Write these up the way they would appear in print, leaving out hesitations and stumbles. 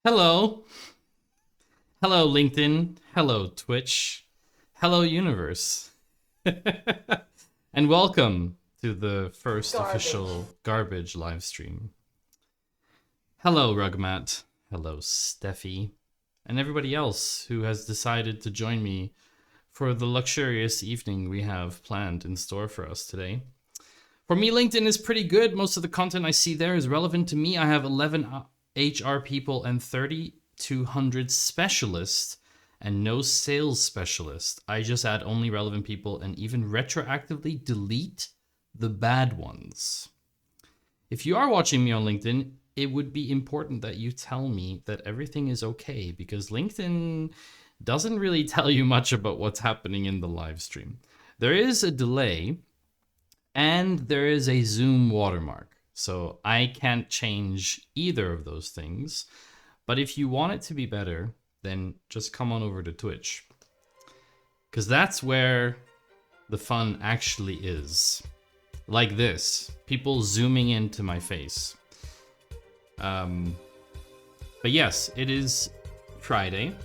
Hello. Hello, LinkedIn. Hello, Twitch. Hello, universe. And welcome to the first official garbage live stream. Hello, Rugmat. Hello, Steffi. And everybody else who has decided to join me for the luxurious evening we have planned in store for us today. For me, LinkedIn is pretty good. Most of the content I see there is relevant to me. I have 11 HR people and 3,200 specialists and no sales specialist. I just add only relevant people and even retroactively delete the bad ones. If you are watching me on LinkedIn, it would be important that you tell me that everything is okay, because LinkedIn doesn't really tell you much about what's happening in the live stream. There is a delay and there is a Zoom watermark. So I can't change either of those things. But if you want it to be better, then just come on over to Twitch, because that's where the fun actually is. Like this, people zooming into my face. But yes, it is Friday.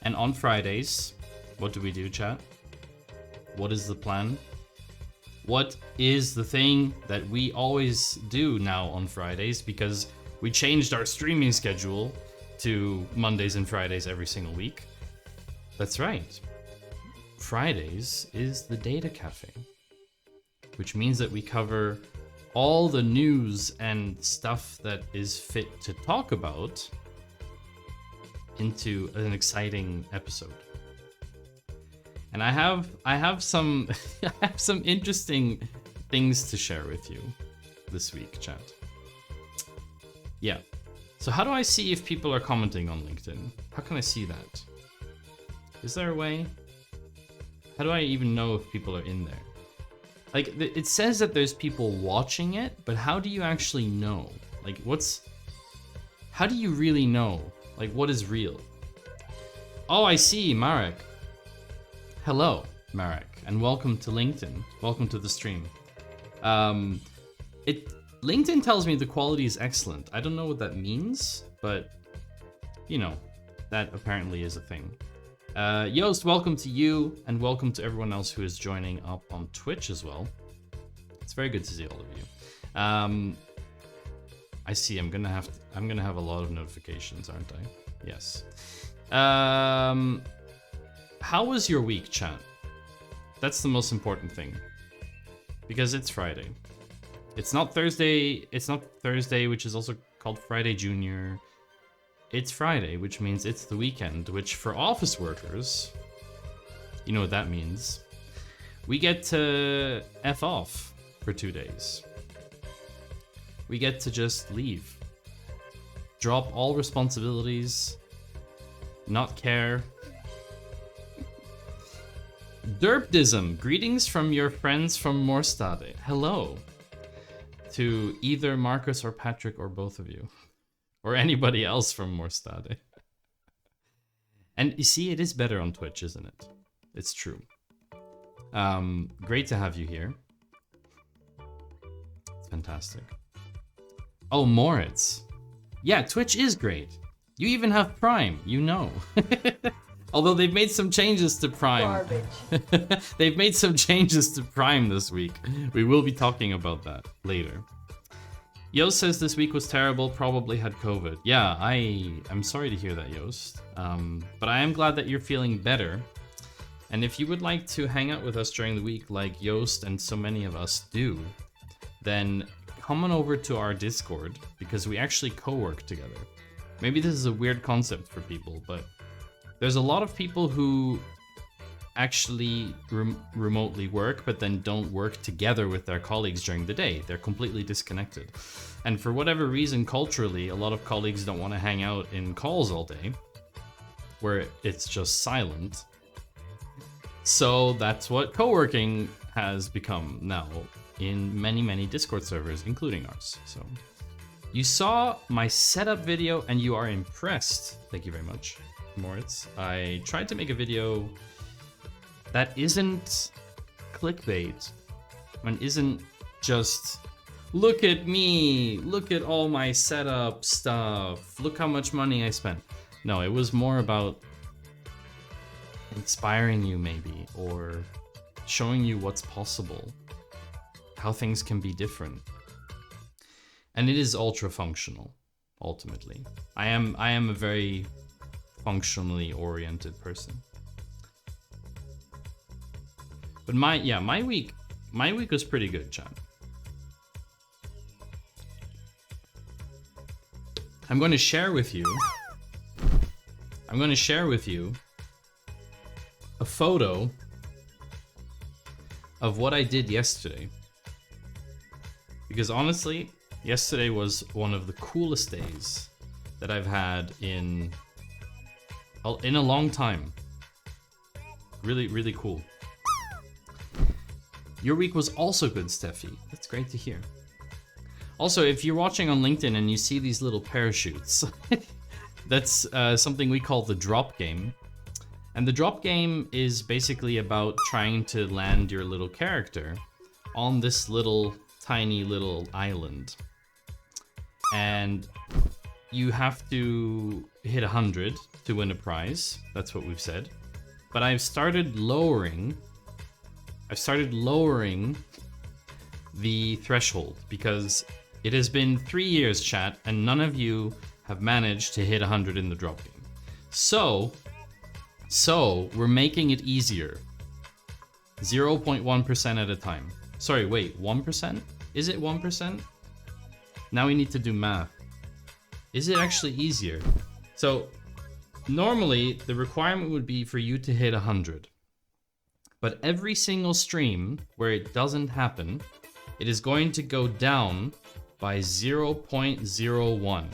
And on Fridays, what do we do, chat? What is the plan? What is the thing that we always do now on Fridays? Because we changed our streaming schedule to Mondays and Fridays every single week. That's right. Fridays is the Data Cafe, which means that we cover all the news and stuff that is fit to talk about into an exciting episode. And I have some I have some interesting things to share with you this week, chat. Yeah. So how do I see if people are commenting on LinkedIn? How can I see that? Is there a way? How do I even know if people are in there? Like, it says that there's people watching it, but how do you actually know? Like, how do you really know? Like, what is real? Oh, I see, Marek. Hello, Marek, and welcome to LinkedIn. Welcome to the stream. LinkedIn tells me the quality is excellent. I don't know what that means, but you know, that apparently is a thing. Yost, welcome to you, and welcome to everyone else who is joining up on Twitch as well. It's very good to see all of you. I see. I'm gonna have a lot of notifications, aren't I? Yes. How was your week, chat? That's the most important thing, because it's Friday. It's not Thursday. It's not Thursday, which is also called Friday Junior. It's Friday, which means it's the weekend, which for office workers, you know what that means. We get to F off for 2 days. We get to just leave. Drop all responsibilities. Not care. Derpdism, greetings from your friends from Morstade. Hello to either Marcus or Patrick or both of you, or anybody else from Morstade. And you see, it is better on Twitch, isn't it? It's true. Great to have you here. It's fantastic. Oh, Moritz. Yeah, Twitch is great. You even have Prime, you know. Although they've made some changes to Prime. They've made some changes to Prime this week. We will be talking about that later. Yost says this week was terrible, probably had COVID. Yeah, I'm sorry to hear that, Yost. But I am glad that you're feeling better. And if you would like to hang out with us during the week like Yost and so many of us do, then come on over to our Discord, because we actually co-work together. Maybe this is a weird concept for people, but there's a lot of people who actually remotely work, but then don't work together with their colleagues during the day. They're completely disconnected. And for whatever reason, culturally, a lot of colleagues don't want to hang out in calls all day, where it's just silent. So that's what co-working has become now in many, many Discord servers, including ours. So you saw my setup video and you are impressed. Thank you very much, Moritz. I tried to make a video that isn't clickbait and isn't just Look at me. Look at all my setup stuff. Look how much money I spent. No, it was more about inspiring you maybe, or showing you what's possible, how things can be different. And it is ultra functional, ultimately. I am a very functionally oriented person. But my week was pretty good, chat. I'm going to share with you a photo of what I did yesterday. Because honestly, yesterday was one of the coolest days that I've had in a long time. Really, really cool. Your week was also good, Steffi. That's great to hear. Also, if you're watching on LinkedIn and you see these little parachutes, that's something we call the drop game. And the drop game is basically about trying to land your little character on this tiny little island. And you have to hit 100 to win a prize. That's what we've said. But I've started lowering the threshold because it has been 3 years, chat, and none of you have managed to hit 100 in the drop game. So we're making it easier. 0.1% at a time. Sorry, wait, 1%? Is it 1%? Now we need to do math. Is it actually easier? So normally the requirement would be for you to hit 100. But every single stream where it doesn't happen, it is going to go down by 0.01.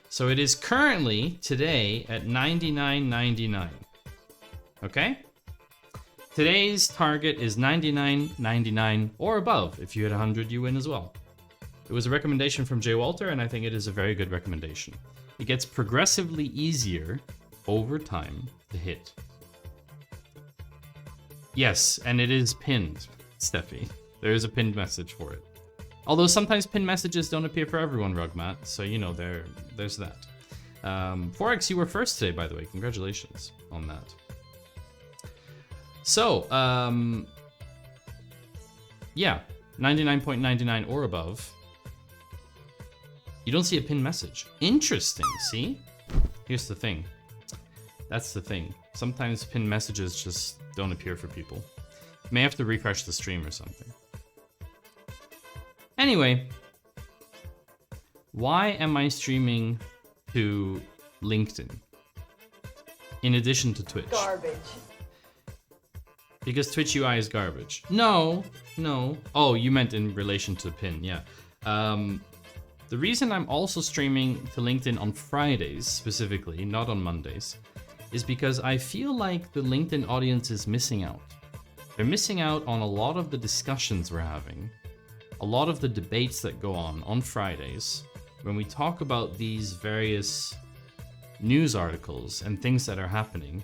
So it is currently today at 99.99. Okay? Today's target is 99.99 or above. If you hit 100, you win as well. It was a recommendation from Jay Walter, and I think it is a very good recommendation. It gets progressively easier over time to hit. Yes, and it is pinned, Steffi. There is a pinned message for it. Although sometimes pinned messages don't appear for everyone, Rugmat, so you know, there's that. Forex, you were first today, by the way. Congratulations on that. So, yeah, 99.99 or above. You don't see a pinned message. Interesting, see? Here's the thing. That's the thing. Sometimes pinned messages just don't appear for people. You may have to refresh the stream or something. Anyway, why am I streaming to LinkedIn in addition to Twitch? Garbage. Because Twitch UI is garbage. No. Oh, you meant in relation to pin, yeah. The reason I'm also streaming to LinkedIn on Fridays specifically, not on Mondays, is because I feel like the LinkedIn audience is missing out. They're missing out on a lot of the discussions we're having, a lot of the debates that go on Fridays, when we talk about these various news articles and things that are happening.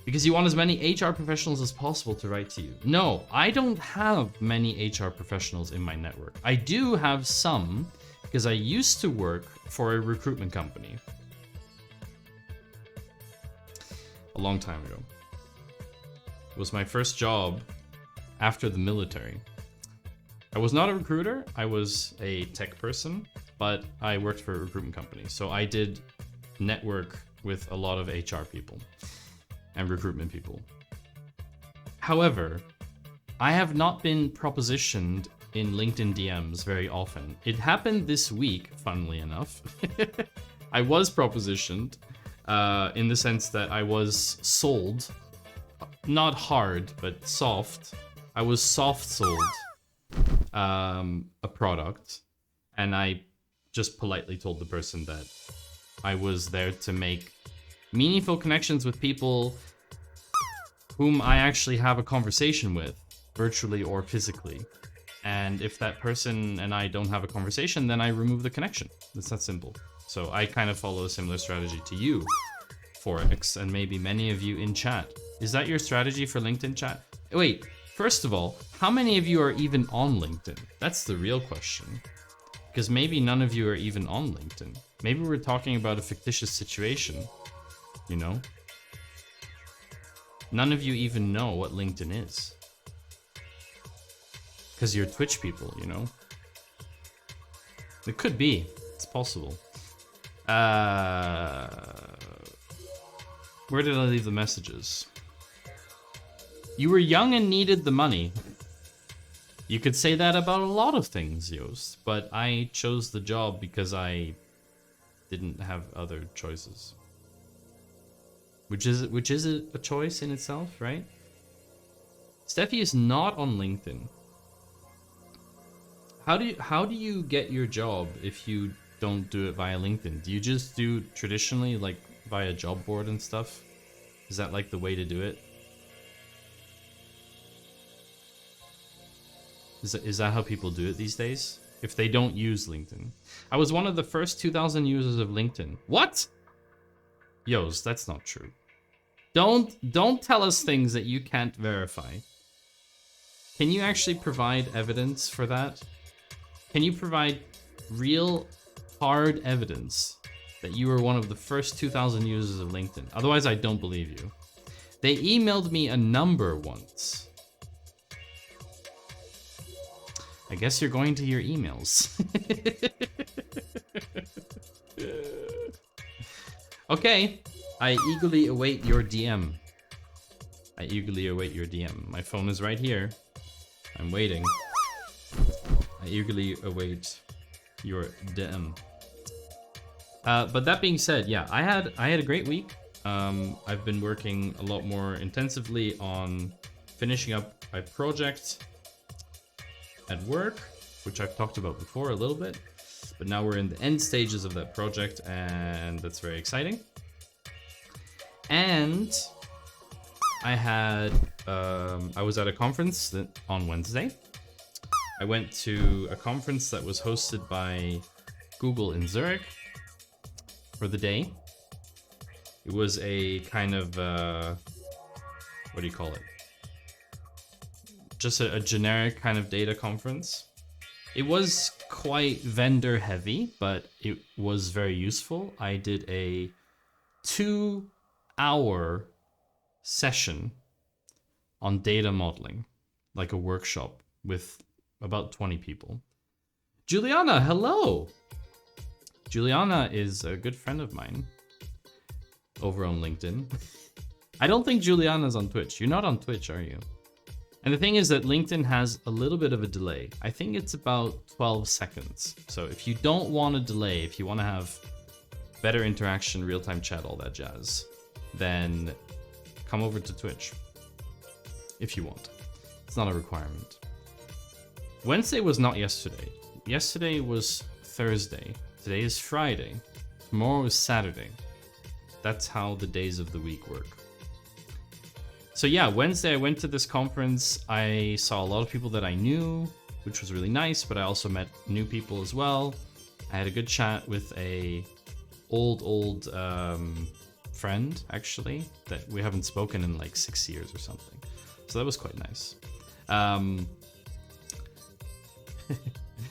Because you want as many HR professionals as possible to write to you. No, I don't have many HR professionals in my network. I do have some, because I used to work for a recruitment company. A long time ago. It was my first job after the military. I was not a recruiter, I was a tech person, but I worked for a recruitment company. So I did network with a lot of HR people and recruitment people. However, I have not been propositioned in LinkedIn DMs very often. It happened this week, funnily enough. I was propositioned in the sense that I was sold, not hard, but soft. I was soft sold a product, and I just politely told the person that I was there to make meaningful connections with people whom I actually have a conversation with, virtually or physically. And if that person and I don't have a conversation, then I remove the connection. It's that simple. So I kind of follow a similar strategy to you, Forex, and maybe many of you in chat. Is that your strategy for LinkedIn chat? Wait, First of all, how many of you are even on LinkedIn? That's the real question. Because maybe none of you are even on LinkedIn. Maybe we're talking about a fictitious situation, you know? None of you even know what LinkedIn is. Because you're Twitch people, you know? It could be. It's possible. Where did I leave the messages? You were young and needed the money. You could say that about a lot of things, Yost, but I chose the job because I didn't have other choices. Which is a choice in itself, right? Steffi is not on LinkedIn. How do you get your job if you don't do it via LinkedIn? Do you just do traditionally like via job board and stuff? Is that like the way to do it? Is that how people do it these days? If they don't use LinkedIn. I was one of the first 2,000 users of LinkedIn. What? Yos, that's not true. Don't tell us things that you can't verify. Can you actually provide evidence for that? Can you provide real hard evidence that you were one of the first 2,000 users of LinkedIn? Otherwise, I don't believe you. They emailed me a number once. I guess you're going to your emails. Okay, I eagerly await your DM. I eagerly await your DM. My phone is right here. I'm waiting. I eagerly await your DM. But that being said, yeah, I had a great week. I've been working a lot more intensively on finishing up my project at work, which I've talked about before a little bit, but now we're in the end stages of that project, and that's very exciting. And I had I was at a conference on Wednesday. I went to a conference that was hosted by Google in Zurich for the day. It was a kind of what do you call it? Just a generic kind of data conference. It was quite vendor heavy, but it was very useful. I did a 2-hour session on data modeling, like a workshop with about 20 people. Juliana, hello! Juliana is a good friend of mine over on LinkedIn. I don't think Juliana's on Twitch. You're not on Twitch, are you? And the thing is that LinkedIn has a little bit of a delay. I think it's about 12 seconds. So if you don't want a delay, if you want to have better interaction, real-time chat, all that jazz, then come over to Twitch if you want. It's not a requirement. Wednesday was not yesterday. Yesterday was Thursday. Today is Friday. Tomorrow is Saturday. That's how the days of the week work. So yeah, Wednesday I went to this conference. I saw a lot of people that I knew, which was really nice, but I also met new people as well. I had a good chat with a old friend, actually, that we haven't spoken in like 6 years or something. So that was quite nice.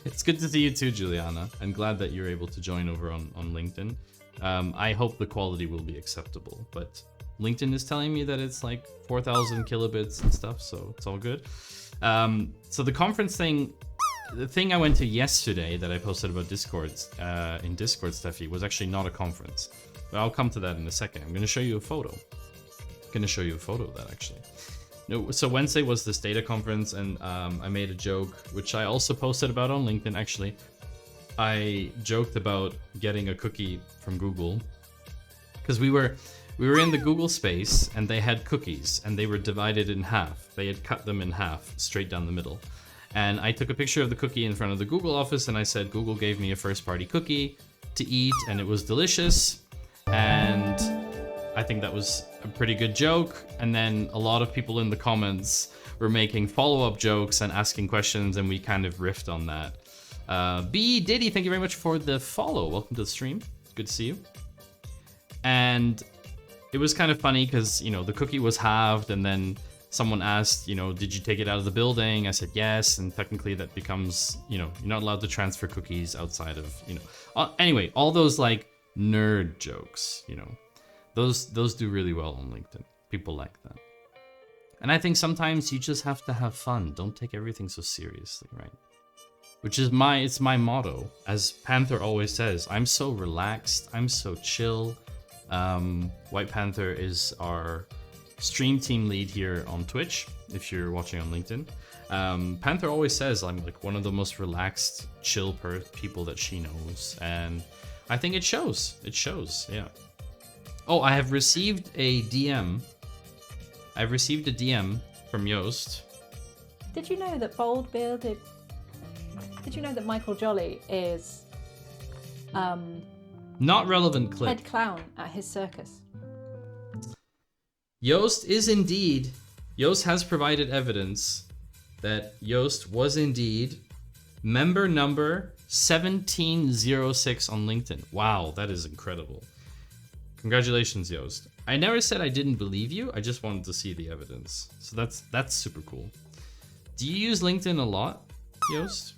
It's good to see you too, Juliana. I'm glad that you're able to join over on LinkedIn. I hope the quality will be acceptable, but LinkedIn is telling me that it's like 4,000 kilobits and stuff, so it's all good. So the conference thing, the thing I went to yesterday that I posted about Discord, in Discord, Steffi, was actually not a conference. But I'll come to that in a second. I'm going to show you a photo. I'm going to show you a photo of that, actually. No, so Wednesday was this data conference, and I made a joke, which I also posted about on LinkedIn, actually. I joked about getting a cookie from Google, because we were in the Google space, and they had cookies, and they were divided in half. They had cut them in half, straight down the middle. And I took a picture of the cookie in front of the Google office, and I said, Google gave me a first-party cookie to eat, and it was delicious. And I think that was a pretty good joke. And then a lot of people in the comments were making follow-up jokes and asking questions, and we kind of riffed on that. B Diddy, thank you very much for the follow. Welcome to the stream. Good to see you. And it was kind of funny because, you know, the cookie was halved, and then someone asked, you know, did you take it out of the building? I said yes, and technically that becomes, you know, you're not allowed to transfer cookies outside of, you know. Anyway, all those like nerd jokes, you know, those do really well on LinkedIn. People like that. And I think sometimes you just have to have fun. Don't take everything so seriously, right? Which is it's my motto. As Panther always says, I'm so relaxed, I'm so chill. White Panther is our stream team lead here on Twitch, if you're watching on LinkedIn. Panther always says I'm like one of the most relaxed, chill people that she knows. And I think it shows. It shows, yeah. Oh, I have received a DM. I've received a DM from Joost. Did you know that Bold-bearded... Did you know that Michael Jolly is... not relevant clip. Head clown at his circus? Joost has provided evidence that Joost was indeed member number 1706 on LinkedIn. Wow, that is incredible. Congratulations, Joost. I never said I didn't believe you. I just wanted to see the evidence. So that's super cool. Do you use LinkedIn a lot, Joost?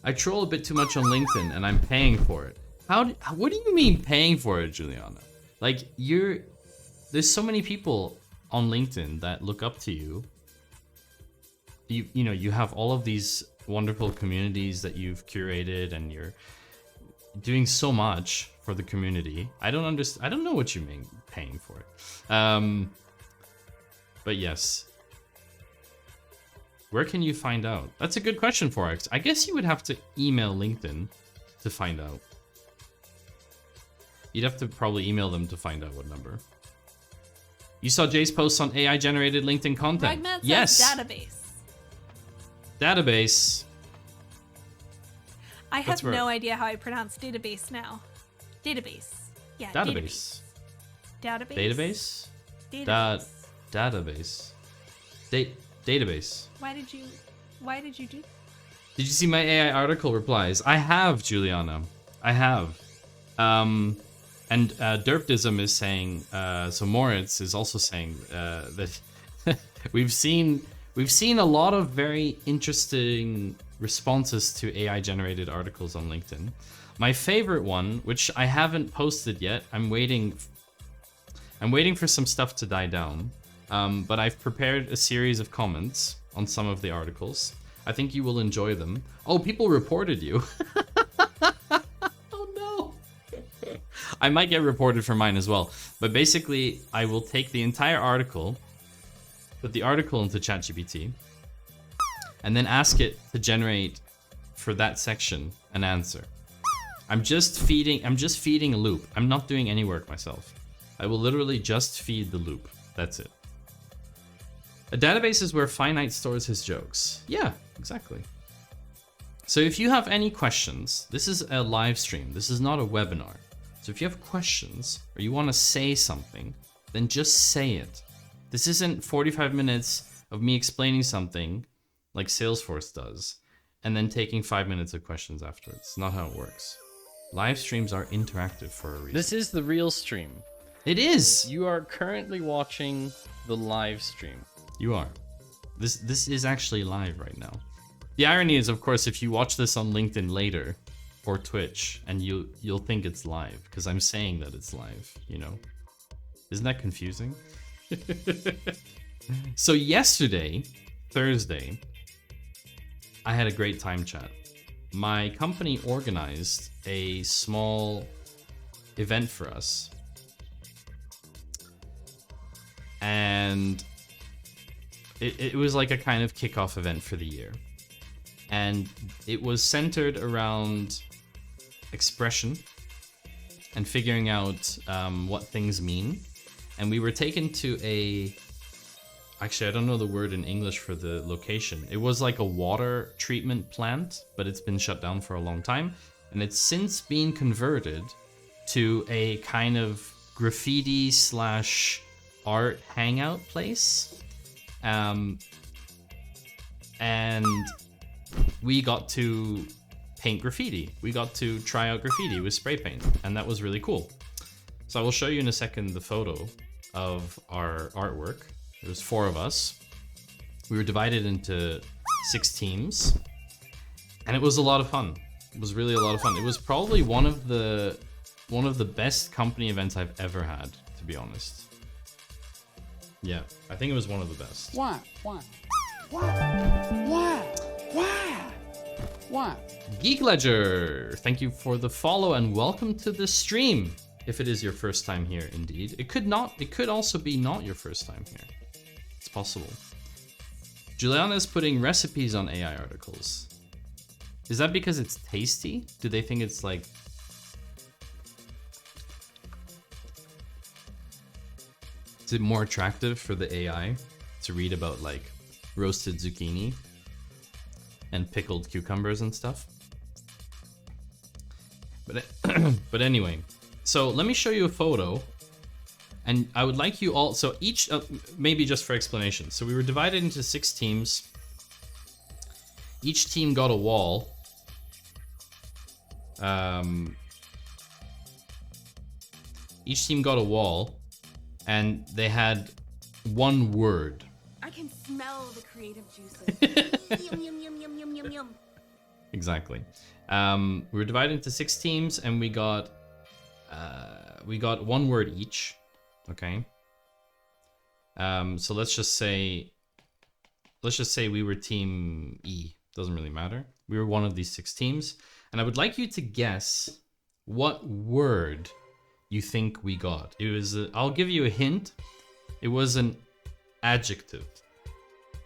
I troll a bit too much on LinkedIn and I'm paying for it. What do you mean paying for it, Juliana? Like there's so many people on LinkedIn that look up to you. You know, you have all of these wonderful communities that you've curated and you're doing so much for the community. I don't know what you mean paying for it. But yes. Where can you find out? That's a good question, Forex. I guess you would have to email LinkedIn to find out. You'd have to probably email them to find out what number. You saw Jay's posts on AI-generated LinkedIn content. Ragman says yes. database. Database. I have no idea how I pronounce database now. Database. Yeah, database. Database? Database. Database. Database. Why did you do that? Did you see my AI article replies? I have, Juliana. I have. And Derptism is saying, so Moritz is also saying that we've seen a lot of very interesting responses to AI generated articles on LinkedIn. My favorite one, which I haven't posted yet, I'm waiting for some stuff to die down. But I've prepared a series of comments on some of the articles. I think you will enjoy them. Oh, people reported you. Oh no. I might get reported for mine as well. But basically, I will take the entire article, put the article into ChatGPT, and then ask it to generate for that section an answer. I'm just feeding a loop. I'm not doing any work myself. I will literally just feed the loop. That's it. A database is where Finite stores his jokes. Yeah, exactly. So if you have any questions, this is a live stream. This is not a webinar. So if you have questions or you want to say something, then just say it. This isn't 45 minutes of me explaining something like Salesforce does and then taking 5 minutes of questions afterwards. It's not how it works. Live streams are interactive for a reason. This is the real stream. It is. You are currently watching the live stream. You are. This is actually live right now. The irony is, of course, if you watch this on LinkedIn later or Twitch, and you'll think it's live because I'm saying that it's live. You know, isn't that confusing? So yesterday, Thursday, I had a great time chat. My company organized a small event for us, and it was like a kind of kickoff event for the year. And it was centered around expression and figuring out what things mean. And we were taken to actually, I don't know the word in English for the location. It was like a water treatment plant, but it's been shut down for a long time. And it's since been converted to a kind of graffiti / art hangout place. And we got to paint graffiti. We got to try out graffiti with spray paint, and that was really cool. So I will show you in a second the photo of our artwork. It was 4 of us. We were divided into 6 teams, and it was a lot of fun. It was really a lot of fun. It was probably one of the best company events I've ever had, to be honest. Yeah, I think it was one of the best. Why? Geek Ledger, thank you for the follow and welcome to the stream. If it is your first time here, indeed. It could also be not your first time here. It's possible. Juliana is putting recipes on AI articles. Is that because it's tasty? Do they think it's like... Is it more attractive for the AI to read about like roasted zucchini and pickled cucumbers and stuff? But anyway, so let me show you a photo, and I would like you all, so each, maybe just for explanation. So we were divided into 6 teams. Each team got a wall. Each team got a wall, and they had one word. I can smell the creative juices. Yum, yum, yum, yum, yum, yum, yum. Exactly. We were divided into 6 teams, and we got one word each. Okay. So let's just say we were team E. Doesn't really matter. We were one of these 6 teams, and I would like you to guess what word you think we got. It was. I'll give you a hint. It was an adjective.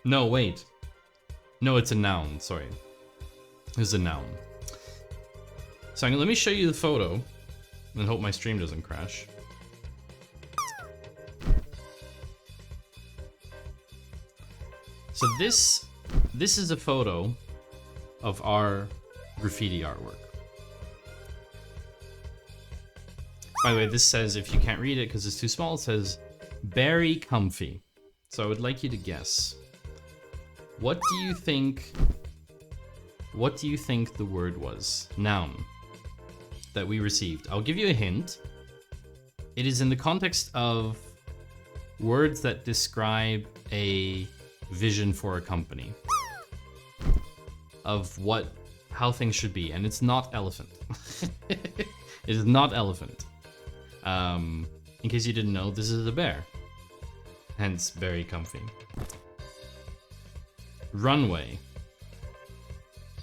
No, wait. No, it's a noun. Sorry. It was a noun. So let me show you the photo, and hope my stream doesn't crash. So this is a photo of our graffiti artwork. By the way, this says, if you can't read it because it's too small, it says "Very comfy." So I would like you to guess. What do you think the word was? Noun that we received. I'll give you a hint. It is in the context of words that describe a vision for a company of how things should be, and it's not elephant. It is not elephant. In case you didn't know, this is a bear, hence very comfy. Runway.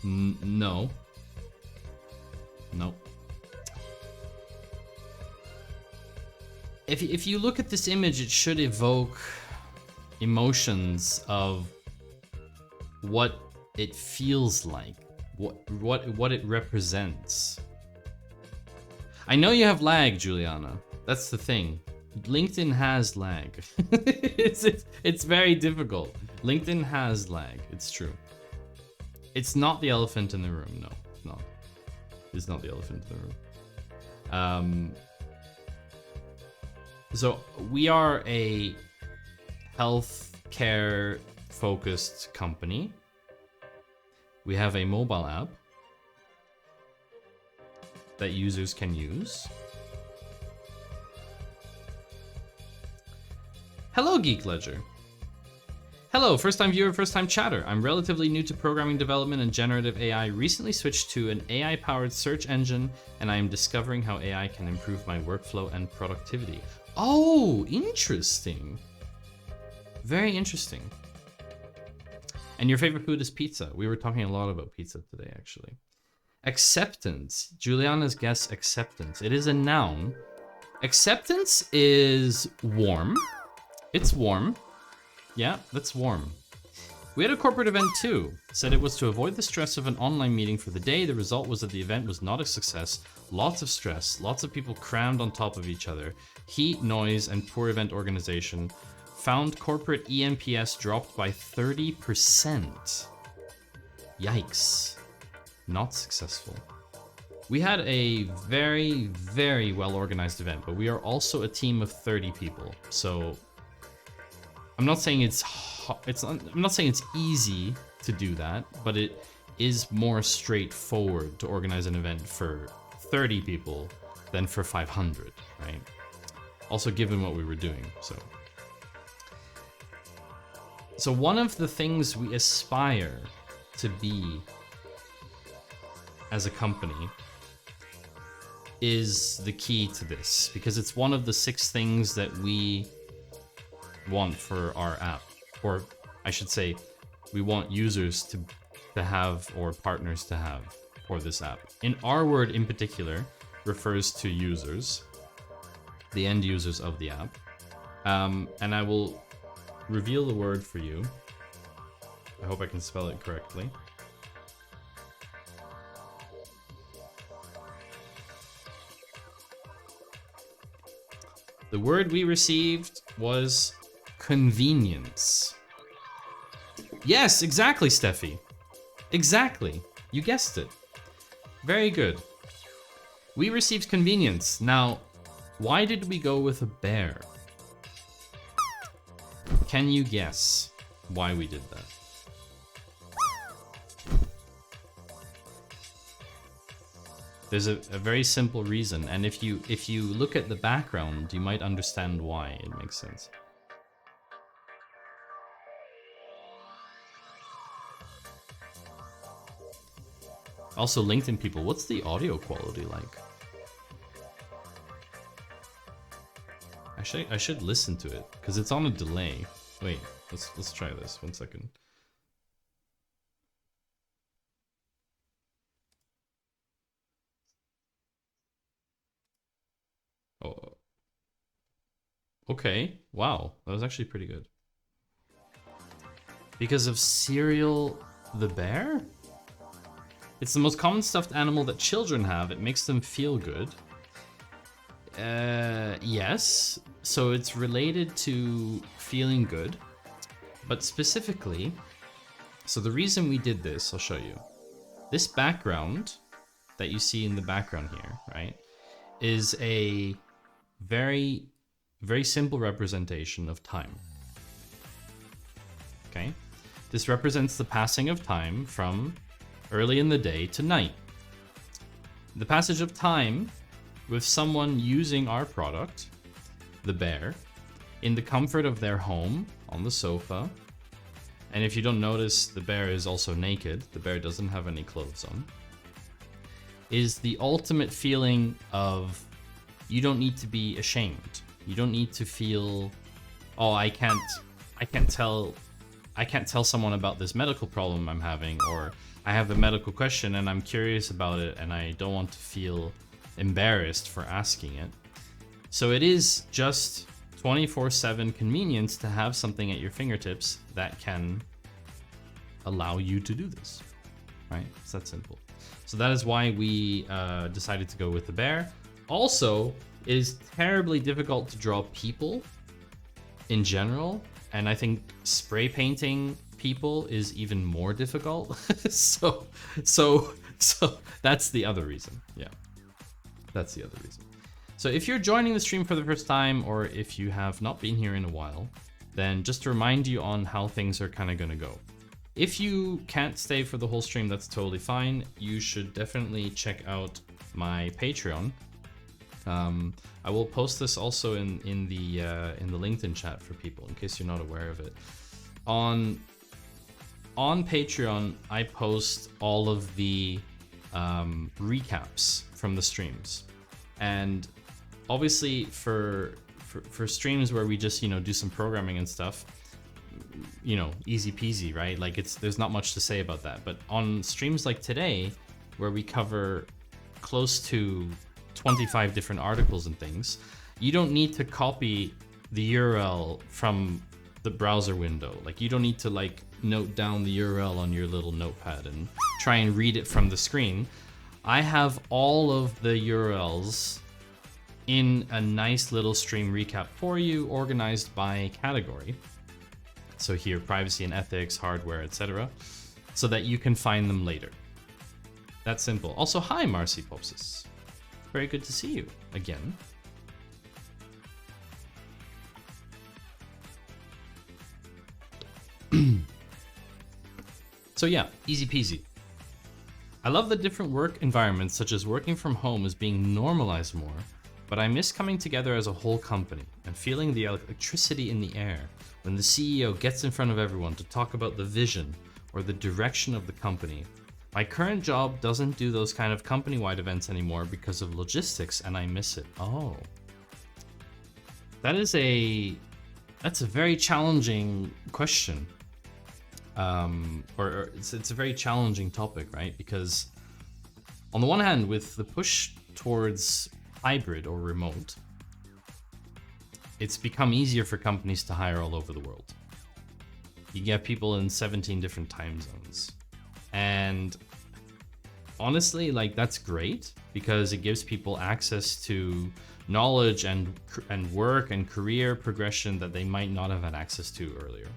No. Nope. If you look at this image, it should evoke emotions of what it feels like, what it represents. I know you have lag, Juliana. That's the thing. LinkedIn has lag. It's very difficult. LinkedIn has lag. It's true. It's not the elephant in the room. No, it's not. It's not the elephant in the room. So we are a healthcare focused company. We have a mobile app that users can use. Hello, Geek Ledger. Hello, first time viewer, first time chatter. I'm relatively new to programming development and generative AI. Recently switched to an AI powered search engine, and I am discovering how AI can improve my workflow and productivity. Oh, interesting. Very interesting. And your favorite food is pizza. We were talking a lot about pizza today, actually. Acceptance. Juliana's guess, acceptance. It is a noun. Acceptance is warm. It's warm. Yeah, that's warm. We had a corporate event too. Said it was to avoid the stress of an online meeting for the day. The result was that the event was not a success. Lots of stress, lots of people crammed on top of each other. Heat, noise, and poor event organization. Found corporate ENPS dropped by 30%. Yikes. Not successful. We had a very, very well organized event, but we are also a team of 30 people. So I'm not saying I'm not saying it's easy to do that, but it is more straightforward to organize an event for 30 people than for 500, right? Also given what we were doing, so one of the things we aspire to be as a company is the key to this, because it's one of the 6 things that we want for our app, or I should say we want users to have, or partners to have, for this app. In our word in particular refers to users, the end users of the app, and I will reveal the word for you. I hope I can spell it correctly. The word we received was convenience. Yes, exactly, Steffi. Exactly. You guessed it. Very good. We received convenience. Now, why did we go with a bear? Can you guess why we did that? There's a very simple reason, and if you look at the background, you might understand why. It makes sense. Also, LinkedIn people, what's the audio quality like? I should listen to it because it's on a delay. Wait, let's try this. 1 second. Oh. Okay. Wow, that was actually pretty good. Because of Cereal the bear? It's the most common stuffed animal that children have. It makes them feel good. Yes. So it's related to feeling good. But specifically, so the reason we did this, I'll show you. This background that you see in the background here, right, is a very, very simple representation of time. Okay? This represents the passing of time from early in the day to night. The passage of time with someone using our product, the bear, in the comfort of their home, on the sofa. And if you don't notice, the bear is also naked. The bear doesn't have any clothes on. Is the ultimate feeling of you don't need to be ashamed. You don't need to feel, oh, I can't tell someone about this medical problem I'm having, or I have a medical question and I'm curious about it and I don't want to feel embarrassed for asking it. So it is just 24/7 convenience to have something at your fingertips that can allow you to do this, right? It's that simple. So that is why we decided to go with the bear. Also, it is terribly difficult to draw people in general, and I think spray painting people is even more difficult. so that's the other reason. Yeah, that's the other reason. So if you're joining the stream for the first time, or if you have not been here in a while, then just to remind you on how things are kind of going to go. If you can't stay for the whole stream, that's totally fine. You should definitely check out my Patreon. I will post this also in the LinkedIn chat for people in case you're not aware of it. On Patreon, I post all of the recaps from the streams, and obviously for streams where we just do some programming and stuff, easy peasy, right? Like there's not much to say about that. But on streams like today, where we cover close to 25 different articles and things, you don't need to copy the URL from the browser window. Like you don't need to note down the URL on your little notepad and try and read it from the screen. I have all of the URLs in a nice little stream recap for you, organized by category. So here, privacy and ethics, hardware, etc., so that you can find them later. That's simple. Also, hi, Marcy Popsis. Very good to see you again. So yeah, easy peasy. I love that different work environments, such as working from home, is being normalized more, but I miss coming together as a whole company and feeling the electricity in the air when the CEO gets in front of everyone to talk about the vision or the direction of the company. My current job doesn't do those kind of company-wide events anymore because of logistics, and I miss it. Oh. That's a very challenging question. Or it's a very challenging topic, right? Because on the one hand, with the push towards hybrid or remote, it's become easier for companies to hire all over the world. You get people in 17 different time zones. And honestly, like, that's great because it gives people access to knowledge and work and career progression that they might not have had access to earlier.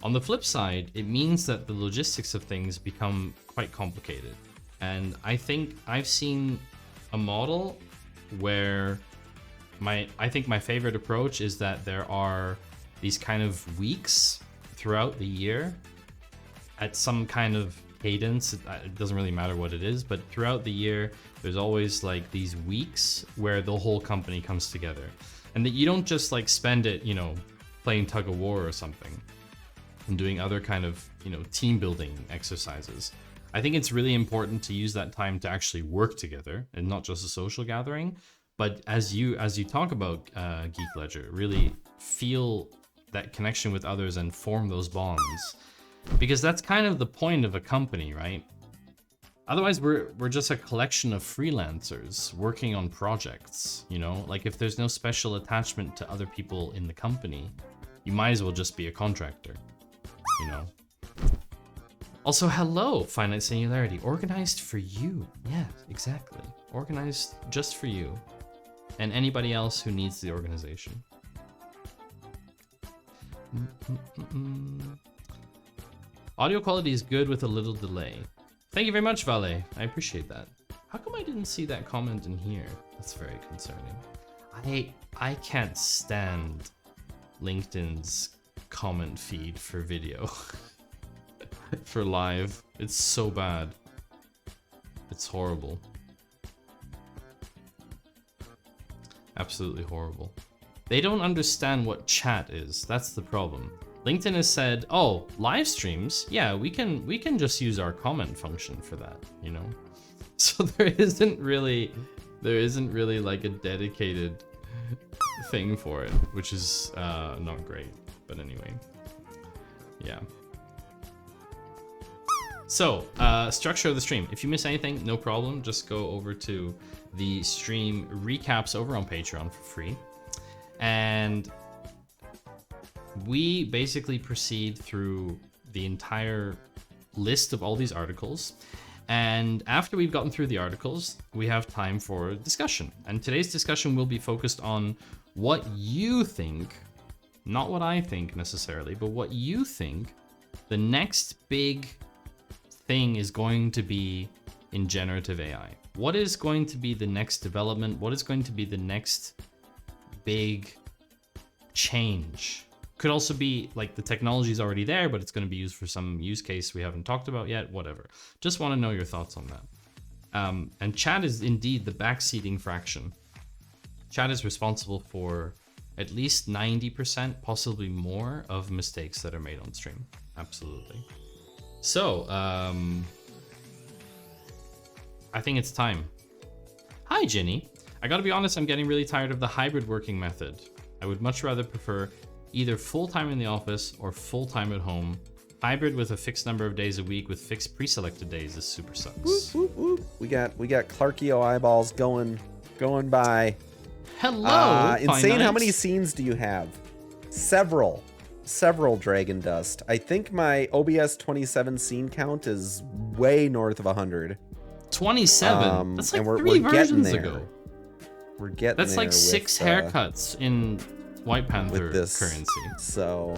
On the flip side, it means that the logistics of things become quite complicated. And I think I've seen a model where I think my favorite approach is that there are these kind of weeks throughout the year at some kind of cadence. It doesn't really matter what it is, but throughout the year, there's always like these weeks where the whole company comes together. And that you don't just like spend it, you know, playing tug of war or something and doing other kind of, you know, team building exercises. I think it's really important to use that time to actually work together and not just a social gathering. But as you talk about Geek Ledger, really feel that connection with others and form those bonds, because that's kind of the point of a company, right? Otherwise, we're just a collection of freelancers working on projects, you know? Like, if there's no special attachment to other people in the company, you might as well just be a contractor, you know? Also, hello, Finite Singularity. Organized for you. Yeah, exactly. Organized just for you. And anybody else who needs the organization. Audio quality is good with a little delay. Thank you very much, Vale. I appreciate that. How come I didn't see that comment in here? That's very concerning. I can't stand LinkedIn's comment feed for video. For live. It's so bad. It's horrible. Absolutely horrible. They don't understand what chat is. That's the problem. LinkedIn has said, "Oh, live streams? Yeah, we can just use our comment function for that, you know." So there isn't really like a dedicated thing for it, which is not great. But anyway, yeah. So, structure of the stream. If you miss anything, no problem. Just go over to the stream recaps over on Patreon for free. And we basically proceed through the entire list of all these articles. And after we've gotten through the articles, we have time for discussion. And today's discussion will be focused on what you think, not what I think necessarily, but what you think the next big thing is going to be in generative AI. What is going to be the next development? What is going to be the next big change? Could also be like the technology is already there, but it's going to be used for some use case we haven't talked about yet, whatever. Just want to know your thoughts on that. And chat is indeed the backseating fraction. Chat is responsible for at least 90%, possibly more, of mistakes that are made on stream. Absolutely. So, I think it's time. Hi, Ginny. I gotta be honest, I'm getting really tired of the hybrid working method. I would much rather prefer either full-time in the office or full-time at home. Hybrid with a fixed number of days a week with fixed pre-selected days is super sucks. Whoop, whoop, whoop. We got Clarkio eyeballs going by. Hello, Insane. How many scenes do you have? Several Dragon Dust. I think my OBS 27 scene count is way north of 100. 27? That's like and we're 3 versions there. ago. We're getting That's there like 6 haircuts in White Panther with this currency. So,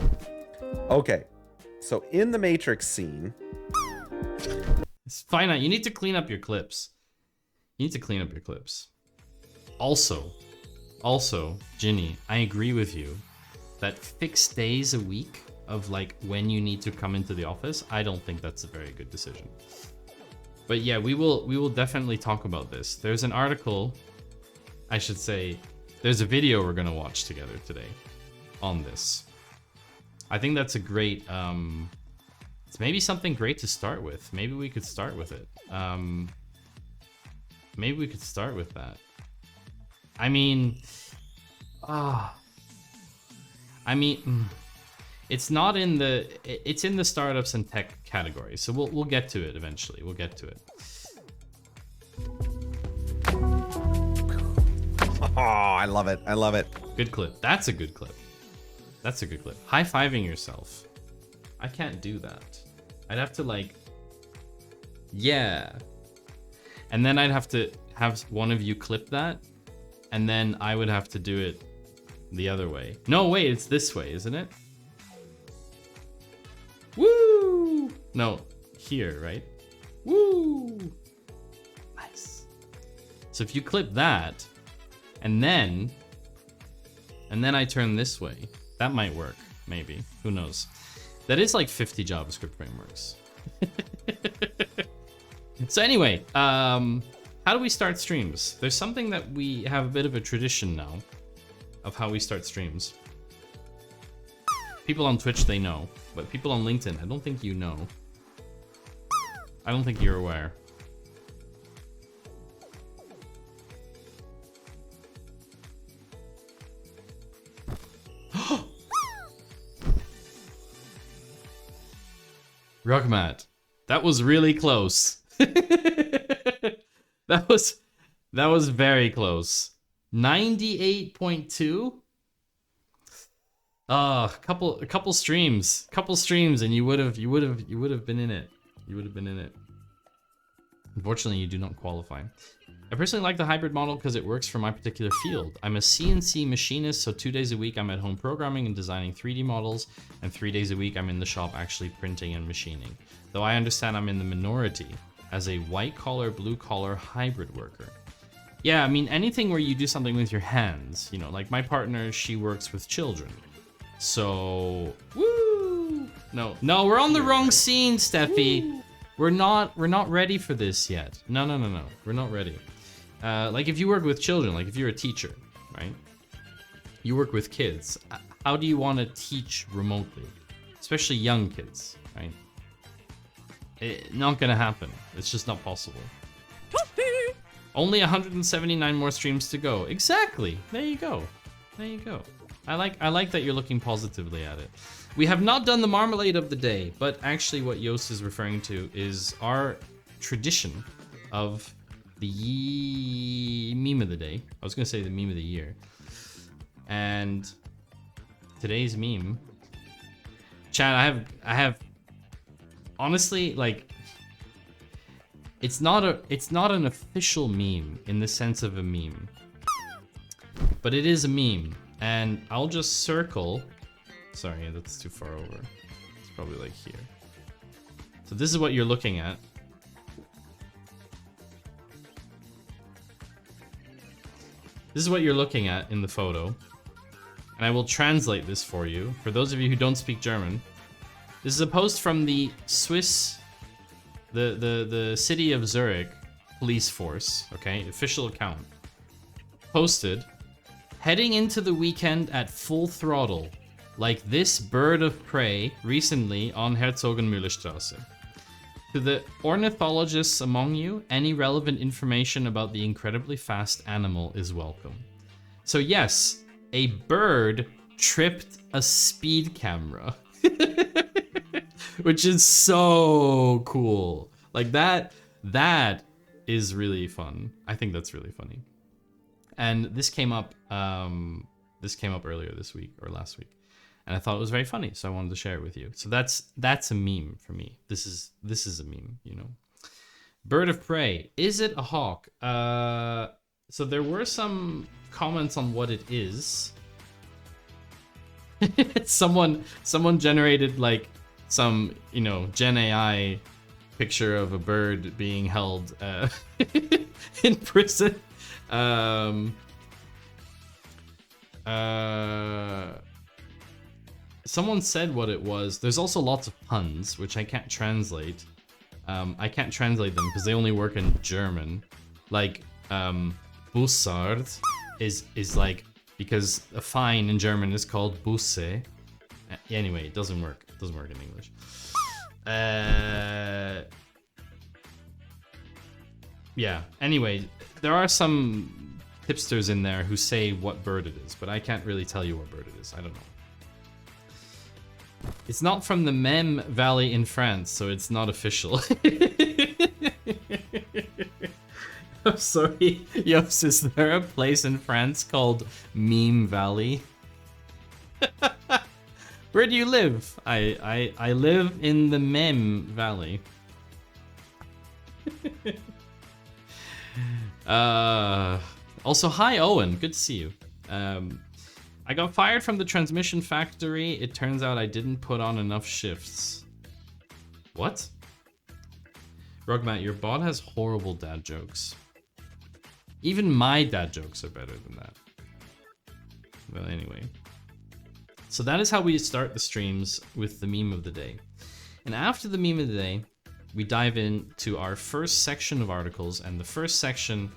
okay. So in the Matrix scene... It's fine. You need to clean up your clips. You need to clean up your clips. Also, Ginny, I agree with you that fixed days a week of like when you need to come into the office, I don't think that's a very good decision. But yeah, we will definitely talk about this. There's an article I should say, there's a video we're gonna watch together today on this. I think that's a great, it's maybe something great to start with. Maybe we could start with it. Maybe we could start with that. I mean, it's not in the, it's in the startups and tech category. So we'll get to it eventually. We'll get to it. Oh, I love it. I love it. Good clip. That's a good clip. That's a good clip. High-fiving yourself. I can't do that. I'd have to like, yeah. And then I'd have to have one of you clip that. And then I would have to do it the other way. No, wait, it's this way, isn't it? Woo! No, here, right? Woo! Nice. So if you clip that, and then I turn this way, that might work, maybe. Who knows? That is like 50 JavaScript frameworks. So anyway, how do we start streams? There's something that we have a bit of a tradition now of how we start streams. People on Twitch, they know, but people on LinkedIn, I don't think you know. I don't think you're aware. Rugmat, that was really close. That was very close. 98.2. A couple streams, and you would have been in it. You would have been in it. Unfortunately, you do not qualify. I personally like the hybrid model because it works for my particular field. I'm a CNC machinist, so 2 days a week I'm at home programming and designing 3D models, and 3 days a week I'm in the shop actually printing and machining. Though I understand I'm in the minority as a white-collar, blue-collar hybrid worker. Yeah, I mean, anything where you do something with your hands, you know, like my partner, she works with children. So, woo! No, we're on the wrong scene, Steffi. We're not ready for this yet. No. We're not ready. Like if you work with children, like if you're a teacher, right? You work with kids. How do you want to teach remotely? Especially young kids, right? Not gonna happen. It's just not possible. Only 179 more streams to go. Exactly. There you go. I like that you're looking positively at it. We have not done the marmalade of the day, but actually what Yost is referring to is our tradition of the meme of the day. I was gonna say the meme of the year. And today's meme, Chad, I have honestly, like, it's not an official meme in the sense of a meme, but it is a meme, and I'll just circle. Sorry, that's too far over. It's probably like here. So this is what you're looking at. This is what you're looking at in the photo. And I will translate this for you. For those of you who don't speak German, this is a post from the Swiss, the city of Zurich police force, okay? Official account. Posted, heading into the weekend at full throttle, like this bird of prey recently on Herzogenmüllerstraße. To the ornithologists among you, any relevant information about the incredibly fast animal is welcome. So yes, a bird tripped a speed camera. Which is so cool. Like that is really fun. I think that's really funny. And this came up earlier this week or last week. And I thought it was very funny, so I wanted to share it with you. So that's a meme for me. This is a meme, you know. Bird of prey. Is it a hawk? So there were some comments on what it is. Someone generated like some, you know, Gen AI picture of a bird being held in prison. Someone said what it was. There's also lots of puns, which I can't translate. I can't translate them because they only work in German. Like, Bussard. is like, because a fine in German is called Busse. Anyway, it doesn't work. It doesn't work in English. Yeah. Anyway, there are some hipsters in there who say what bird it is, but I can't really tell you what bird it is. I don't know. It's not from the Mem Valley in France, so it's not official. I'm sorry, Yos, is there a place in France called Meme Valley? Where do you live? I live in the Mem Valley. Also, hi Owen, good to see you. I got fired from the transmission factory. It turns out I didn't put on enough shifts. What? Rugmat, your bot has horrible dad jokes. Even my dad jokes are better than that. Well, anyway. So that is how we start the streams, with the meme of the day. And after the meme of the day, we dive into our first section of articles, and the first section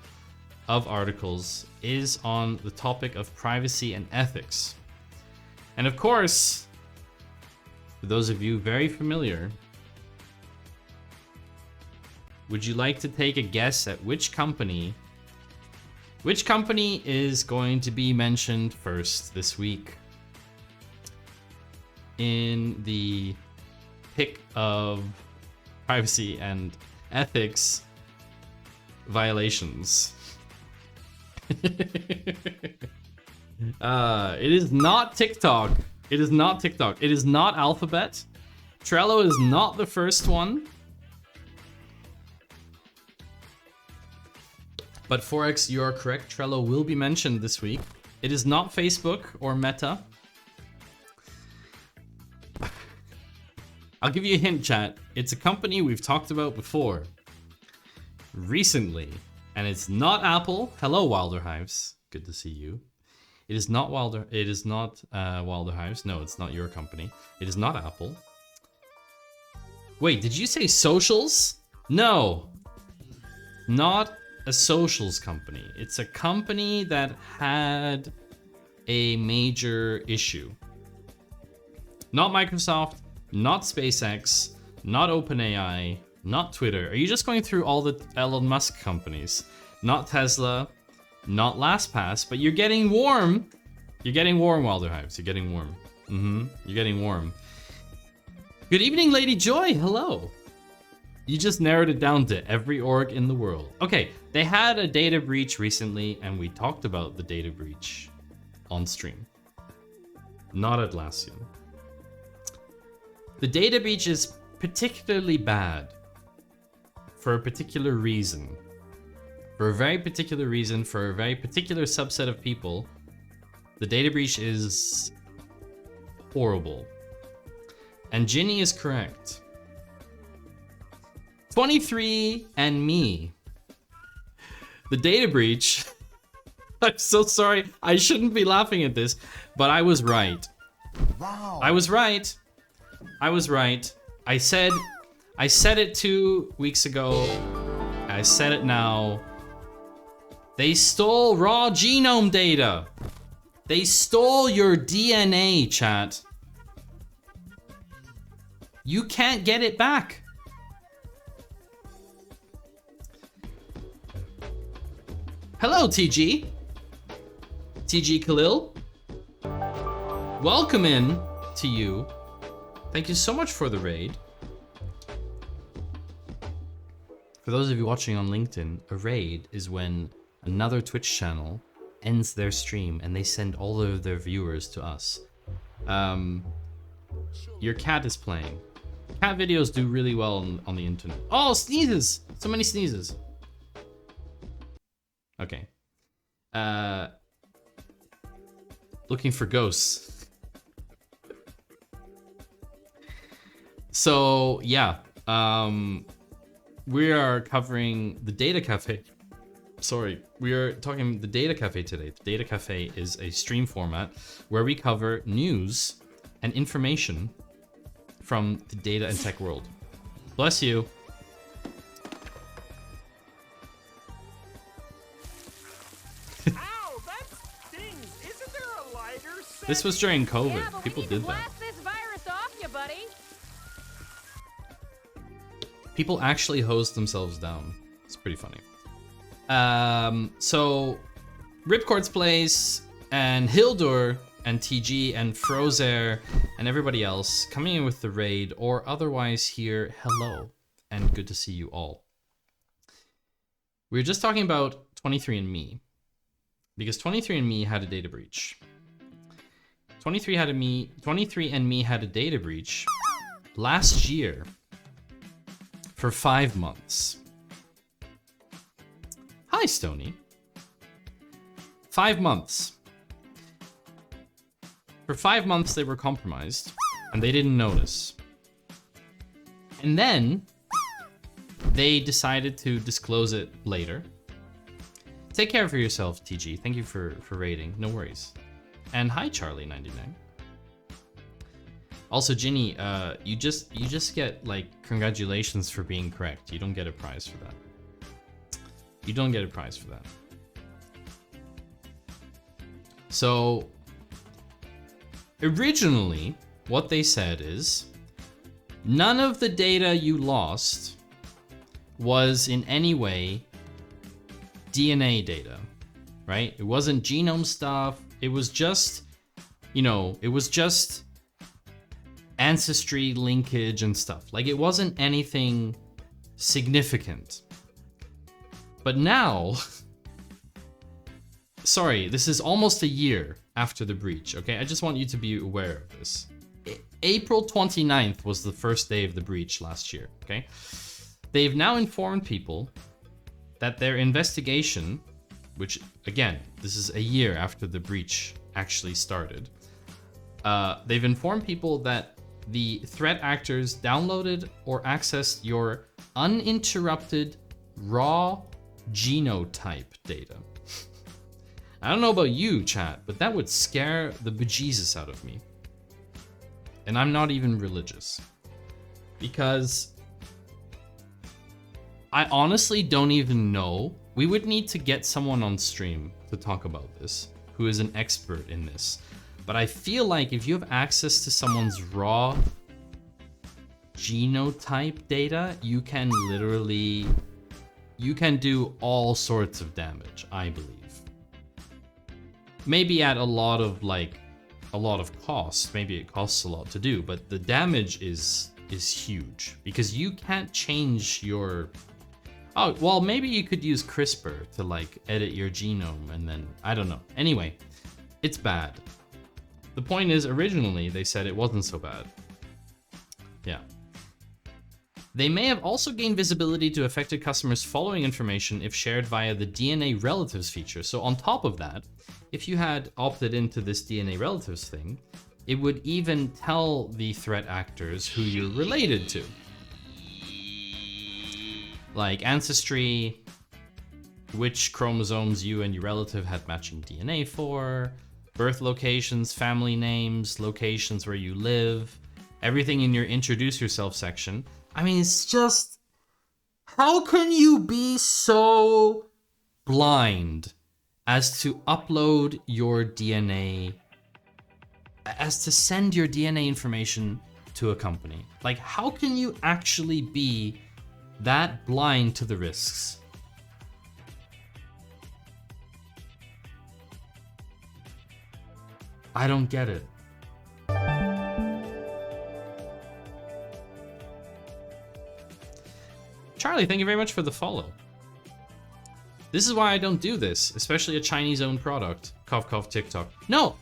of articles is on the topic of privacy and ethics. And of course, for those of you very familiar, would you like to take a guess at which company is going to be mentioned first this week in the pick of privacy and ethics violations? It is not TikTok. It is not TikTok. It is not Alphabet. Trello is not the first one. But Forex, you are correct. Trello will be mentioned this week. It is not Facebook or Meta. I'll give you a hint, chat. It's a company we've talked about before recently. And it's not Apple. Hello, Wilder Hives. Good to see you. It is not Wilder. It is not Wilder Hives. No, it's not your company. It is not Apple. Wait, did you say socials? No, not a socials company. It's a company that had a major issue. Not Microsoft. Not SpaceX. Not OpenAI. Not Twitter. Are you just going through all the Elon Musk companies? Not Tesla, not LastPass, but you're getting warm. You're getting warm, Wilder Hives. You're getting warm. You're getting warm. Good evening, Lady Joy. Hello. You just narrowed it down to every org in the world. Okay, they had a data breach recently, and we talked about the data breach on stream. Not Atlassian. The data breach is particularly bad for a particular reason. For a very particular reason, for a very particular subset of people, the data breach is horrible. And Ginny is correct. 23andMe. The data breach. I'm so sorry. I shouldn't be laughing at this, but I was right. Wow. I was right. I was right. I said it 2 weeks ago. I said it now. They stole raw genome data. They stole your DNA, chat. You can't get it back. Hello, TG. TG Khalil. Welcome in to you. Thank you so much for the raid. For those of you watching on LinkedIn, a raid is when another Twitch channel ends their stream and they send all of their viewers to us. Your cat is playing. Cat videos do really well on the internet. Oh, sneezes! So many sneezes. Okay. Looking for ghosts. So, yeah. We are covering the Data Cafe. Sorry, we are talking the Data Cafe today. The Data Cafe is a stream format where we cover news and information from the data and tech world. Bless you. Ow, that's This was during COVID. People did that. Blast this virus off you, buddy. People actually hosed themselves down. It's pretty funny. So Ripcord's Place and Hildur and TG and Frozer and everybody else coming in with the raid or otherwise here, hello and good to see you all. We were just talking about 23andMe because 23andMe had a data breach. 23andMe had a data breach last year for 5 months. Hi, Stony. 5 months. For 5 months, they were compromised, and they didn't notice. And then, they decided to disclose it later. Take care of yourself, TG. Thank you for raiding. No worries. And hi, Charlie99. Also, Ginny, you just get, like, congratulations for being correct. You don't get a prize for that. You don't get a prize for that. So, originally, what they said is, none of the data you lost was in any way DNA data, right? It wasn't genome stuff. It was just, you know, it was just ancestry linkage and stuff. Like, it wasn't anything significant. But now, sorry, this is almost a year after the breach, okay? I just want you to be aware of this. April 29th was the first day of the breach last year, okay? They've now informed people that their investigation, which, again, this is a year after the breach actually started, they've informed people that the threat actors downloaded or accessed your uninterrupted raw genotype data. I don't know about you, chat, but that would scare the bejesus out of me. And I'm not even religious. Because I honestly don't even know. We would need to get someone on stream to talk about this, who is an expert in this. But I feel like if you have access to someone's raw genotype data, you can literally, you can do all sorts of damage, I believe. Maybe at a lot of cost. Maybe it costs a lot to do, but the damage is huge because you can't change your. Oh, well, maybe you could use CRISPR to like edit your genome and then I don't know. Anyway, it's bad. The point is, originally they said it wasn't so bad. Yeah. They may have also gained visibility to affected customers' following information if shared via the DNA relatives feature. So on top of that, if you had opted into this DNA relatives thing, it would even tell the threat actors who you're related to. Like ancestry, which chromosomes you and your relative had matching DNA for, birth locations, family names, locations where you live, everything in your introduce yourself section. I mean, it's just, how can you be so blind as to upload your DNA, as to send your DNA information to a company? Like, how can you actually be that blind to the risks? I don't get it. Charlie, thank you very much for the follow. This is why I don't do this, especially a Chinese-owned product. Cough, cough, TikTok. No,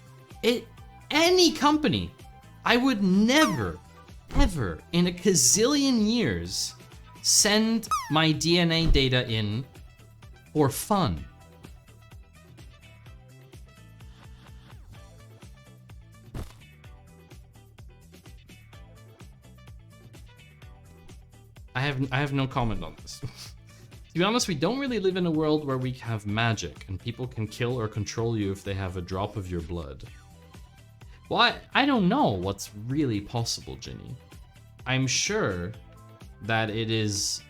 any company, I would never, ever, in a gazillion years, send my DNA data in for fun. I have no comment on this. To be honest, we don't really live in a world where we have magic and people can kill or control you if they have a drop of your blood. Well, I don't know what's really possible, Ginny. I'm sure that it is...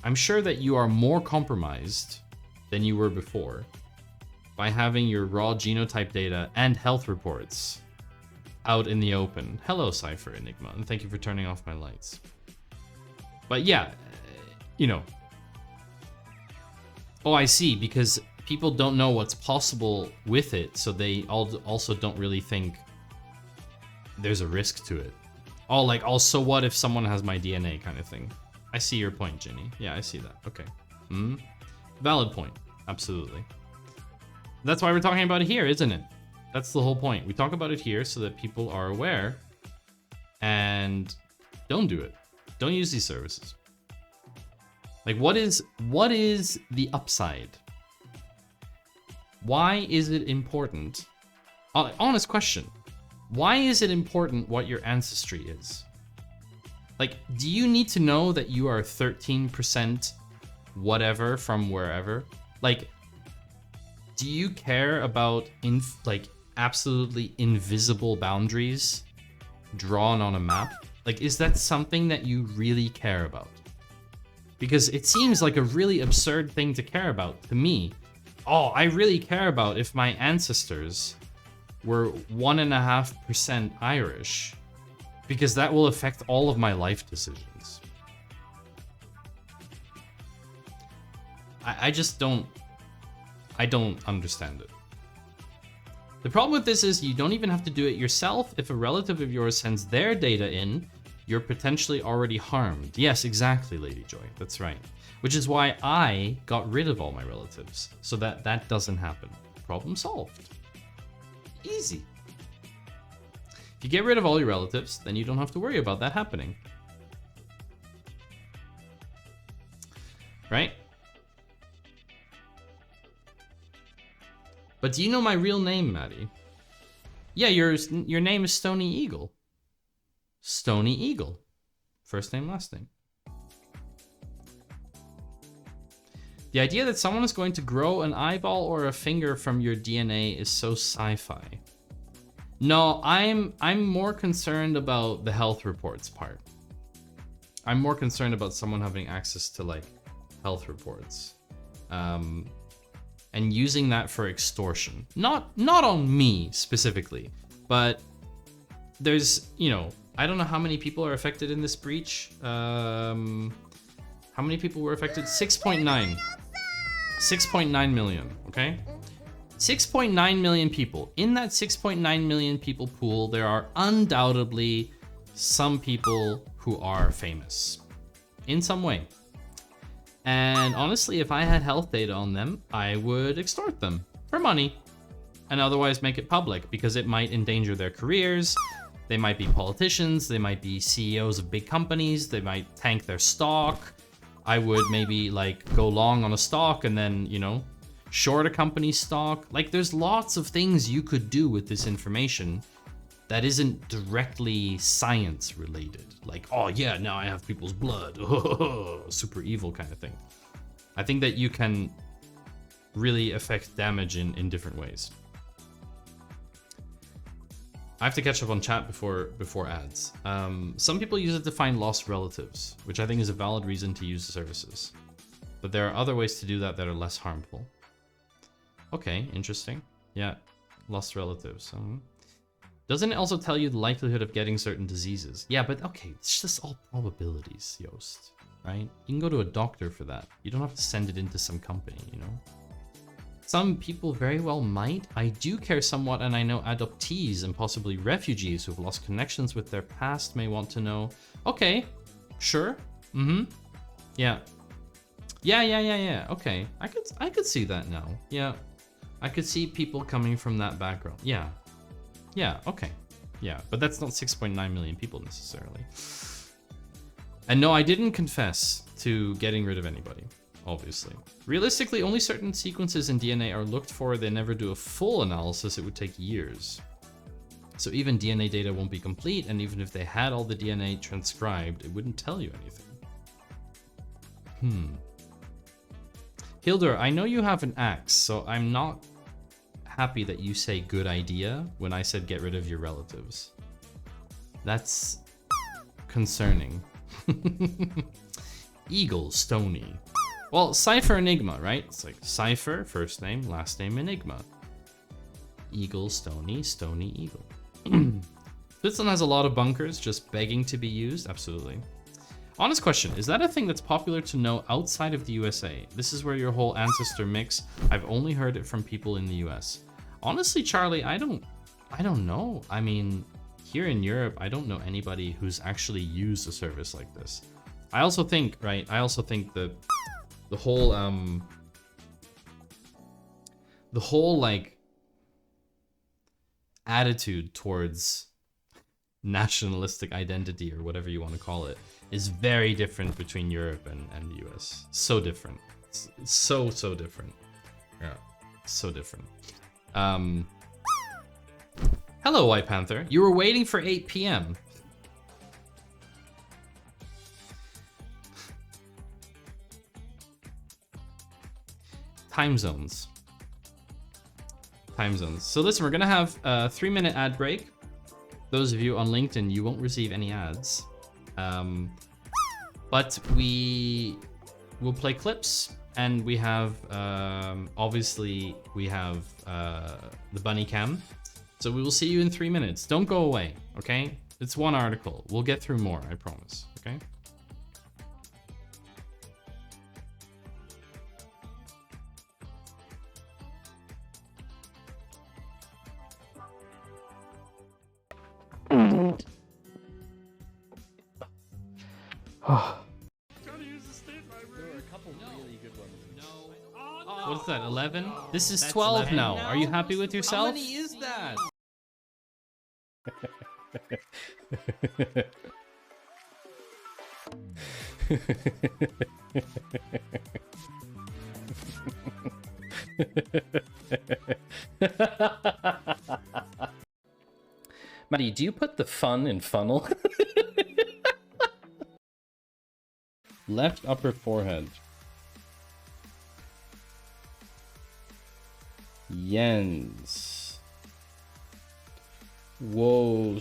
I'm sure that you are more compromised than you were before. by having your raw genotype data and health reports out in the open. Hello, Cypher Enigma, and thank you for turning off my lights. But yeah, you know. Oh, I see, because people don't know what's possible with it, so they also don't really think there's a risk to it. Oh, like, oh, so what if someone has my DNA kind of thing. I see your point, Ginny. Yeah, I see that. Okay. Valid point. Absolutely. That's why we're talking about it here, isn't it? That's the whole point. We talk about it here so that people are aware and don't do it. Don't use these services. Like, what is the upside? Why is it important? Honest question. Why is it important what your ancestry is? Like, do you need to know that you are 13% whatever from wherever? Like, do you care about like absolutely invisible boundaries drawn on a map? Like, is that something that you really care about? Because it seems like a really absurd thing to care about to me. Oh, I really care about if my ancestors were 1.5% Irish, because that will affect all of my life decisions. I just don't understand it. The problem with this is you don't even have to do it yourself. If a relative of yours sends their data in, you're potentially already harmed. Yes, exactly, Lady Joy. That's right. Which is why I got rid of all my relatives, so that that doesn't happen. Problem solved. Easy. If you get rid of all your relatives, then you don't have to worry about that happening. Right? But do you know my real name, Maddie? Yeah, your name is Stony Eagle. Stony Eagle. First name, last name. The idea that someone is going to grow an eyeball or a finger from your DNA is so sci-fi. No, I'm more concerned about the health reports part. I'm more concerned about someone having access to like health reports. And using that for extortion. Not on me specifically, but there's, you know, I don't know how many people are affected in this breach. How many people were affected? 6.9. 6.9 million, okay? 6.9 million people. In that 6.9 million people pool, there are undoubtedly some people who are famous in some way. And honestly, if I had health data on them, I would extort them for money and otherwise make it public because it might endanger their careers. They might be politicians, they might be CEOs of big companies, they might tank their stock. I would maybe like go long on a stock and then, you know, short a company's stock. Like there's lots of things you could do with this information that isn't directly science related. Like, oh yeah, now I have people's blood. Super evil kind of thing. I think that you can really affect damage in different ways. I have to catch up on chat before ads. Some people use it to find lost relatives, which I think is a valid reason to use the services. But there are other ways to do that that are less harmful. Okay, interesting. Yeah, lost relatives. Doesn't it also tell you the likelihood of getting certain diseases? Yeah, but okay, it's just all probabilities, Yost, right? You can go to a doctor for that. You don't have to send it into some company, you know? Some people very well might. I do care somewhat, and I know adoptees and possibly refugees who've lost connections with their past may want to know. Okay, sure. Yeah. Yeah. Okay, I could see that now. Yeah, I could see people coming from that background. Yeah, okay. Yeah, but that's not 6.9 million people necessarily. And no, I didn't confess to getting rid of anybody, obviously. Realistically, only certain sequences in DNA are looked for. They never do a full analysis. It would take years. So even DNA data won't be complete, and even if they had all the DNA transcribed, it wouldn't tell you anything. Hildur, I know you have an axe, so I'm not happy that you say good idea when I said get rid of your relatives. That's concerning. Eagle Stony. Well, Cypher Enigma, right? It's like Cypher, first name, last name, Enigma. Eagle, Stony, Stony, Eagle. Switzerland has a lot of bunkers just begging to be used. Absolutely. Honest question, is that a thing that's popular to know outside of the USA? This is where your whole ancestor mix. I've only heard it from people in the US. Honestly, Charlie, I don't know. I mean, here in Europe, I don't know anybody who's actually used a service like this. I also think, right? I also think the whole like attitude towards nationalistic identity or whatever you want to call it is very different between Europe and the US. So different. It's so different. Yeah, so different. Hello, White Panther. You were waiting for 8 p.m. Time zones. Time zones. So listen, we're gonna have a 3-minute ad break. Those of you on LinkedIn, you won't receive any ads. But we will play clips, and we have, obviously, we have the bunny cam. So we will see you in 3 minutes. Don't go away, okay? It's one article. We'll get through more, I promise, okay? What's that, 11? This is 12 now. Are you happy with yourself? How many is that? Maddie, do you put the fun in funnel? Left upper forehead. Jens. Whoa.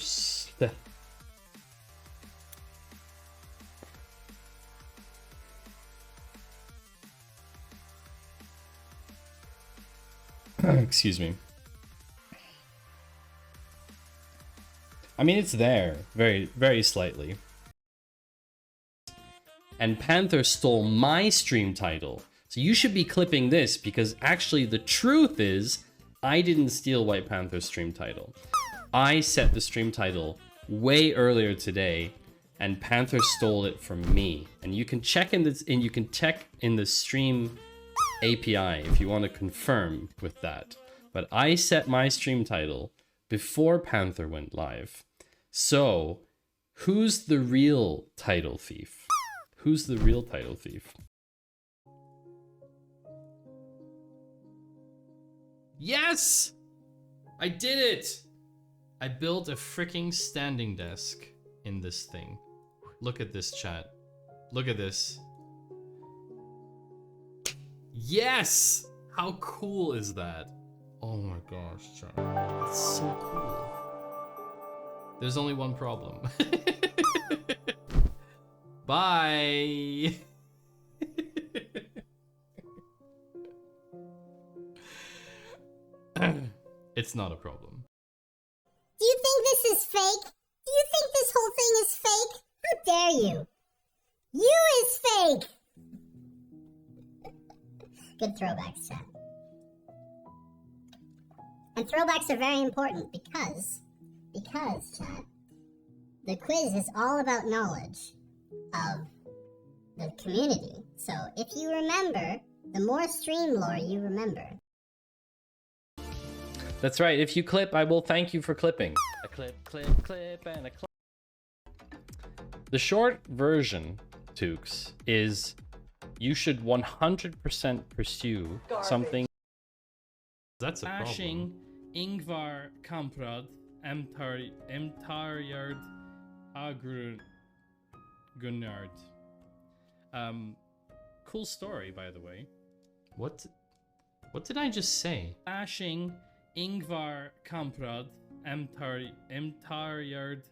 Excuse me. I mean, it's there, very slightly. And Panther stole my stream title. So you should be clipping this, because actually the truth is I didn't steal White Panther's stream title. I set the stream title way earlier today, and Panther stole it from me. And you can check in this, and you can check in the stream API if you want to confirm with that. But I set my stream title before Panther went live. So who's the real title thief? Who's the real title thief? Yes! I did it! I built a freaking standing desk in this thing. Look at this, chat. Look at this. Yes! How cool is that? Oh my gosh, chat. That's so cool. There's only one problem. Bye! It's not a problem. Do you think this is fake? Do you think this whole thing is fake? How dare you? You is fake! Good throwbacks, chat. And throwbacks are very important because, chat, the quiz is all about knowledge of the community. So if you remember, the more stream lore you remember. That's right. If you clip, I will thank you for clipping. A clip, and a clip. The short version, Tukes, is you should 100% pursue something. That's a problem. Ingvar Kamprad, Emtarjard Gunnard. Cool story, by the way. What did I just say? Bashing Ingvar Kamprad, Emtarjard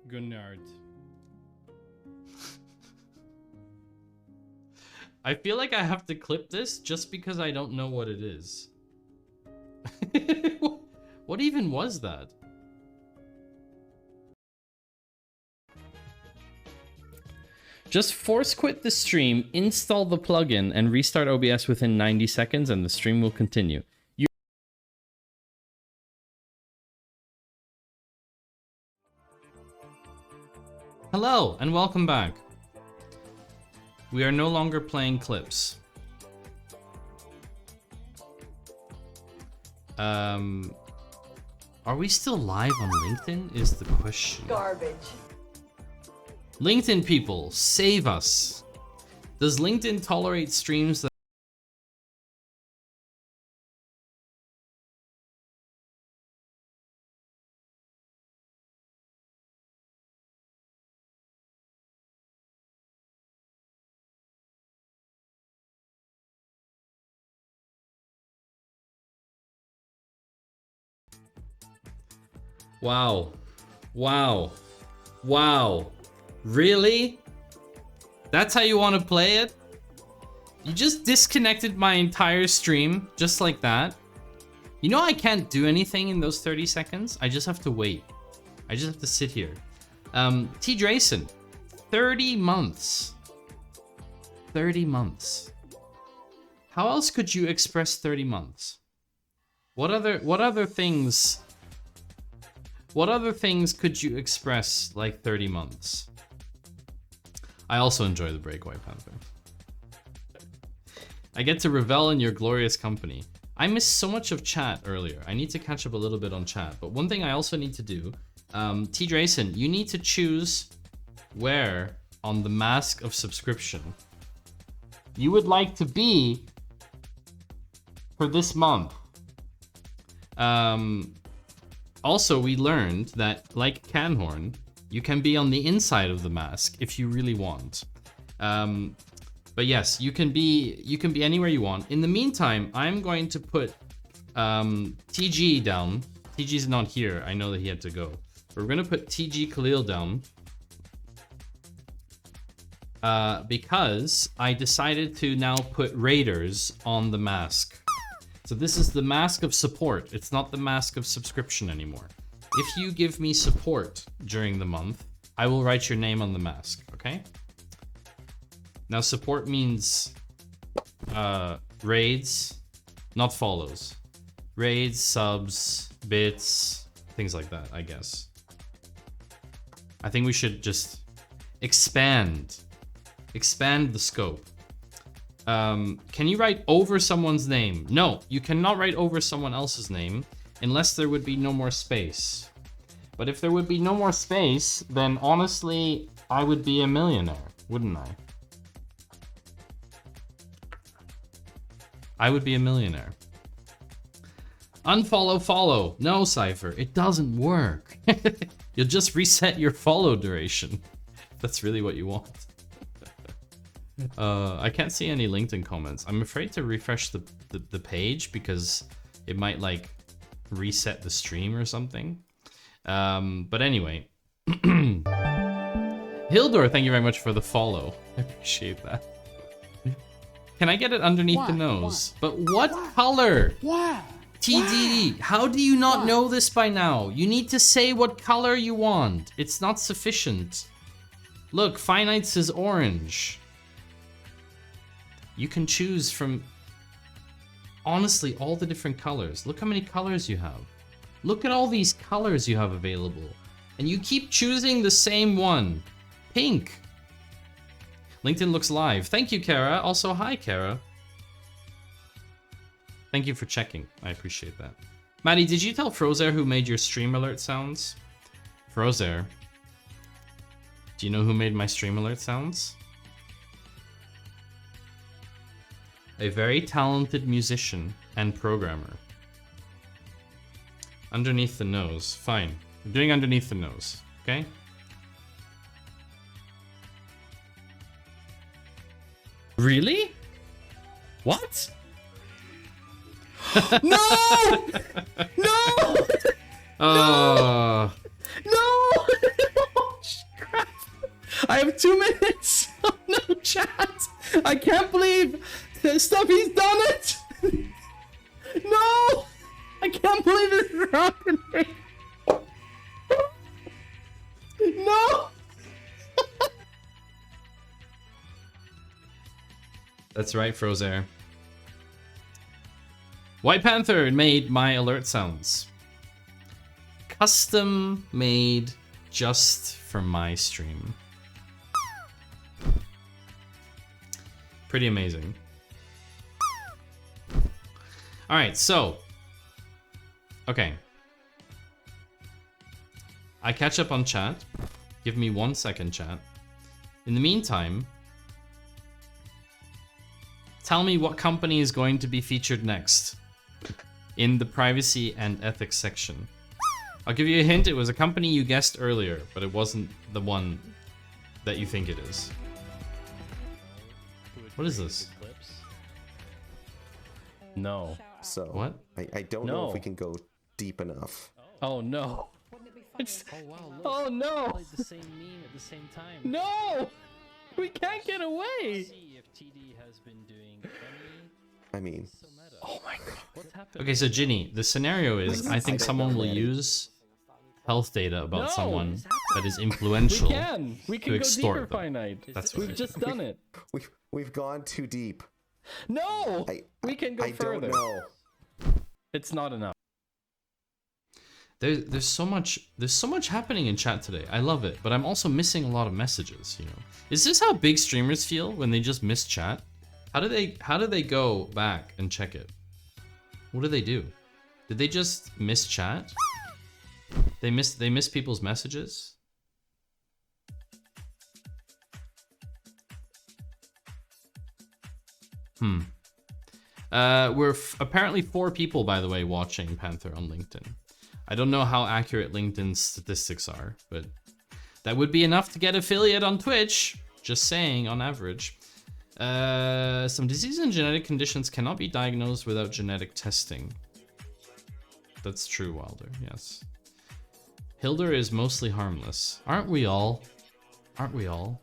Gunnard. I feel like I have to clip this just because I don't know what it is. What even was that? Just force quit the stream, install the plugin, and restart OBS within 90 seconds, and the stream will continue. Hello, and welcome back. We are no longer playing clips. Are we still live on LinkedIn is the question. Garbage. LinkedIn people, save us. Does LinkedIn tolerate streams that... Wow. Wow. Wow. Really? That's how you want to play it? You just disconnected my entire stream just like that? You know I can't do anything in those 30 seconds? I just have to wait. I just have to sit here. T. Drayson, 30 months. 30 months. How else could you express 30 months? What other things could you express like 30 months? I also enjoy the break, White Panther. I get to revel in your glorious company. I missed so much of chat earlier. I need to catch up a little bit on chat. But one thing I also need to do, T. Drayson, you need to choose where on the mask of subscription you would like to be for this month. Also, we learned that, like Canhorn, you can be on the inside of the mask if you really want. But yes, you can be anywhere you want. In the meantime, I'm going to put TG down. TG's not here. I know that he had to go. We're gonna put TG Khalil down because I decided to now put raiders on the mask. So this is the mask of support. It's not the mask of subscription anymore. If you give me support during the month, I will write your name on the mask, okay? Now support means raids, not follows. Raids, subs, bits, things like that, I guess. I think we should just expand the scope. Can you write over someone's name? No, you cannot write over someone else's name unless there would be no more space. But if there would be no more space, then honestly, I would be a millionaire, wouldn't I? I would be a millionaire. Unfollow, follow. No, Cypher, it doesn't work. You'll just reset your follow duration. That's really what you want. I can't see any LinkedIn comments. I'm afraid to refresh the page because it might like reset the stream or something. But anyway. Hildor, thank you very much for the follow. I appreciate that. Can I get it underneath the nose? But what color? TD, how do you not know this by now? You need to say what color you want. It's not sufficient. Look, Finites is orange. You can choose from, honestly, all the different colors. Look how many colors you have. Look at all these colors you have available. And you keep choosing the same one. Pink. LinkedIn looks live. Thank you, Kara. Also, hi, Kara. Thank you for checking. I appreciate that. Maddie, did you tell Frozer who made your stream alert sounds? Frozer, do you know who made my stream alert sounds? A very talented musician and programmer. Underneath the nose. Fine. I'm doing underneath the nose. Okay? Really? What? No! No! Oh. No! Crap. I have 2 minutes. Oh, no, chat. I can't believe messed up. He's done it. No, I can't believe this is happening. No. That's right, Frozair. White Panther made my alert sounds. Custom made just for my stream. Pretty amazing. Alright, so. Okay. I catch up on chat. Give me 1 second, chat. In the meantime, tell me what company is going to be featured next in the privacy and ethics section. I'll give you a hint. It was a company you guessed earlier, but it wasn't the one that you think it is. What is this? No. So What? I don't know if we can go deep enough. Oh no. It's. Oh wow, look. Oh no. Played the same meme at the same time. No. We can't get away. See if TD has been doing any I mean, so meta. Oh my god. What's happened? Okay, so Ginny, the scenario is I think don't someone know, will man. use health data about No. someone that is We influential. can. We can go extort deeper, them. finite. That's We've right. just done it. we've gone too deep. No. We can go I further. don't know. It's not enough. There's so much happening in chat today. I love it, but I'm also missing a lot of messages, you know. Is this how big streamers feel when they just miss chat? How do they go back and check it? What do they do? Did they just miss chat? They miss people's messages? We're apparently 4 people, by the way, watching Panther on LinkedIn. I don't know how accurate LinkedIn's statistics are, but that would be enough to get affiliate on Twitch. Just saying, on average. Some disease and genetic conditions cannot be diagnosed without genetic testing. That's true, Wilder, yes. Hilder is mostly harmless. Aren't we all? Aren't we all?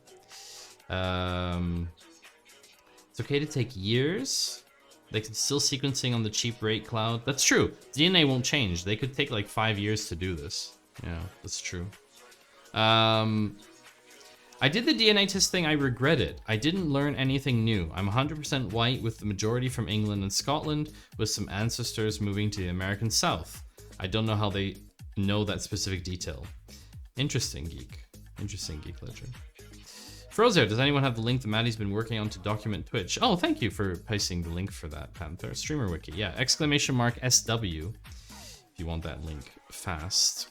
It's okay to take years. They could still sequencing on the cheap rate cloud. That's true. DNA won't change. They could take like 5 years to do this. Yeah, that's true. I did the DNA testing. I regret it. I didn't learn anything new. I'm 100% white with the majority from England and Scotland with some ancestors moving to the American South. I don't know how they know that specific detail. Interesting, Geek. Interesting, Geek Ledger. Frozer, does anyone have the link that Maddie's been working on to document Twitch? Oh, thank you for pasting the link for that, Panther. Streamer Wiki, yeah. !SW if you want that link fast.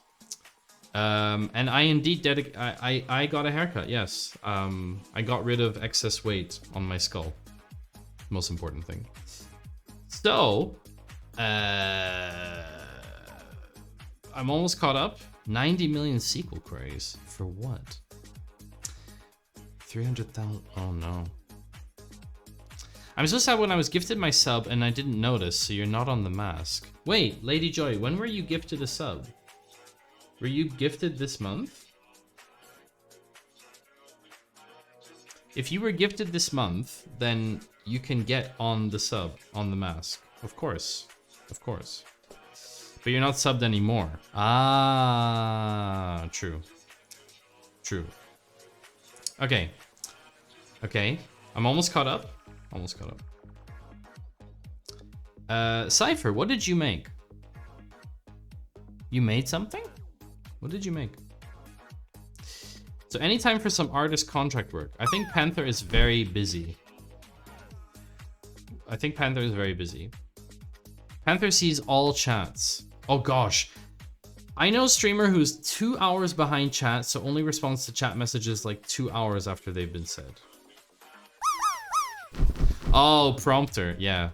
And I indeed I got a haircut, yes. I got rid of excess weight on my skull. Most important thing. So, I'm almost caught up. 90 million SQL queries. For what? 300,000. Oh no. I'm so sad when I was gifted my sub and I didn't notice, so you're not on the mask. Wait, Lady Joy, when were you gifted a sub? Were you gifted this month? If you were gifted this month, then you can get on the sub, on the mask. Of course. Of course. But you're not subbed anymore. Ah, true. True. Okay. Okay. I'm almost caught up. Almost caught up. Cypher, what did you make? You made something? What did you make? So anytime for some artist contract work. I think Panther is very busy. Panther sees all chats. Oh gosh. I know a streamer who's 2 hours behind chat, so only responds to chat messages like 2 hours after they've been said. Oh, prompter, yeah.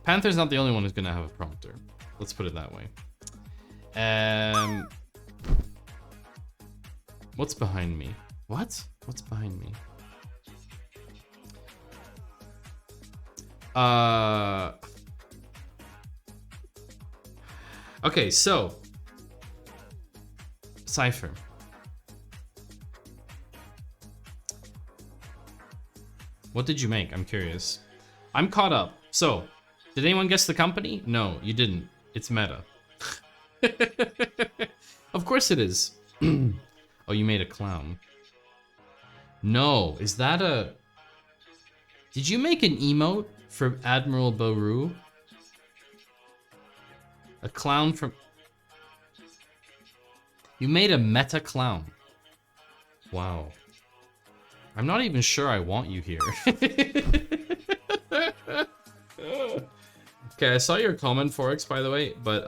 Panther's not the only one who's gonna have a prompter. Let's put it that way. What's behind me? What? What's behind me? Okay, so Cypher. What did you make? I'm curious. I'm caught up. So, did anyone guess the company? No, you didn't. It's Meta. Of course it is. Oh, you made a clown. No, is that a... Did you make an emote for Admiral Baru? A clown from... You made a meta clown. Wow. I'm not even sure I want you here. Okay, I saw your comment, Forex, by the way, but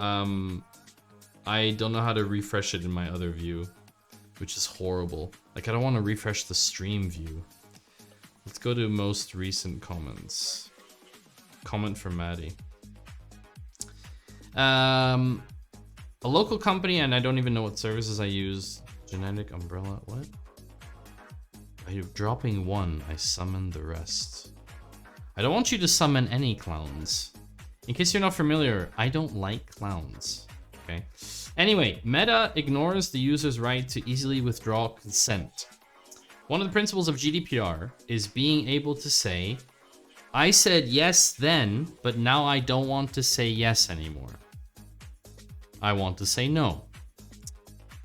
I don't know how to refresh it in my other view, which is horrible. Like, I don't want to refresh the stream view. Let's go to most recent comments. Comment from Maddie. A local company, and I don't even know what services I use. Genetic umbrella, what? Are you dropping one? I summon the rest. I don't want you to summon any clowns. In case you're not familiar, I don't like clowns. Okay. Anyway, Meta ignores the user's right to easily withdraw consent. One of the principles of GDPR is being able to say, I said yes then, but now I don't want to say yes anymore. I want to say no.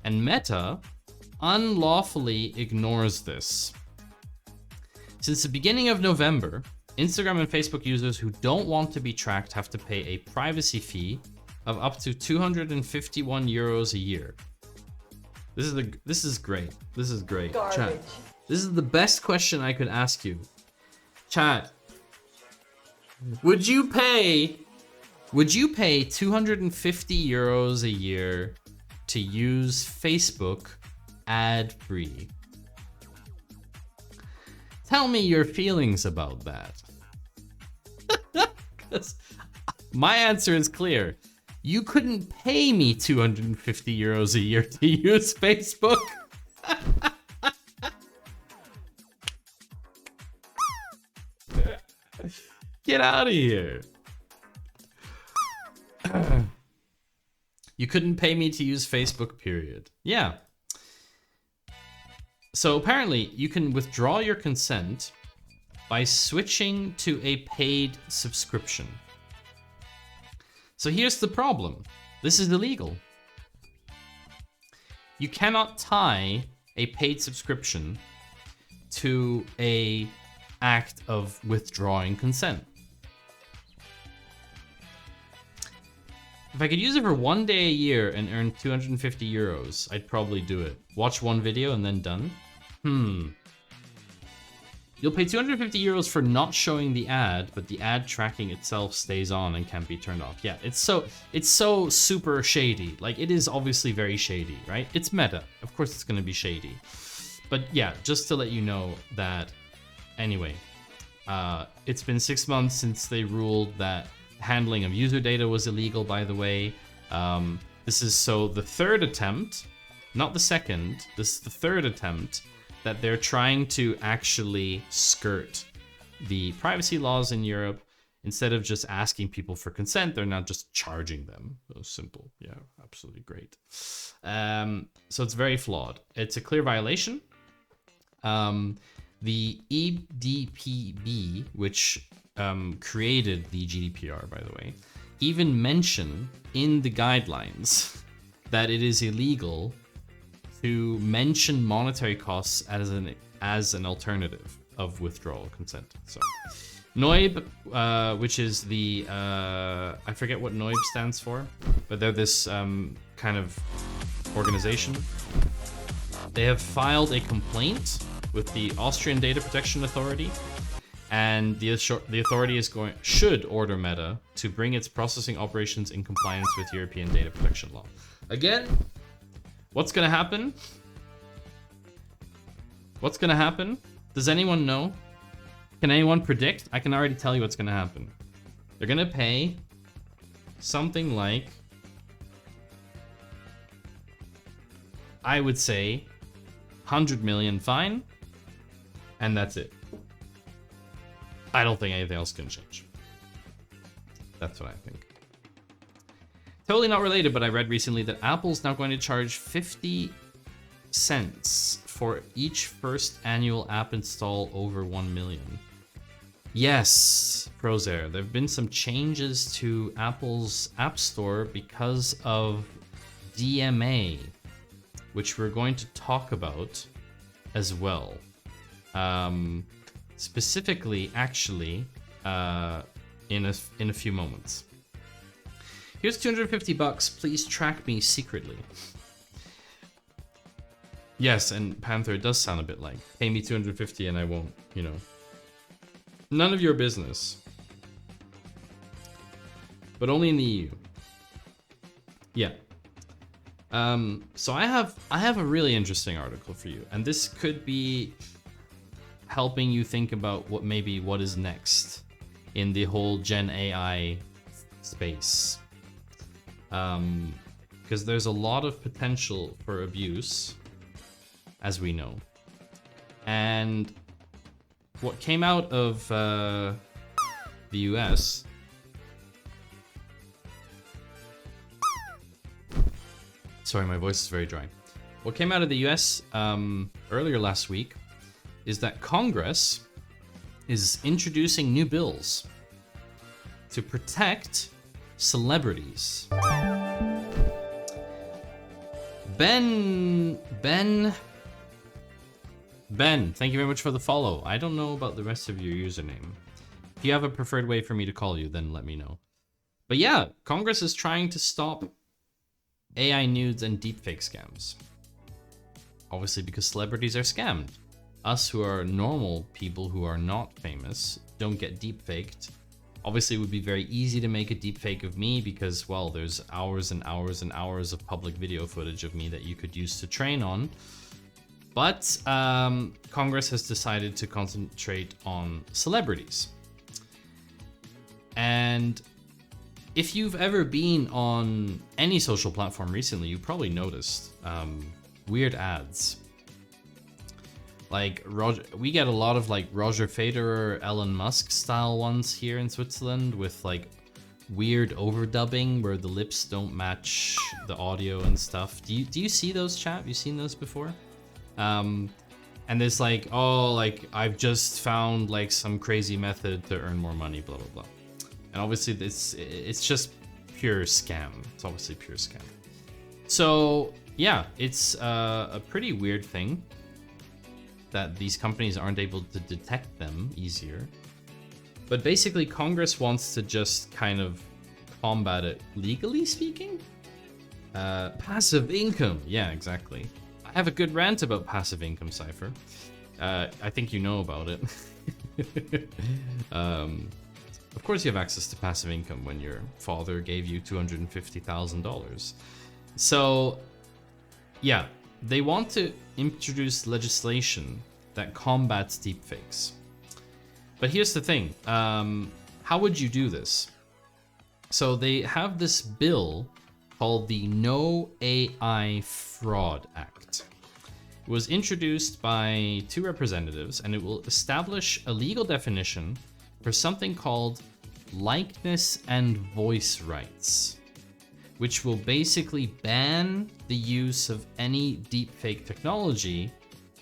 And Meta unlawfully ignores this. Since the beginning of November, Instagram and Facebook users who don't want to be tracked have to pay a privacy fee of up to 251 euros a year. This is great. This is great. Garbage. Chat. This is the best question I could ask you. Chat. Would you pay 250 euros a year to use Facebook ad-free? Tell me your feelings about that. 'Cause my answer is clear. You couldn't pay me 250 euros a year to use Facebook. Get out of here. You couldn't pay me to use Facebook, period. Yeah. So apparently you can withdraw your consent by switching to a paid subscription. So here's the problem. This is illegal. You cannot tie a paid subscription to a act of withdrawing consent. If I could use it for 1 day a year and earn 250 euros, I'd probably do it. Watch one video and then done. You'll pay 250 euros for not showing the ad, but the ad tracking itself stays on and can't be turned off. Yeah, it's so super shady. Like, it is obviously very shady, right? It's Meta. Of course it's gonna be shady. But yeah, just to let you know that, anyway, it's been 6 months since they ruled that handling of user data was illegal, by the way. This is so the third attempt, not the second, this is the third attempt that they're trying to actually skirt the privacy laws in Europe. Instead of just asking people for consent, they're now just charging them. So simple. Yeah, absolutely great. So it's very flawed. It's a clear violation. The EDPB, which created the GDPR, by the way, even mention in the guidelines that it is illegal to mention monetary costs as an alternative of withdrawal consent. So NOIB, which is the I forget what NOIB stands for, but they're this kind of organization. They have filed a complaint with the Austrian Data Protection Authority, and the authority should order Meta to bring its processing operations in compliance with European data protection law. Again, what's gonna happen? What's gonna happen? Does anyone know? Can anyone predict? I can already tell you what's gonna happen. They're gonna pay something like, I would say, 100 million fine, and that's it. I don't think anything else can change. That's what I think. Totally not related, but I read recently that Apple's now going to charge 50 cents for each first annual app install over 1 million. Yes, Prozair. There have been some changes to Apple's App Store because of DMA, which we're going to talk about as well. Specifically, actually, in a few moments. Here's $250. Please track me secretly. Yes, and Panther, it does sound a bit like, pay me $250 and I won't, you know. None of your business. But only in the EU. Yeah. So I have a really interesting article for you, and this could be helping you think about what is next in the whole Gen AI space. Because there's a lot of potential for abuse, as we know. And what came out of the US sorry, my voice is very dry. What came out of the US earlier last week is that Congress is introducing new bills to protect celebrities. Ben, thank you very much for the follow. I don't know about the rest of your username. If you have a preferred way for me to call you, then let me know. But yeah, Congress is trying to stop AI nudes and deepfake scams. Obviously because celebrities are scammed. Us who are normal people who are not famous don't get deepfaked. Obviously it would be very easy to make a deepfake of me because, well, there's hours and hours and hours of public video footage of me that you could use to train on. But Congress has decided to concentrate on celebrities. And if you've ever been on any social platform recently, you probably noticed weird ads. Like we get a lot of like Roger Federer, Elon Musk style ones here in Switzerland with like weird overdubbing where the lips don't match the audio and stuff. Do you see those, chat? Have you seen those before? And there's like, oh, like I've just found like some crazy method to earn more money, blah blah blah. And obviously it's just pure scam. It's obviously pure scam. So yeah, it's a pretty weird thing that these companies aren't able to detect them easier. But basically Congress wants to just kind of combat it, legally speaking. Passive income, yeah, exactly. I have a good rant about passive income, Cypher. I think you know about it. Of course you have access to passive income when your father gave you $250,000. So, yeah, they want to introduce legislation that combats deepfakes. But here's the thing, how would you do this? So they have this bill called the No AI Fraud Act. It was introduced by 2 representatives, and it will establish a legal definition for something called likeness and voice rights, which will basically ban the use of any deepfake technology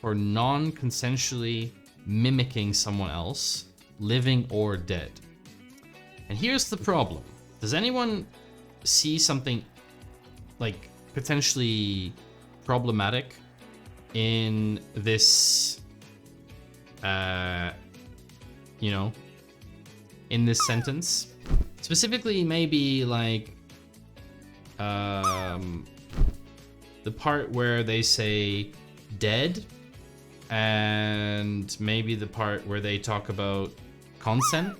for non-consensually mimicking someone else, living or dead. And here's the problem. Does anyone see something like potentially problematic in this, you know, in this sentence? Specifically, maybe like the part where they say dead, and maybe the part where they talk about consent.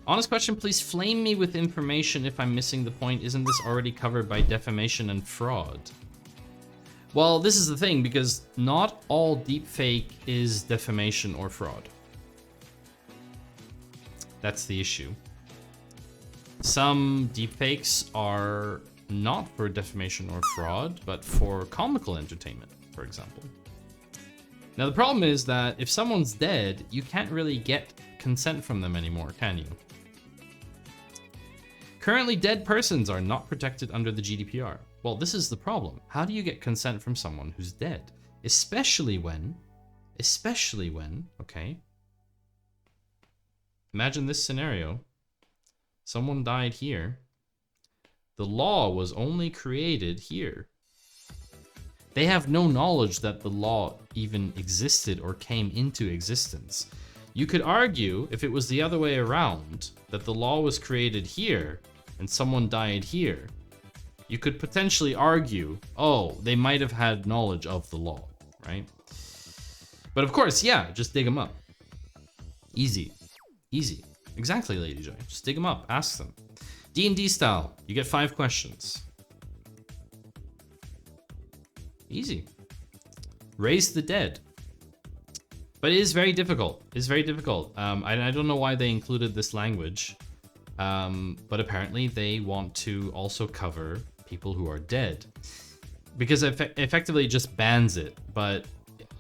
Honest question, please flame me with information if I'm missing the point. Isn't this already covered by defamation and fraud? Well, this is the thing, because not all deepfake is defamation or fraud. That's the issue. Some deepfakes are not for defamation or fraud, but for comical entertainment, for example. Now, the problem is that if someone's dead, you can't really get consent from them anymore, can you? Currently, dead persons are not protected under the GDPR. Well, this is the problem. How do you get consent from someone who's dead? Especially when, okay. Imagine this scenario. Someone died here. The law was only created here. They have no knowledge that the law even existed or came into existence. You could argue, if it was the other way around, that the law was created here and someone died here, you could potentially argue, oh, they might have had knowledge of the law, right? But of course, yeah, just dig them up. Easy. Easy. Exactly, Lady Joy. Just dig them up. Ask them. D&D style. You get 5 questions. Easy. Raise the dead. But it is very difficult. It's very difficult. I don't know why they included this language. But apparently they want to also cover people who are dead. Because effectively it just bans it. But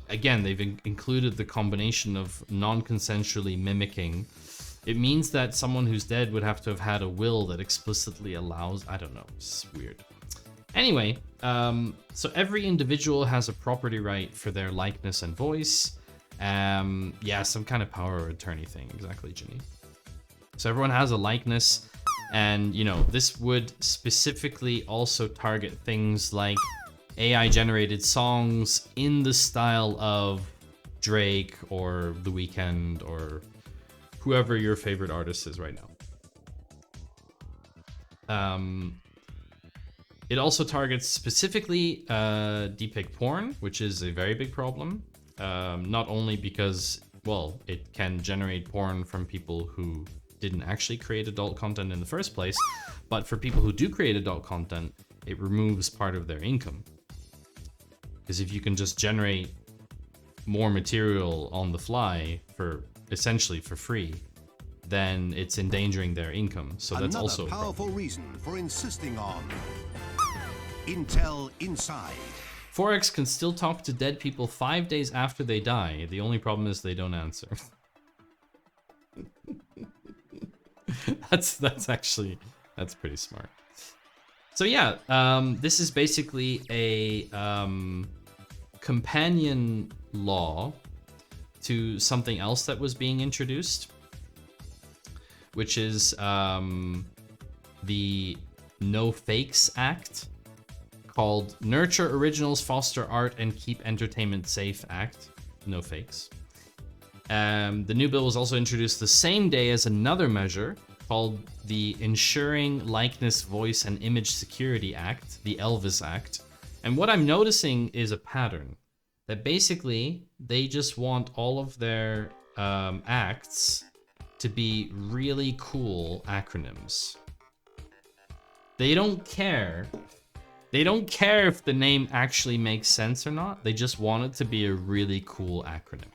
again, they've included the combination of non-consensually mimicking. It means that someone who's dead would have to have had a will that explicitly allows... I don't know. It's weird. Anyway, so every individual has a property right for their likeness and voice. Yeah, some kind of power of attorney thing. Exactly, Ginny. So everyone has a likeness. And, you know, this would specifically also target things like AI-generated songs in the style of Drake or The Weeknd or whoever your favorite artist is right now. It also targets specifically deepfake porn, which is a very big problem. Not only because, well, it can generate porn from people who didn't actually create adult content in the first place, but for people who do create adult content, it removes part of their income. Because if you can just generate more material on the fly for essentially for free, then it's endangering their income. So that's also a powerful reason for insisting on Intel Inside. Forex can still talk to dead people 5 days after they die. The only problem is they don't answer. that's pretty smart. So yeah, this is basically a companion law to something else that was being introduced, which is the No Fakes Act, called Nurture Originals, Foster Art, and Keep Entertainment Safe Act. No fakes. The new bill was also introduced the same day as another measure called the Ensuring Likeness, Voice, and Image Security Act, the Elvis Act. And what I'm noticing is a pattern that basically they just want all of their acts to be really cool acronyms. They don't care. They don't care if the name actually makes sense or not. They just want it to be a really cool acronym.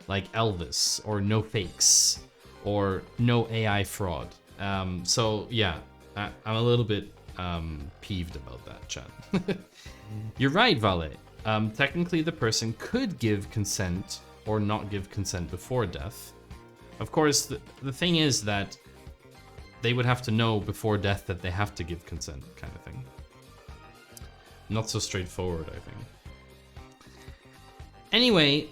Like Elvis, or No Fakes, or No AI Fraud. So yeah, I'm a little bit peeved about that, chat. You're right, Vale. Technically the person could give consent or not give consent before death. Of course, the thing is that they would have to know before death that they have to give consent, kind of thing. Not so straightforward, I think. Anyway,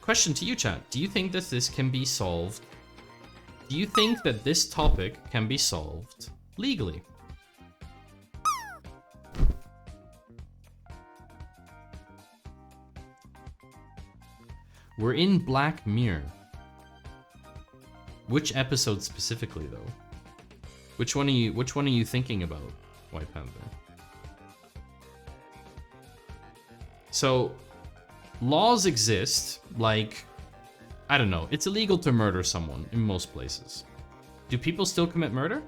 question to you, chat. Do you think that this can be solved? Do you think that this topic can be solved legally? We're in Black Mirror. Which episode specifically, though? Which one are you thinking about, White Panther? So, laws exist, like, I don't know, it's illegal to murder someone in most places. Do people still commit murder?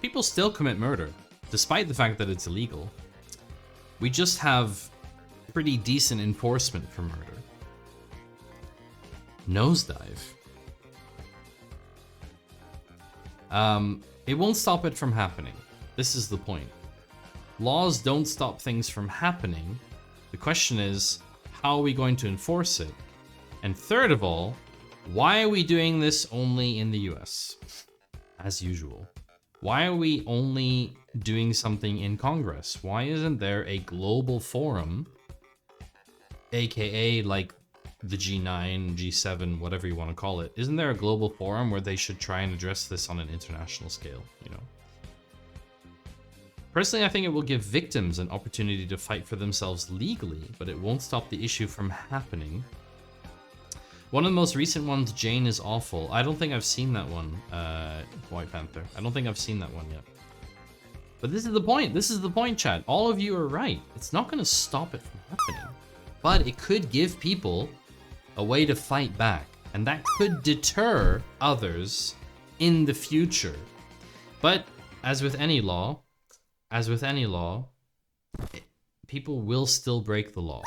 People still commit murder, despite the fact that it's illegal. We just have pretty decent enforcement for murder. Nosedive. It won't stop it from happening. This is the point. Laws don't stop things from happening. The question is, how are we going to enforce it? And third of all, Why are we doing this only in the US? As usual. Why are we only doing something in Congress? Why isn't there a global forum, aka like the G9, G7, whatever you want to call it? Isn't there a global forum where they should try and address this on an international scale, you know? Personally, I think it will give victims an opportunity to fight for themselves legally, but it won't stop the issue from happening. One of the most recent ones, Jane is Awful. I don't think I've seen that one, White Panther. I don't think I've seen that one yet. But this is the point. This is the point, chat. All of you are right. It's not going to stop it from happening. But it could give people a way to fight back. And that could deter others in the future. But as with any law, people will still break the law.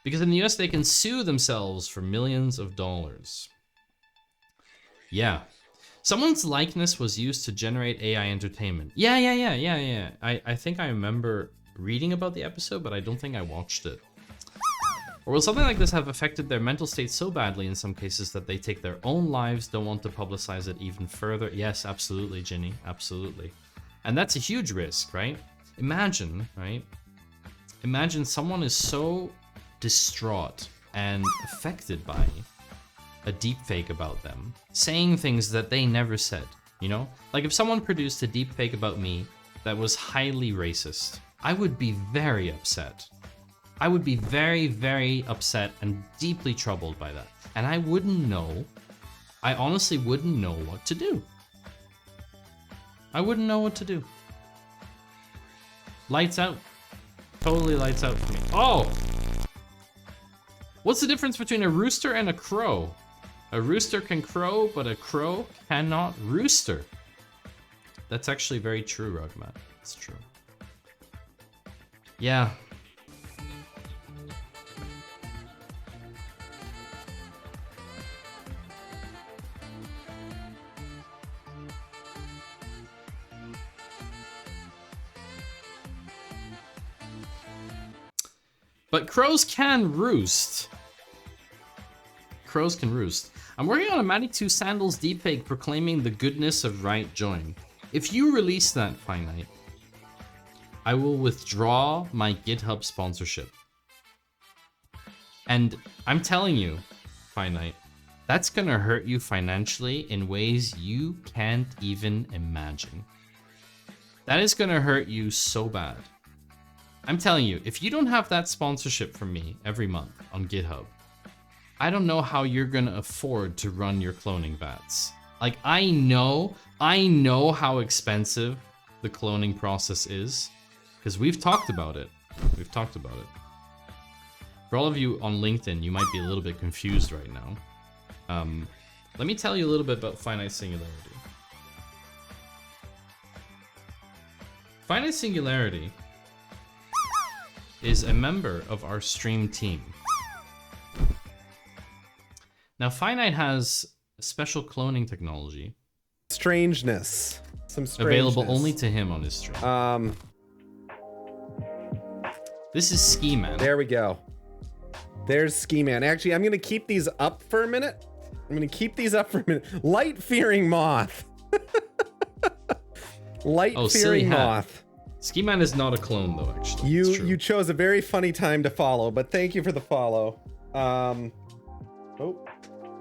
Because in the US, they can sue themselves for millions of dollars. Yeah. Someone's likeness was used to generate AI entertainment. Yeah. I think I remember reading about the episode, but I don't think I watched it. Or will something like this have affected their mental state so badly in some cases that they take their own lives, don't want to publicize it even further? Yes, absolutely, Ginny, absolutely. And that's a huge risk, right? Imagine, right? Imagine someone is so distraught and affected by a deepfake about them, saying things that they never said, you know? Like if someone produced a deepfake about me that was highly racist, I would be very upset. I would be very, very upset and deeply troubled by that. And I wouldn't know, I honestly wouldn't know what to do. I wouldn't know what to do. Lights out. Totally lights out for me. Oh! What's the difference between a rooster and a crow? A rooster can crow, but a crow cannot rooster. That's actually very true, Rugmat. It's true. Yeah. But crows can roost. Crows can roost. I'm working on a Matty2 Sandals deepfake proclaiming the goodness of right join. If you release that, Finite, I will withdraw my GitHub sponsorship. And I'm telling you, Finite, that's gonna hurt you financially in ways you can't even imagine. That is gonna hurt you so bad. I'm telling you, if you don't have that sponsorship from me every month on GitHub, I don't know how you're gonna afford to run your cloning VATs. Like, I know how expensive the cloning process is, because we've talked about it. We've talked about it. For all of you on LinkedIn, you might be a little bit confused right now. Let me tell you a little bit about Finite Singularity. Finite Singularity is a member of our stream team. Now, Finite has a special cloning technology. Strangeness. Some strangeness. Available only to him on his stream. This is Ski Man. There we go. There's Ski Man. Actually, I'm going to keep these up for a minute. Light-fearing moth. Light-fearing moth. Ski Man is not a clone, though, actually. You chose a very funny time to follow, but thank you for the follow. Oh,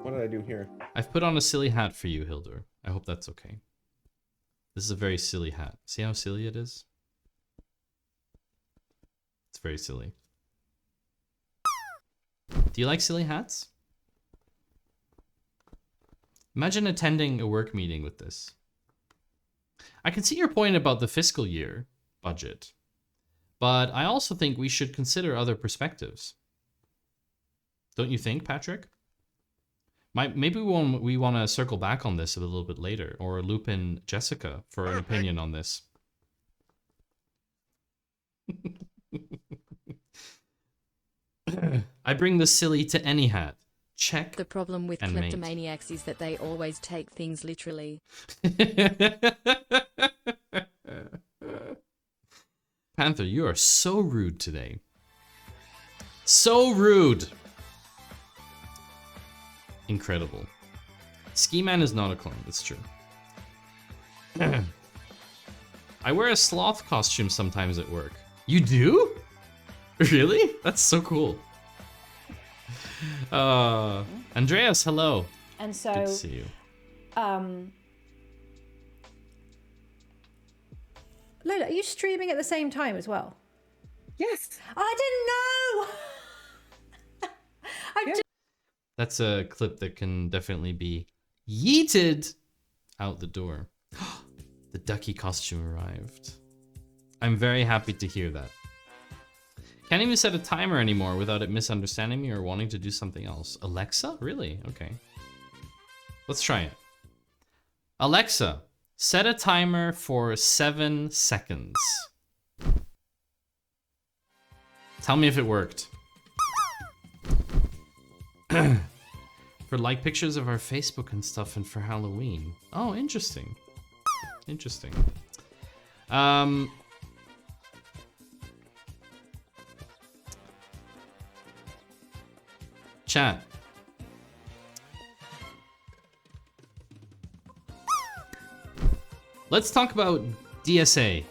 what did I do here? I've put on a silly hat for you, Hildur. I hope that's okay. This is a very silly hat. See how silly it is? It's very silly. Do you like silly hats? Imagine attending a work meeting with this. I can see your point about the fiscal year budget, but I also think we should consider other perspectives. Don't you think, Patrick? Maybe we want to circle back on this a little bit later, or loop in Jessica for an opinion on this. I bring the silly to any hat. Check. The problem with and kleptomaniacs is that they always take things literally. Panther, you are so rude today. So rude. incredible. Ski Man is not a clone, that's true. I wear a sloth costume sometimes at work. You do? Really? That's so cool. Andreas, hello. And so, Good to see you. Lola, are you streaming at the same time as well? Yes. I didn't know. That's a clip that can definitely be yeeted out the door. The ducky costume arrived. I'm very happy to hear that. Can't even set a timer anymore without it misunderstanding me or wanting to do something else. Alexa? Really? Okay. Let's try it. Alexa, set a timer for 7 seconds. Tell me if it worked. For like pictures of our Facebook and stuff and for Halloween. Oh, interesting. Interesting. Chat. Let's talk about DSA.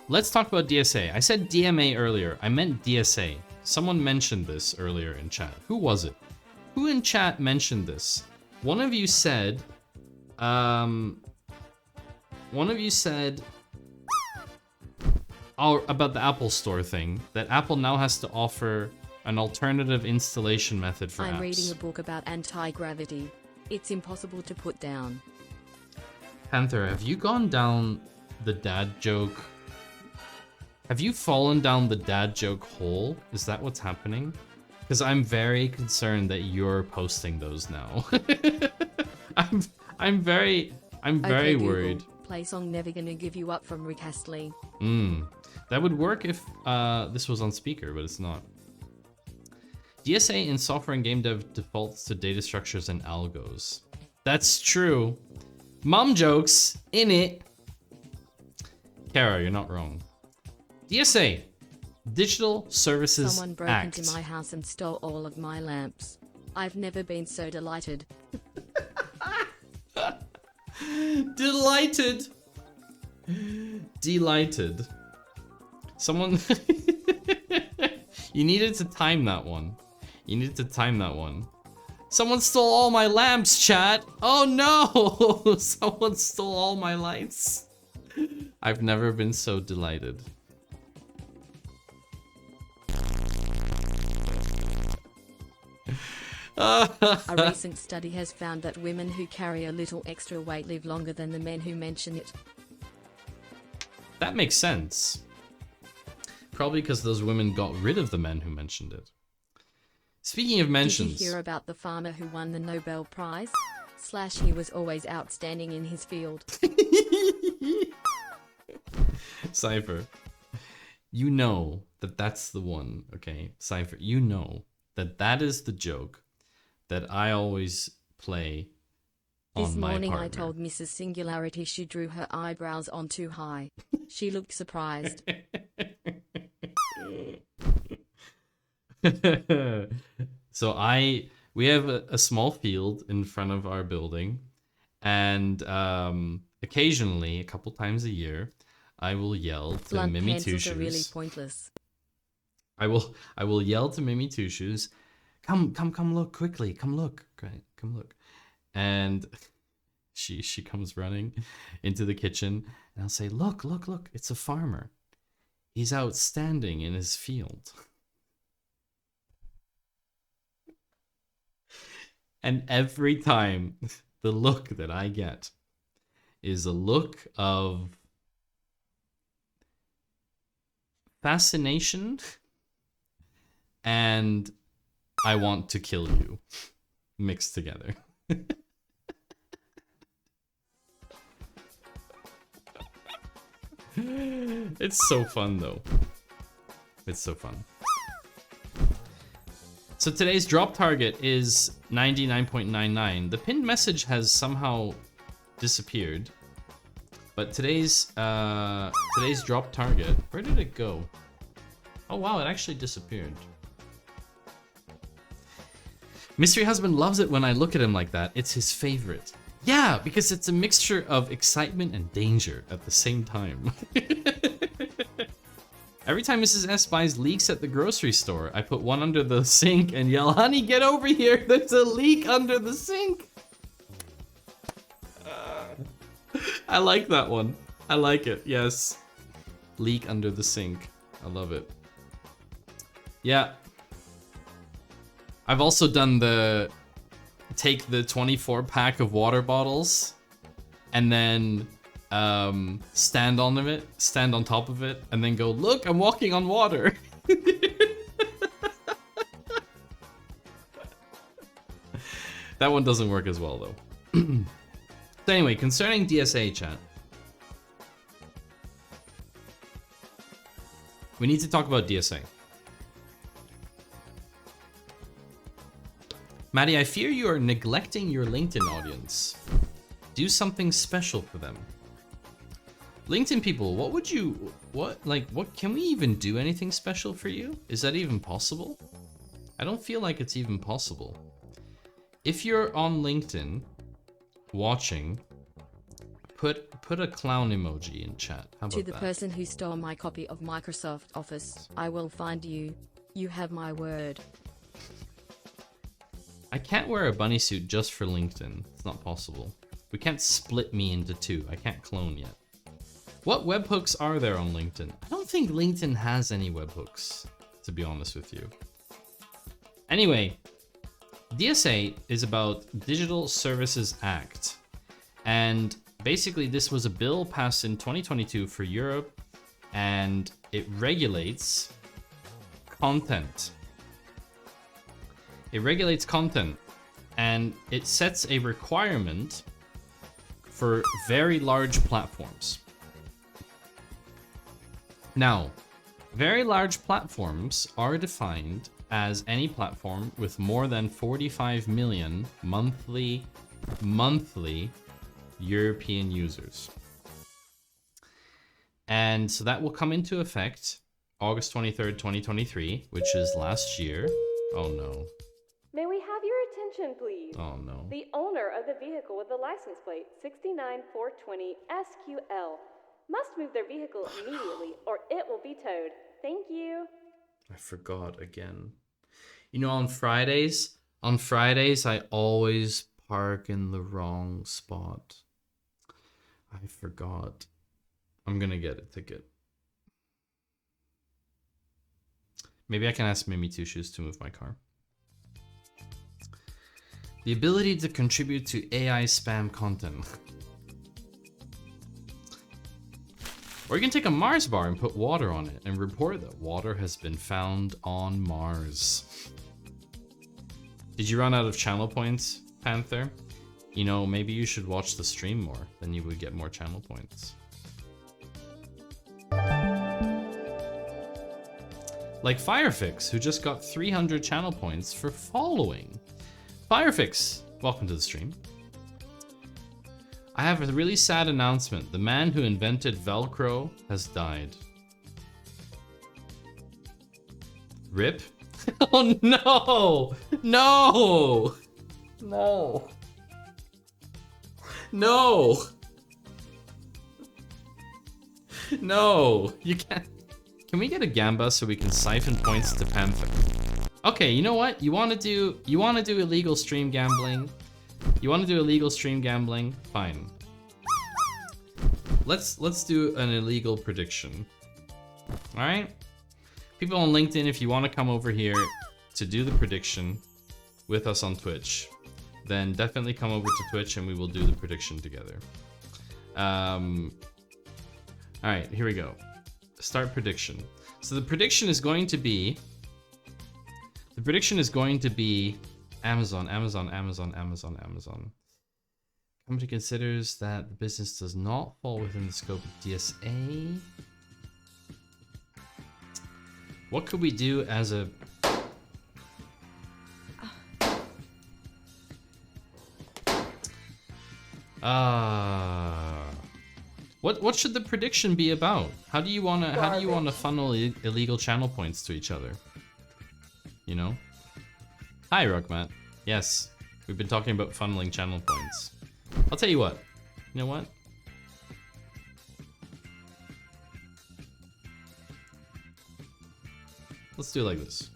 Let's talk about DSA. I said DMA earlier. I meant DSA. Someone mentioned this earlier in chat. Who was it? Who in chat mentioned this? One of you said, about the Apple Store thing, that Apple now has to offer an alternative installation method for apps. I'm reading a book about anti-gravity. It's impossible to put down. Panther, have you gone down the dad joke? Have you fallen down the dad joke hole? Is that what's happening? Because I'm very concerned that you're posting those now. I'm very Okay, Google, worried. Play song Never Gonna Give You Up from Rick Astley. That would work if this was on speaker, but it's not. DSA in software and game dev defaults to data structures and algos. That's true. Mom jokes in it. Kara, you're not wrong. DSA, Digital Services Someone broke Act. into my house and stole all of my lamps. I've never been so delighted. Delighted. Delighted. Someone... You needed to time that one. You needed to time that one. Someone stole all my lamps, chat. Oh no! Someone stole all my lights. I've never been so delighted. A recent study has found that women who carry a little extra weight live longer than the men who mention it. That makes sense. Probably because those women got rid of the men who mentioned it. Speaking of mentions... Did you hear about the farmer who won the Nobel Prize? / he was always outstanding in his field. Cypher, you know that that's the one, okay? Cypher, you know that that is the joke that I always play on This my morning partner. I told Mrs. Singularity she drew her eyebrows on too high. She looked surprised. So we have a small field in front of our building, and occasionally, a couple times a year, I will yell to Blunt Mimi pencils Two are really Shoes. pointless. I will yell to Mimi Two Shoes, come look quickly, come look, great, come look, and she comes running into the kitchen, and I'll say, look, it's a farmer. He's outstanding in his field. And every time, the look that I get is a look of fascination and I want to kill you mixed together. It's so fun though. It's so fun. So today's drop target is 99.99. The pinned message has somehow disappeared. But today's drop target, where did it go? Oh wow, it actually disappeared. Mystery Husband loves it when I look at him like that. It's his favorite. Yeah, because it's a mixture of excitement and danger at the same time. Every time Mrs. S buys leeks at the grocery store, I put one under the sink and yell, "Honey, get over here! There's a leak under the sink!" I like that one. I like it, yes. Leak under the sink. I love it. Yeah. I've also done the take the 24 pack of water bottles and then stand on top of it, and then go, "Look, I'm walking on water." That one doesn't work as well though. So anyway, concerning DSA chat, we need to talk about DSA. Maddie, I fear you are neglecting your LinkedIn audience. Do something special for them. LinkedIn people, what can we even do anything special for you? Is that even possible? I don't feel like it's even possible. If you're on LinkedIn watching, put a clown emoji in chat. How about To the that? person who stole my copy of Microsoft Office, I will find you. You have my word. I can't wear a bunny suit just for LinkedIn. It's not possible. We can't split me into two. I can't clone yet. What webhooks are there on LinkedIn? I don't think LinkedIn has any webhooks, to be honest with you. Anyway, DSA is about Digital Services Act. And basically this was a bill passed in 2022 for Europe, and it regulates content. It regulates content, and it sets a requirement for very large platforms. Now, very large platforms are defined as any platform with more than 45 million monthly European users. And so that will come into effect August 23rd, 2023, which is last year. Oh no. May we have your attention, please? Oh no. The owner of the vehicle with the license plate 69420 SQL must move their vehicle immediately or it will be towed. Thank you. I forgot again. You know, on Fridays I always park in the wrong spot. I forgot. I'm gonna get a ticket. Maybe I can ask Mimi Two Shoes to move my car. The ability to contribute to AI spam content. Or you can take a Mars bar and put water on it and report that water has been found on Mars. Did you run out of channel points, Panther? You know, maybe you should watch the stream more, then you would get more channel points. Like Firefix, who just got 300 channel points for following. Firefix, welcome to the stream. I have a really sad announcement. The man who invented Velcro has died. RIP? Oh no! No! No! No! No! You can't. Can we get a Gamba so we can siphon points to Panther? Okay, you know what? You wanna do illegal stream gambling? You wanna do illegal stream gambling? Fine. Let's do an illegal prediction. Alright? People on LinkedIn, if you wanna come over here to do the prediction with us on Twitch, then definitely come over to Twitch and we will do the prediction together. Alright, here we go. Start prediction. So the prediction is going to be Amazon. Company considers that the business does not fall within the scope of DSA. What could we do as a... What should the prediction be about? How do you wanna funnel illegal channel points to each other? You know? Hi, Rockmat. Yes, we've been talking about funneling channel points. I'll tell you what. You know what? Let's do it like this.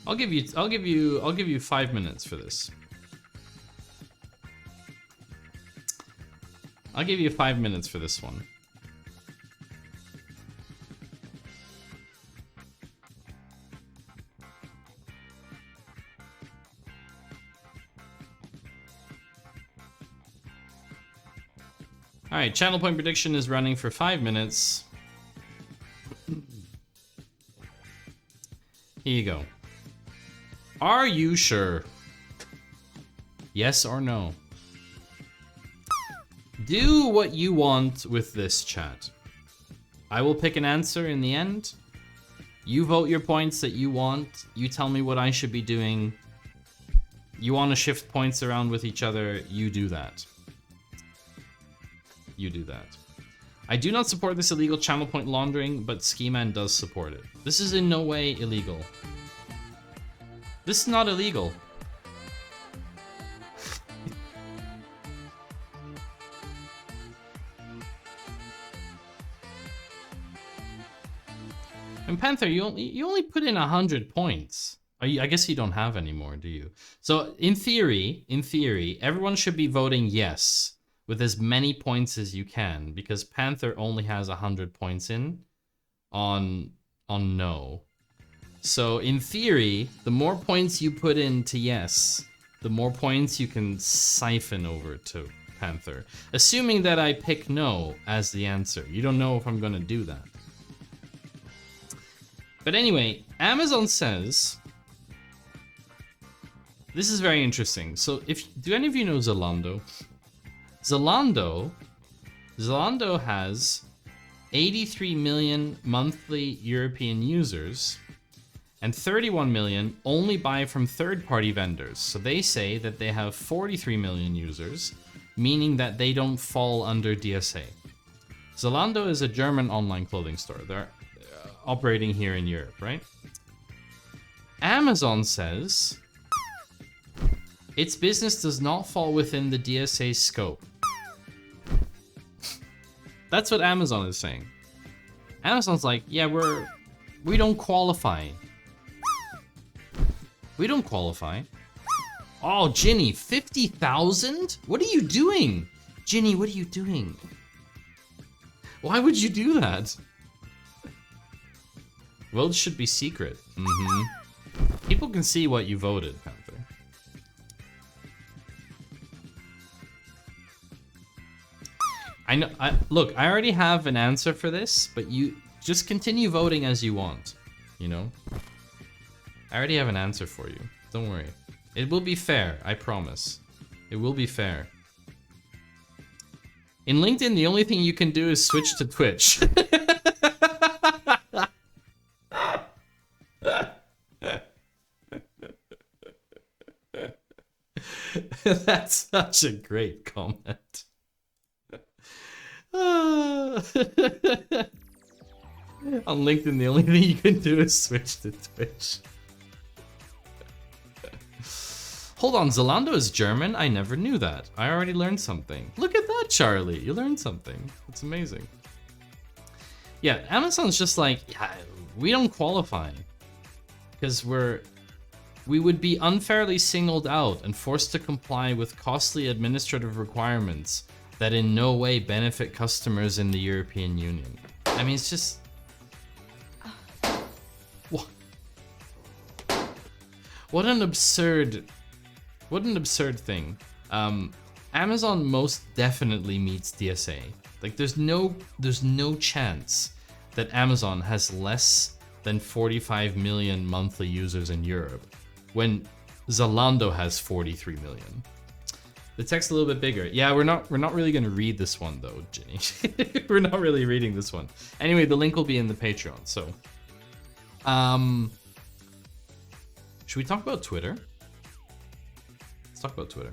I'll give you 5 minutes for this. I'll give you 5 minutes for this one. Alright, channel point prediction is running for 5 minutes. Here you go. Are you sure? Yes or no? Do what you want with this chat. I will pick an answer in the end. You vote your points that you want. You tell me what I should be doing. You want to shift points around with each other. You do that. You do that. I do not support this illegal channel point laundering, but Skiman does support it. This is in no way illegal. This is not illegal. And Panther, you only put in 100 points. I guess you don't have any more, do you? So in theory, everyone should be voting yes with as many points as you can, because Panther only has 100 points in on no. So in theory, the more points you put into yes, the more points you can siphon over to Panther. Assuming that I pick no as the answer. You don't know if I'm gonna do that. But anyway, Amazon says, this is very interesting. So do any of you know Zalando? Zalando has 83 million monthly European users, and 31 million only buy from third-party vendors. So they say that they have 43 million users, meaning that they don't fall under DSA. Zalando is a German online clothing store. They're operating here in Europe, right? Amazon says its business does not fall within the DSA scope. That's what Amazon is saying. Amazon's like, yeah, we don't qualify. We don't qualify. Oh, Ginny, 50,000? What are you doing? Ginny, what are you doing? Why would you do that? Votes should be secret. People can see what you voted, Panther. I know. Look, I already have an answer for this, but you just continue voting as you want. You know? I already have an answer for you. Don't worry. It will be fair, I promise. It will be fair. In LinkedIn, the only thing you can do is switch to Twitch. That's such a great comment. On LinkedIn, the only thing you can do is switch to Twitch. Hold on, Zalando is German? I never knew that. I already learned something. Look at that, Charlie. You learned something. It's amazing. Yeah, Amazon's just like, yeah, we don't qualify. Because we would be unfairly singled out and forced to comply with costly administrative requirements that in no way benefit customers in the European Union. I mean, it's just... What an absurd thing. Amazon most definitely meets DSA. Like, there's no chance that Amazon has less than 45 million monthly users in Europe when Zalando has 43 million. The text a little bit bigger. Yeah, we're not really gonna read this one though, Ginny. We're not really reading this one. Anyway, the link will be in the Patreon. So, should we talk about Twitter? Let's talk about Twitter.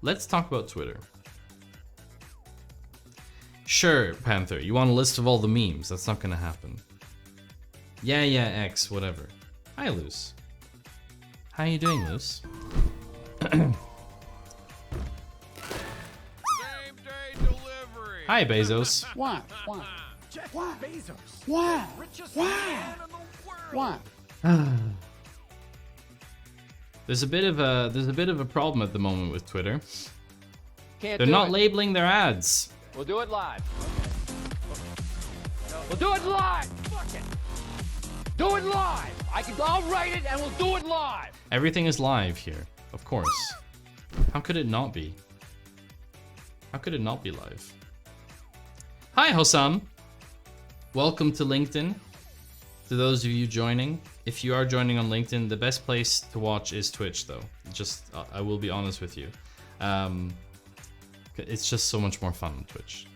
Let's talk about Twitter. Sure, Panther. You want a list of all the memes? That's not gonna happen. Yeah, X, whatever. Hi, Luce. How you doing, Luce? Hi, Bezos. Why? Bezos. Why? There's a bit of a problem at the moment with Twitter. Can't They're do not it. labeling their ads. We'll do it live. We'll do it live. Fuck it. Do it live. I'll write it and we'll do it live. Everything is live here, of course. How could it not be? How could it not be live? Hi, Hossam. Welcome to LinkedIn. To those of you joining, if you are joining on LinkedIn, the best place to watch is Twitch, though. Just, I will be honest with you. It's just so much more fun on Twitch.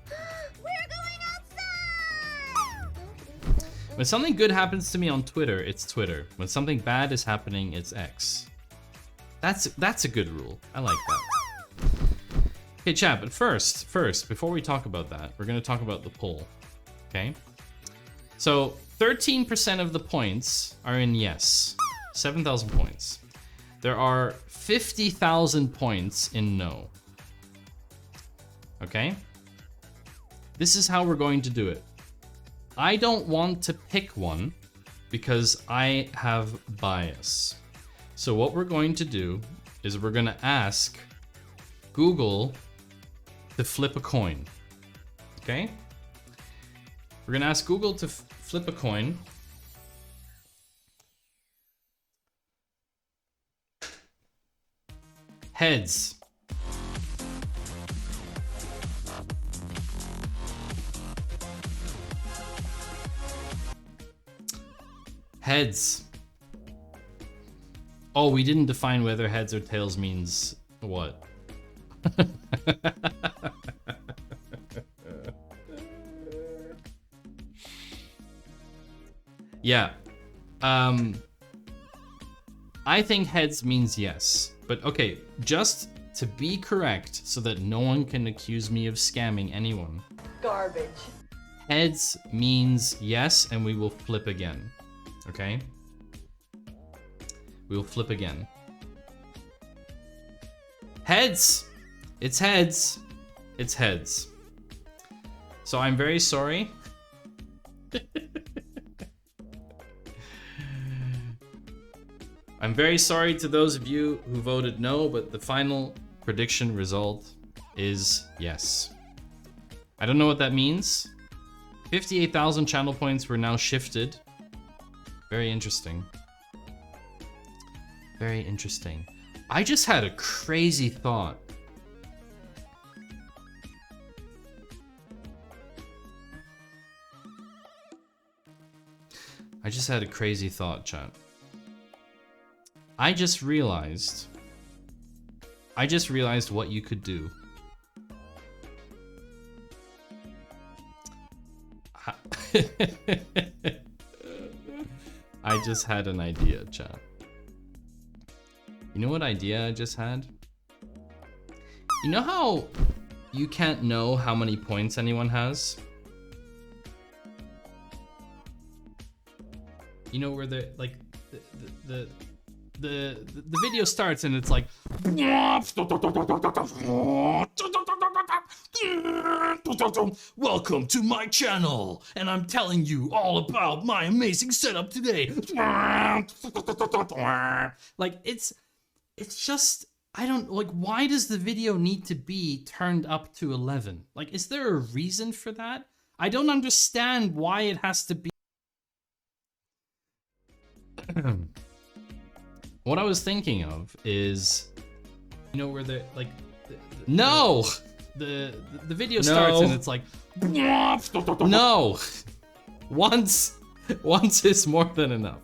We're going outside! When something good happens to me on Twitter, it's Twitter. When something bad is happening, it's X. That's a good rule. I like that. Okay, chat, but first, before we talk about that, we're going to talk about the poll. Okay? So, 13% of the points are in yes. 7,000 points. There are 50,000 points in no. Okay? This is how we're going to do it. I don't want to pick one because I have bias. So what we're going to do is we're going to ask Google to flip a coin. Okay? We're going to ask Google to flip a coin. Heads. Heads. Oh, we didn't define whether heads or tails means what. Yeah. I think heads means yes. But okay, just to be correct so that no one can accuse me of scamming anyone. Garbage. Heads means yes, and we will flip again. Okay? We will flip again. Heads! It's heads. It's heads. So I'm very sorry. I'm very sorry to those of you who voted no, but the final prediction result is yes. I don't know what that means. 58,000 channel points were now shifted. Very interesting. Very interesting. I just had a crazy thought. I just had a crazy thought, chat. I just realized what you could do. I just had an idea, chat. You know what idea I just had? You know how you can't know how many points anyone has? You know where the like the video starts and it's like welcome to my channel and I'm telling you all about my amazing setup today. Like it's just I don't like why does the video need to be turned up to 11? Like is there a reason for that? I don't understand why it has to be. What I was thinking of is, you know, where the like, no, the video starts and it's like, no, once is more than enough.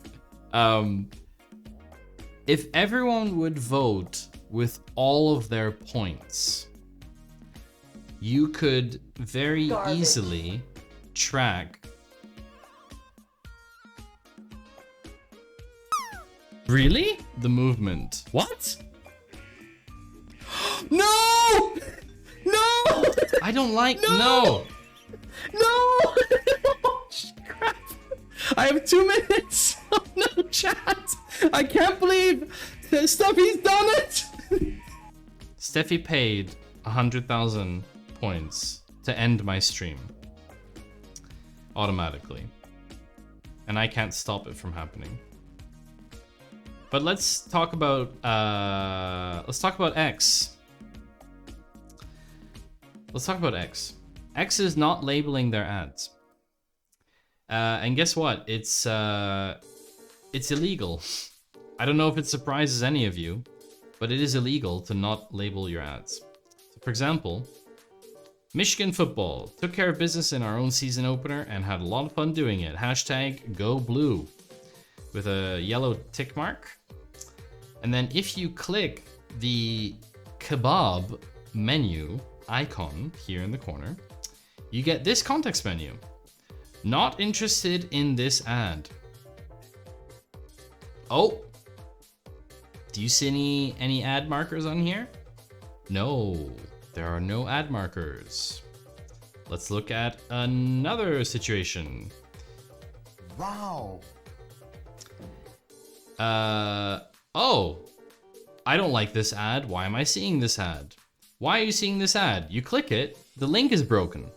If everyone would vote with all of their points, you could very easily track. Really? The movement. What? No! No! I don't like... No! No! Crap. I have 2 minutes. Oh no, chat. I can't believe Steffi's done it. Steffi paid 100,000 points to end my stream. Automatically. And I can't stop it from happening. But let's talk about X. Let's talk about X. X is not labeling their ads. And guess what? It's illegal. I don't know if it surprises any of you, but it is illegal to not label your ads. So for example, Michigan football took care of business in our own season opener and had a lot of fun doing it. Hashtag go blue with a yellow tick mark. And then if you click the kebab menu icon here in the corner, you get this context menu. Not interested in this ad. Oh, do you see any ad markers on here? No, there are no ad markers. Let's look at another situation. Wow. Oh, I don't like this ad. Why am I seeing this ad? Why are you seeing this ad? You click it, the link is broken.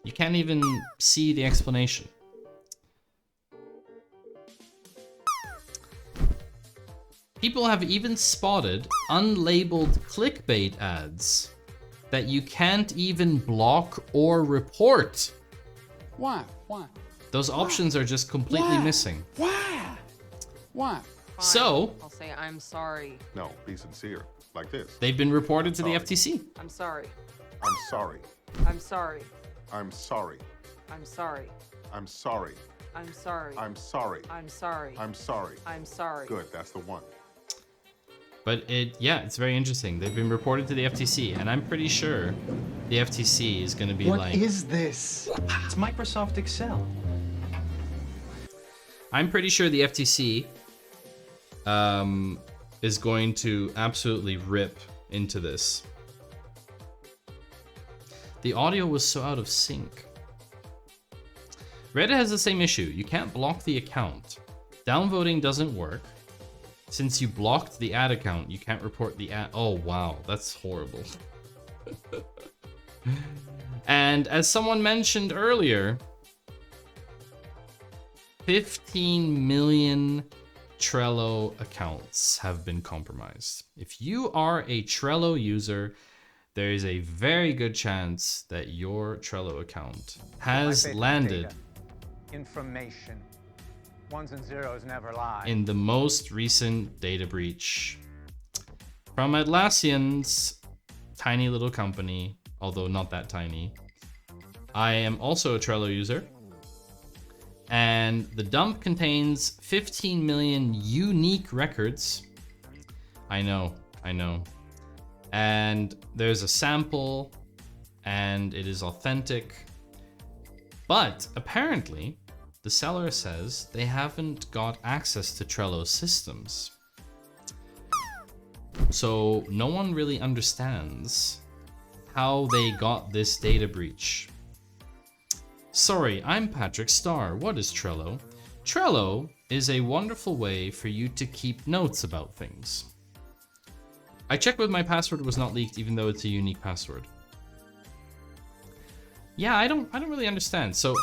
You can't even see the explanation. People have even spotted unlabeled clickbait ads that you can't even block or report. Why? Why? Those options are just completely missing. Why? Why? So, I'll say I'm sorry. No, be sincere. Like this. they've been reported to the FTC. I'm sorry. I'm sorry. I'm sorry. I'm sorry. I'm sorry. I'm sorry. I'm sorry. I'm sorry. I'm sorry. I'm sorry. I'm sorry. Good, that's the one. But it's very interesting. They've been reported to the FTC, and I'm pretty sure the FTC is going to be What like... is this? It's Microsoft Excel. I'm pretty sure the FTC is going to absolutely rip into this. The audio was so out of sync. Reddit has the same issue. You can't block the account. Downvoting doesn't work. Since you blocked the ad account, you can't report the ad. Oh, wow. That's horrible. And as someone mentioned earlier, 15 million Trello accounts have been compromised. If you are a Trello user, there is a very good chance that your Trello account has landed information. Ones and zeros never lie. in the most recent data breach from Atlassian's tiny little company, although not that tiny. I am also a Trello user, and the dump contains 15 million unique records. I know. And there's a sample, and it is authentic. But apparently, the seller says they haven't got access to Trello's systems. So no one really understands how they got this data breach. Sorry, I'm Patrick Starr. What is Trello? Trello is a wonderful way for you to keep notes about things. I checked whether my password was not leaked, even though it's a unique password. Yeah, I don't really understand. So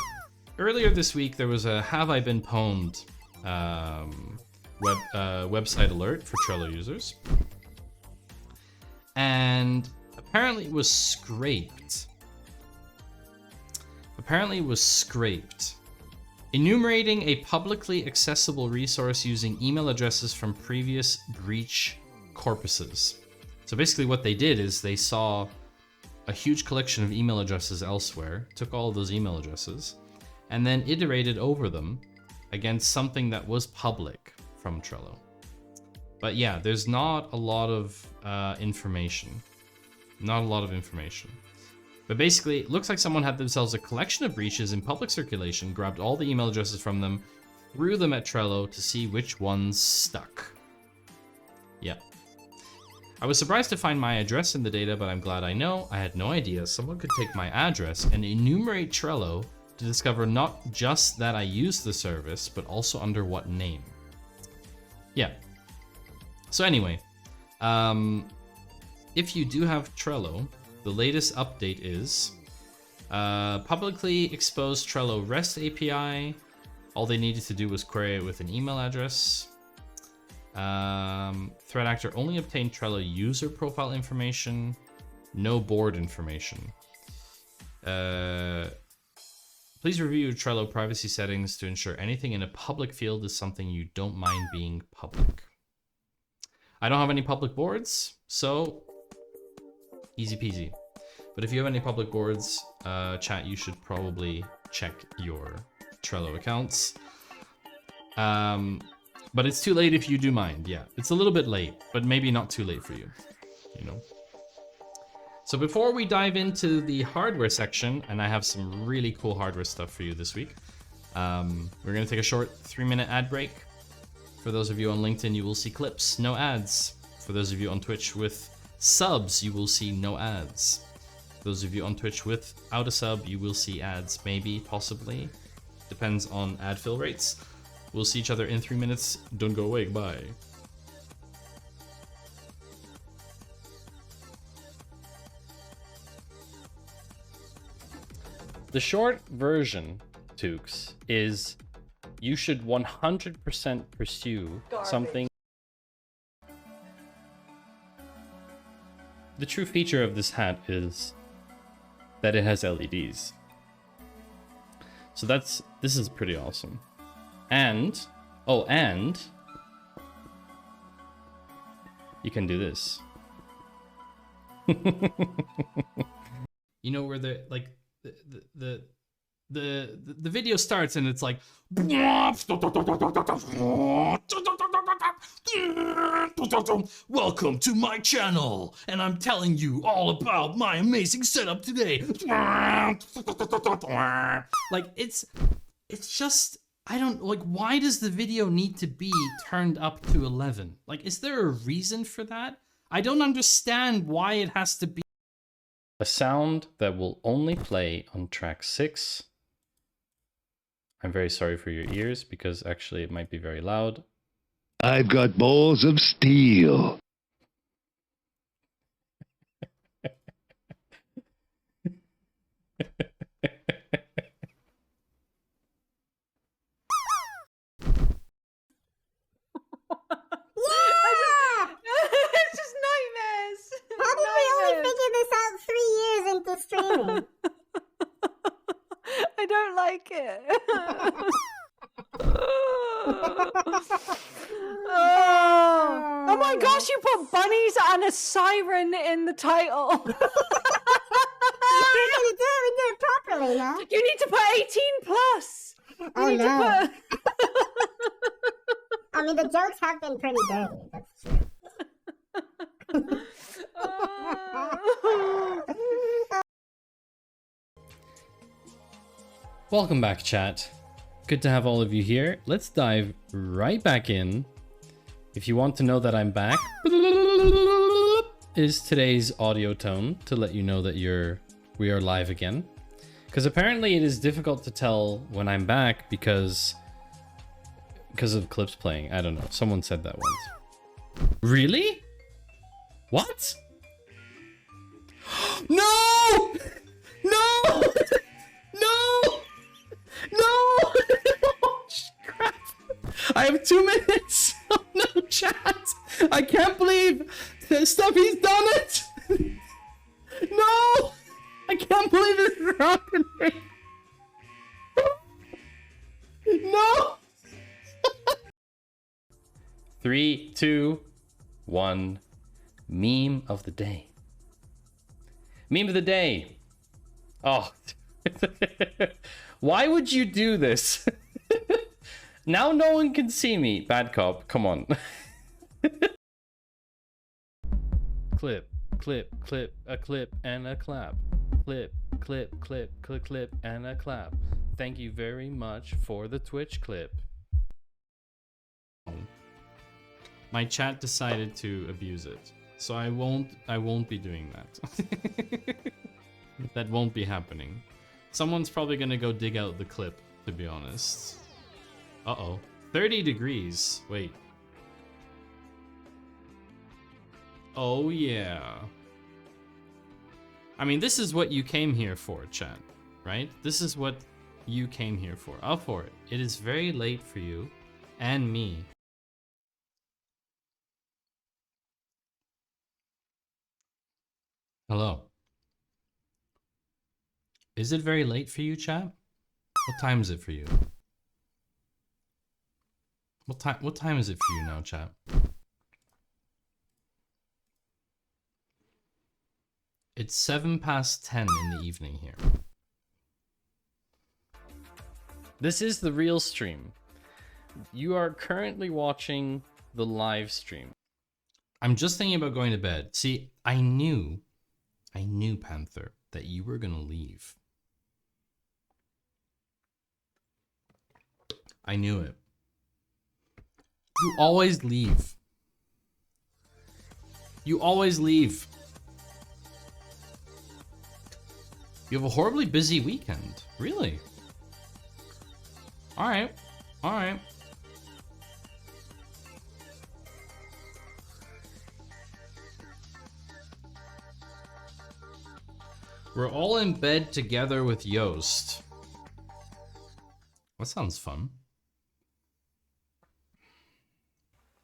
earlier this week, there was a Have I Been Pwned website alert for Trello users. And apparently it was scraped. Enumerating a publicly accessible resource using email addresses from previous breach corpuses. So basically what they did is they saw a huge collection of email addresses elsewhere, took all of those email addresses, and then iterated over them against something that was public from Trello. But yeah, there's not a lot of information. But basically, it looks like someone had themselves a collection of breaches in public circulation, grabbed all the email addresses from them, threw them at Trello to see which ones stuck. Yep. I was surprised to find my address in the data, but I'm glad I know. I had no idea someone could take my address and enumerate Trello to discover not just that I use the service, but also under what name. Yeah. So anyway, if you do have Trello, the latest update is publicly exposed Trello REST API. All they needed to do was query it with an email address. Threat actor only obtained Trello user profile information, no board information. Please review your Trello privacy settings to ensure anything in a public field is something you don't mind being public. I don't have any public boards, so easy peasy. But if you have any public boards, chat, you should probably check your Trello accounts. But it's too late if you do mind. Yeah, it's a little bit late, but maybe not too late for you, you know? So before we dive into the hardware section, and I have some really cool hardware stuff for you this week, we're gonna take a short 3-minute ad break. For those of you on LinkedIn, you will see clips, no ads. For those of you on Twitch with subs, you will see no ads. For those of you on Twitch without a sub, you will see ads, maybe, possibly. Depends on ad fill rates. We'll see each other in 3 minutes. Don't go away, bye. The short version, Tukes, is you should 100% pursue something. The true feature of this hat is that it has LEDs. So this is pretty awesome. And, oh, and you can do this. You know where the like the video starts and it's like welcome to my channel and I'm telling you all about my amazing setup today. Like it's just, I don't, like, why does the video need to be turned up to 11? Like, is there a reason for that? I don't understand why it has to be. A sound that will only play on track 6. I'm very sorry for your ears because actually it might be very loud. I've got balls of steel. It's just nightmares. How did we only figure this out 3 years into streaming? I don't like it. Oh my gosh, you put bunnies and a siren in the title. We did it properly, huh? You need to put 18 plus. Oh no. I mean, the jokes have been pretty dirty, that's true. Welcome back, chat. Good to have all of you here. Let's dive right back in. If you want to know that I'm back, is today's audio tone to let you know that we are live again. Because apparently it is difficult to tell when I'm back because of clips playing. I don't know. Someone said that once. Really? What? No! No! No! No! Oh, crap. I have 2 minutes. Oh no, chat. I can't believe Stuffy's done it. No! I can't believe it's happening. No! 3, 2, 1. Meme of the day. Meme of the day. Oh. Why would you do this? Now no one can see me. Bad cop, come on. Clip, clip, clip, a clip and a clap. Clip, clip, clip, clip, clip, and a clap. Thank you very much for the Twitch clip. My chat decided to abuse it. So I won't be doing that. That won't be happening. Someone's probably gonna go dig out the clip, to be honest. Uh-oh. 30 degrees. Wait. Oh yeah. I mean, this is what you came here for, chat, right? This is what you came here for. Up for it. It is very late for you and me. Hello. Is it very late for you, chat? What time is it for you? What time is it for you now, chat? It's 7 past 10 in the evening here. This is the real stream. You are currently watching the live stream. I'm just thinking about going to bed. See, I knew, Panther, that you were gonna leave. I knew it. You always leave. You always leave. You have a horribly busy weekend. Really? Alright. Alright. We're all in bed together with Yoast. That sounds fun.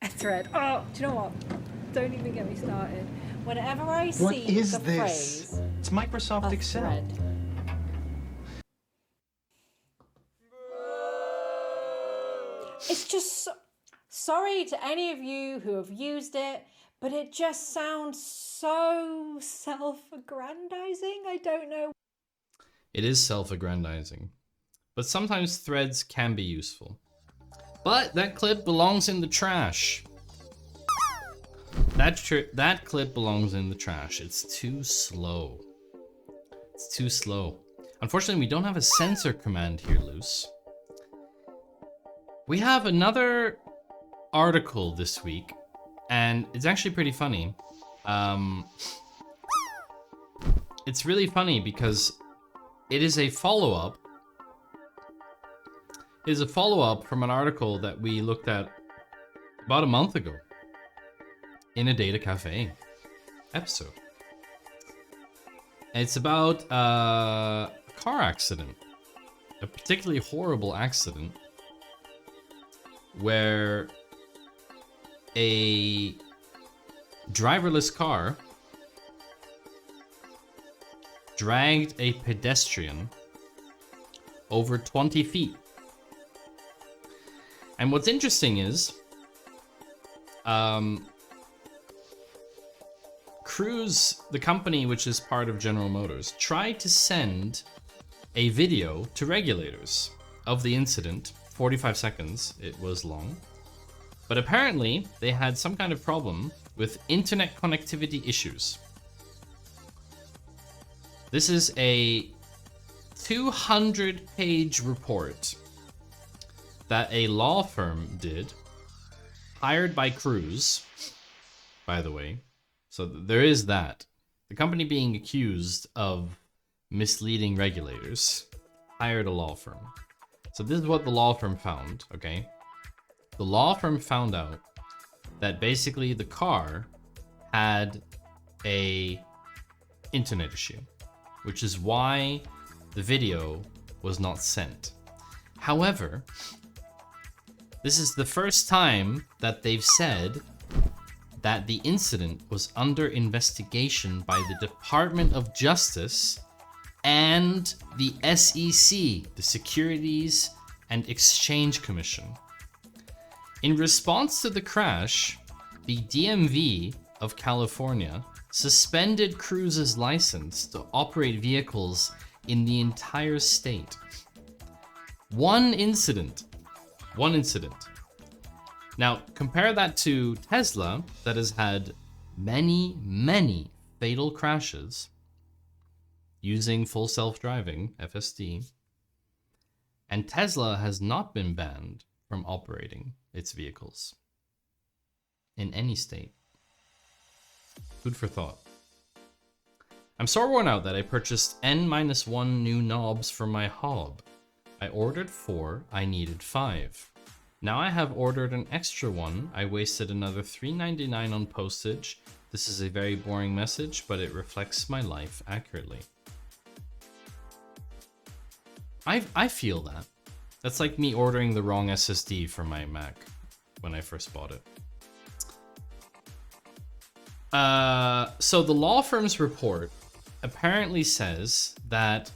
A thread. Oh, do you know what? Don't even get me started. Whenever I see What is the this? phrase, It's Microsoft a Excel. thread. It's just sorry to any of you who have used it, but it just sounds so self-aggrandizing. I don't know. It is self-aggrandizing, but sometimes threads can be useful. But that clip belongs in the trash. That clip belongs in the trash. It's too slow. It's too slow. Unfortunately, we don't have a censor command here, Luce. We have another article this week, and it's actually pretty funny. It's really funny because it is a follow-up. It is a follow-up from an article that we looked at about a month ago in a Data Cafe episode. And it's about a car accident, a particularly horrible accident where a driverless car dragged a pedestrian over 20 feet. And what's interesting is, Cruise, the company which is part of General Motors, tried to send a video to regulators of the incident. 45 seconds it was long. But apparently they had some kind of problem with internet connectivity issues. This is a 200-page report that a law firm did, hired by Cruise, by the way. So there is that. The company being accused of misleading regulators hired a law firm. So this is what the law firm found, okay? The law firm found out that basically the car had a internet issue, which is why the video was not sent. However, this is the first time that they've said that the incident was under investigation by the Department of Justice and the SEC, the Securities and Exchange Commission. In response to the crash, the DMV of California suspended Cruise's license to operate vehicles in the entire state. One incident. Now, compare that to Tesla, that has had many, many fatal crashes using full self-driving, FSD, and Tesla has not been banned from operating its vehicles in any state. Food for thought. I'm so worn out that I purchased N-1 new knobs for my hob. I ordered 4, I needed 5. Now I have ordered an extra one. I wasted another $3.99 on postage. This is a very boring message, but it reflects my life accurately. I feel that. That's like me ordering the wrong SSD for my Mac when I first bought it. So the law firm's report apparently says that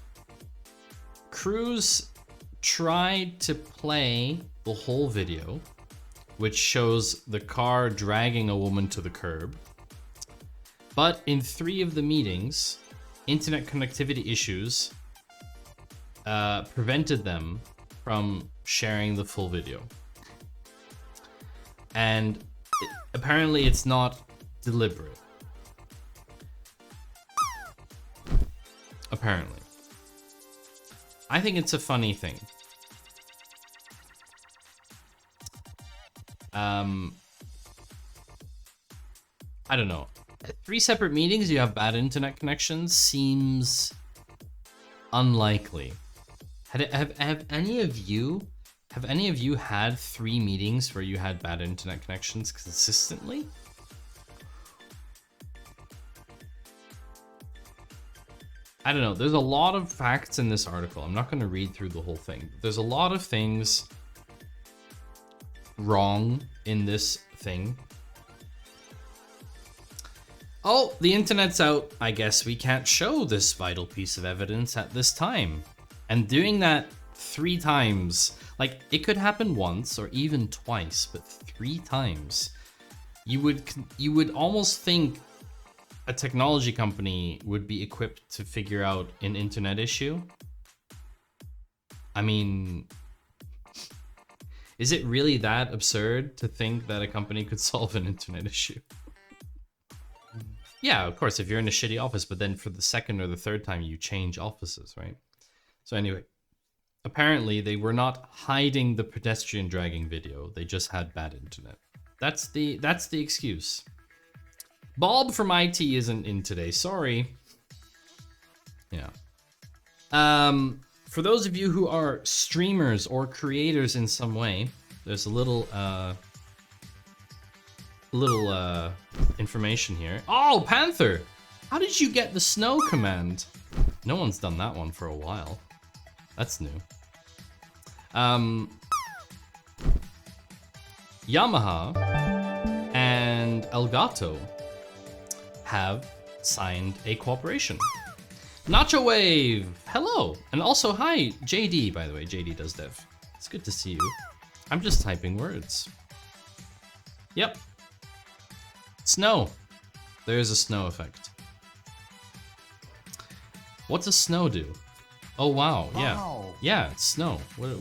Cruz tried to play the whole video, which shows the car dragging a woman to the curb. But in 3 of the meetings, internet connectivity issues prevented them from sharing the full video. And apparently it's not deliberate. Apparently. I think it's a funny thing. I don't know. 3 separate meetings, you have bad internet connections, seems unlikely. Have any of you had 3 meetings where you had bad internet connections consistently? I don't know. There's a lot of facts in this article. I'm not going to read through the whole thing. There's a lot of things wrong in this thing. Oh, the internet's out. I guess we can't show this vital piece of evidence at this time. And doing that 3 times, like it could happen once or even twice, but 3 times, you would almost think a technology company would be equipped to figure out an internet issue. I mean, is it really that absurd to think that a company could solve an internet issue? Yeah, of course, if you're in a shitty office, but then for the 2nd or the 3rd time you change offices, right? So anyway, apparently they were not hiding the pedestrian dragging video. They just had bad internet. That's the excuse. Bob from IT isn't in today. Sorry. Yeah. For those of you who are streamers or creators in some way, there's a little information here. Oh, Panther! How did you get the snow command? No one's done that one for a while. That's new. Yamaha and Elgato have signed a cooperation. Nacho Wave, hello, and also hi, JD. By the way, JD does dev. It's good to see you. I'm just typing words. Yep. Snow. There's a snow effect. What does snow do? Oh wow, yeah, yeah, it's snow. What?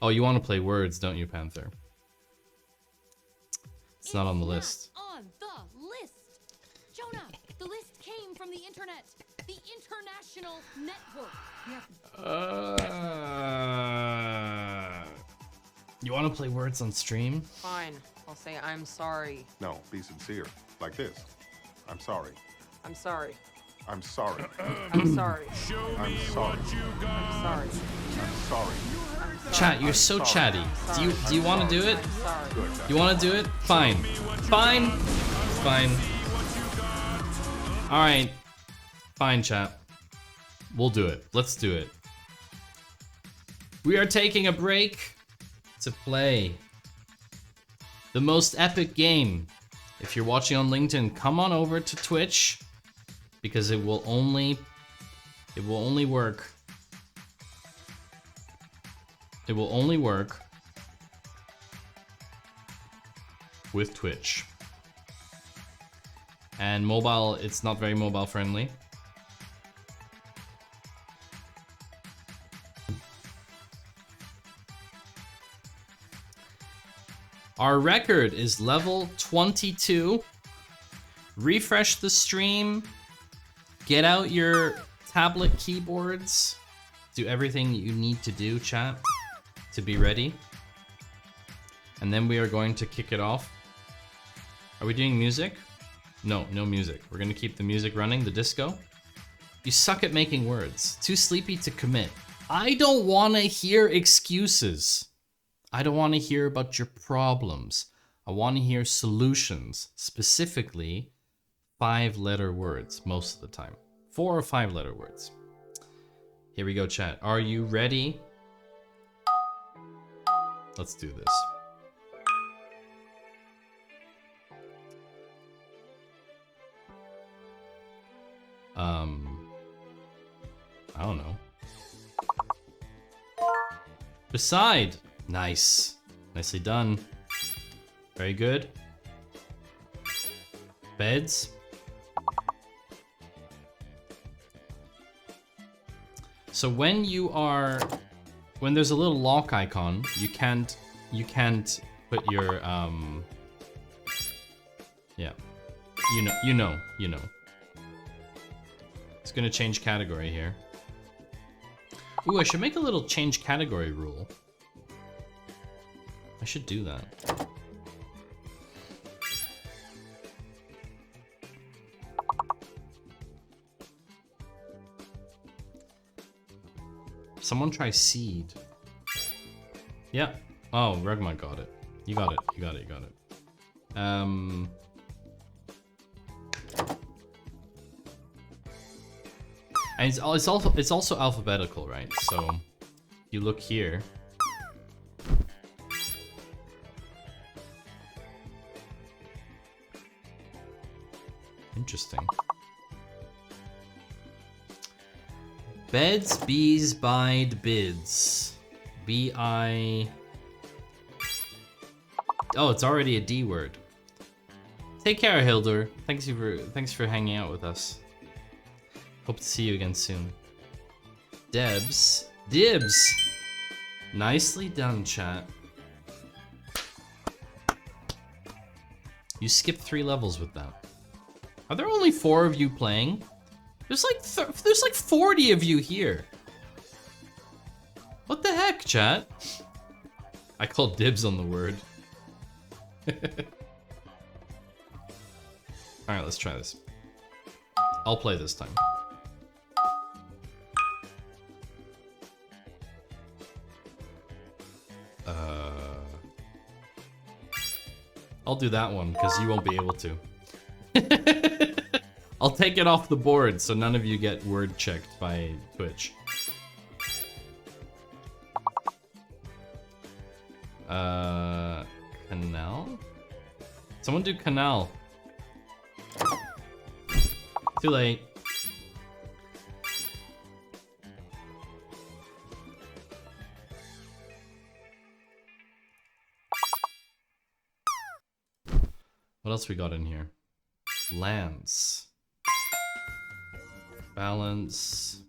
Oh, you want to play words, don't you, Panther? It's not on the list. On the list. Jonah, the list came from the internet. The international network. You want to play words on stream? Fine. I'll say I'm sorry. No, be sincere. Like this. I'm sorry. I'm sorry. I'm sorry. I'm sorry. I'm sorry. I'm sorry. I'm sorry. Chat, you're so chatty. Do you want to do it? Sorry. You want to do it? Fine. Fine. Fine. All right. Fine, chat. We'll do it. Let's do it. We are taking a break to play the most epic game. If you're watching on LinkedIn, come on over to Twitch because it will only work. It will only work with Twitch. And mobile, it's not very mobile friendly. Our record is level 22. Refresh the stream. Get out your tablet keyboards. Do everything you need to do, chat, to be ready. And then we are going to kick it off. Are we doing music? No, no music. We're gonna keep the music running, the disco. You suck at making words. Too sleepy to commit. I don't want to hear excuses. I don't want to hear about your problems. I want to hear solutions, specifically 5-letter words most of the time. 4 or 5-letter words. Here we go, chat. Are you ready? Let's do this. I don't know. Beside. Nice. Nicely done. Very good. Beds. So when there's a little lock icon, you can't put your yeah. You know. It's gonna change category here. Ooh, I should make a little change category rule. I should do that. Someone try seed. Yeah. Oh, Rugma got it. You got it. And it's also alphabetical, right? So you look here. Interesting. Beds, bees, bide, bids. B-I... Oh, it's already a D word. Take care, Hildur. Thanks for hanging out with us. Hope to see you again soon. Debs. Dibs! Nicely done, chat. You skipped 3 levels with that. Are there only 4 of you playing? There's like 40 of you here. What the heck, chat? I called dibs on the word. Alright, let's try this. I'll play this time. I'll do that one, because you won't be able to. I'll take it off the board so none of you get word checked by Twitch. Canal? Someone do canal. Too late. What else we got in here? Lance. Balance.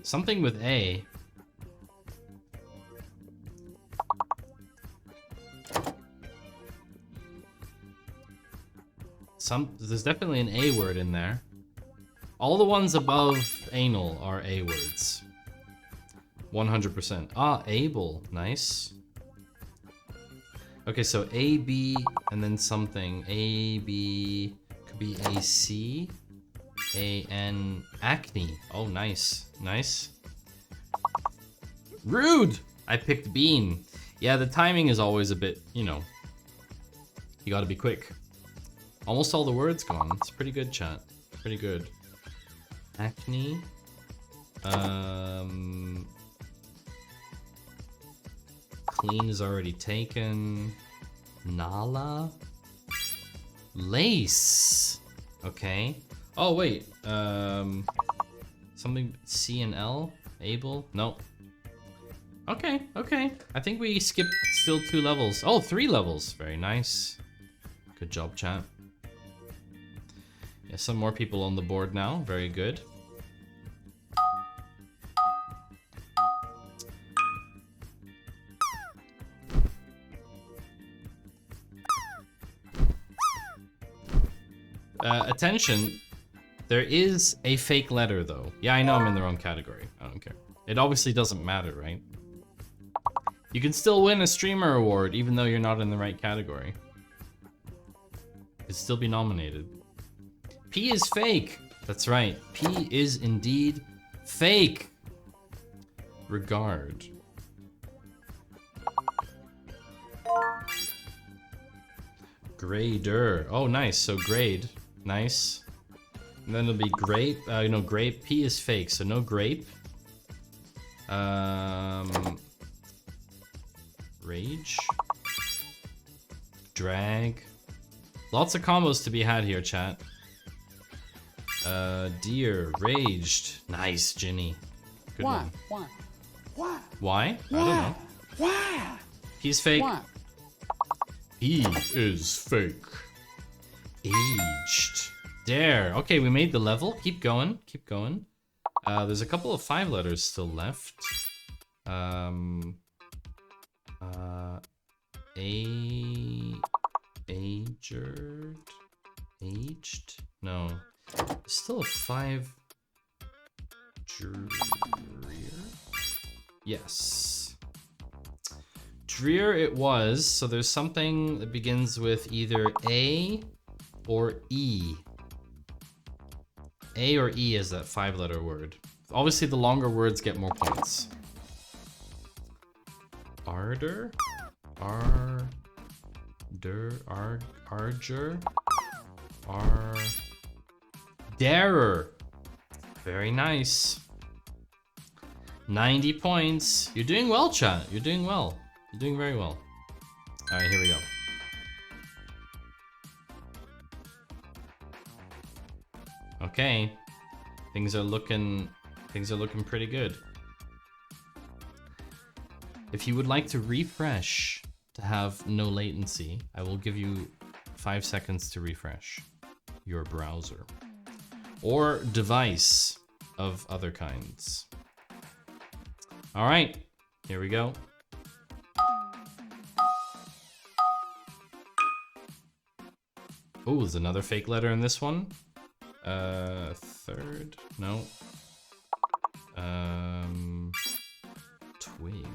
Something with A. There's definitely an A word in there. All the ones above anal are A words. 100%. Ah, able. Nice. Okay, so A, B, and then something. A, B, could be A, C. A, N, acne. Oh, nice. Nice. Rude! I picked bean. Yeah, the timing is always a bit, you know. You gotta be quick. Almost all the words gone. It's pretty good, chat. Pretty good. Acne. Clean is already taken. Nala. Lace. Okay. Oh, wait. Something C and L? Able? Nope. Okay, okay. I think we skipped still 2 levels. Oh, 3 levels. Very nice. Good job, chat. Yeah, some more people on the board now. Very good. attention. There is a fake letter, though. Yeah, I know I'm in the wrong category. I don't care. It obviously doesn't matter, right? You can still win a streamer award, even though you're not in the right category. You can still be nominated. P is fake. That's right. P is indeed fake. Regard. Grader. Oh, nice. So grade. Nice. And then it'll be grape. No, grape. P is fake, so no grape. Rage. Drag. Lots of combos to be had here, chat. Deer. Raged. Nice, Ginny. Good one. Why? I don't know. Why? He's fake. He is fake. Aged. There. Okay, we made the level. Keep going. Keep going. There's a couple of 5 letters still left. Aged? No. Still a 5. Drear? Yes. Drear it was, so there's something that begins with either A or E. A or E is that 5-letter word. Obviously, the longer words get more points. Ardor? Arger? Darer. Very nice. 90 points. You're doing well, chat. You're doing well. You're doing very well. Alright, here we go. Okay. Things are looking pretty good. If you would like to refresh to have no latency, I will give you 5 seconds to refresh your browser or device of other kinds. All right, here we go. Oh, there's another fake letter in this one. Third, no. Twig.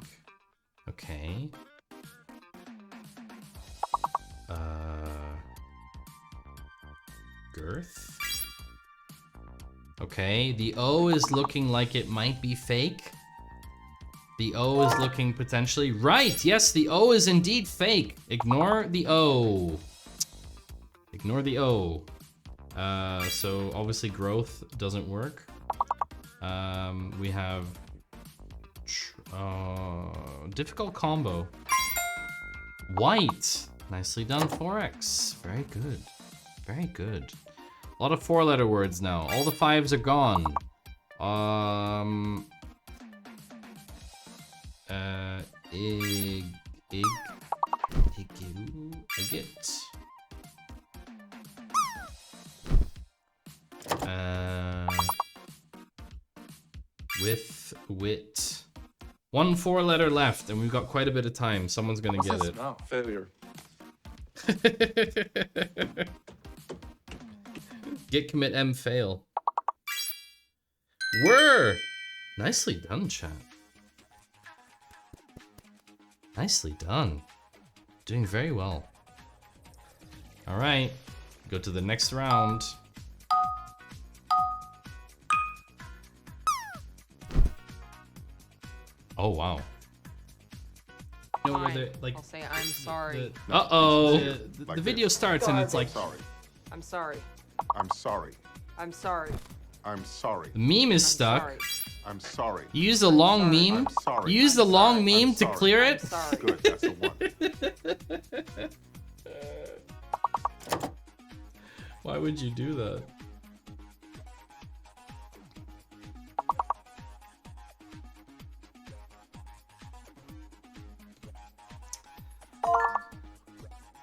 Okay. Girth. Okay, the O is looking like it might be fake. The O is looking potentially right. Yes, the O is indeed fake. Ignore the O. Ignore the O. So obviously growth doesn't work. We have difficult combo. White. Nicely done, 4x. Very good. Very good. A lot of 4-letter words now. All the 5s are gone. Igit. With wit. 1 4-letter left, and we've got quite a bit of time. Someone's gonna get it. No, failure. Get, commit, M, fail. Were! Nicely done, chat. Nicely done. Doing very well. Alright, go to the next round. Oh, wow. You know where Fine. they're, like, I'll say I'm sorry. uh-oh. The Like video this. starts and it's like... Sorry. I'm sorry. I'm sorry. I'm sorry. I'm sorry. The meme is stuck. Sorry. I'm sorry. You use a long meme? I'm sorry. You use the long meme to sorry. clear it? Sorry. Good, that's the one. Why would you do that?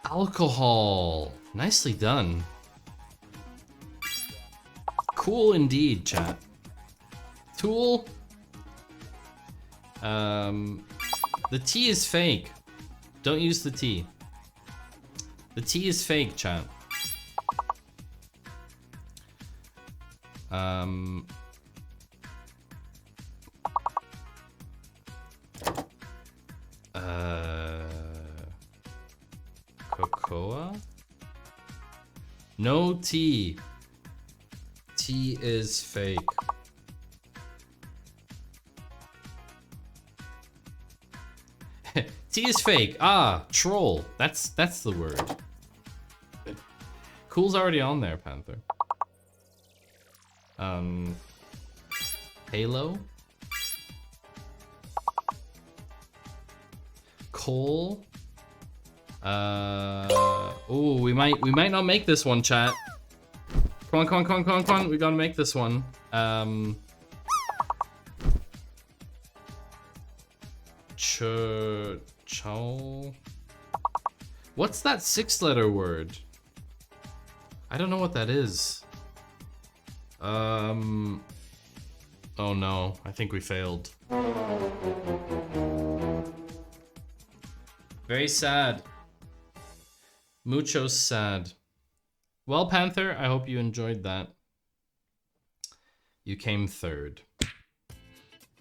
Alcohol. Nicely done. Cool indeed, chat. Tool. The T is fake. Don't use the T. The T is fake, chat. Cocoa? No T. T is fake. T is fake. Ah, troll. That's the word. Cool's already on there, Panther. Halo. Coal. Oh, we might not make this one, chat. Come on. We gotta make this one. Chow. What's that 6-letter word? I don't know what that is. Oh no, I think we failed. Very sad. Mucho sad. Well, Panther, I hope you enjoyed that. You came third.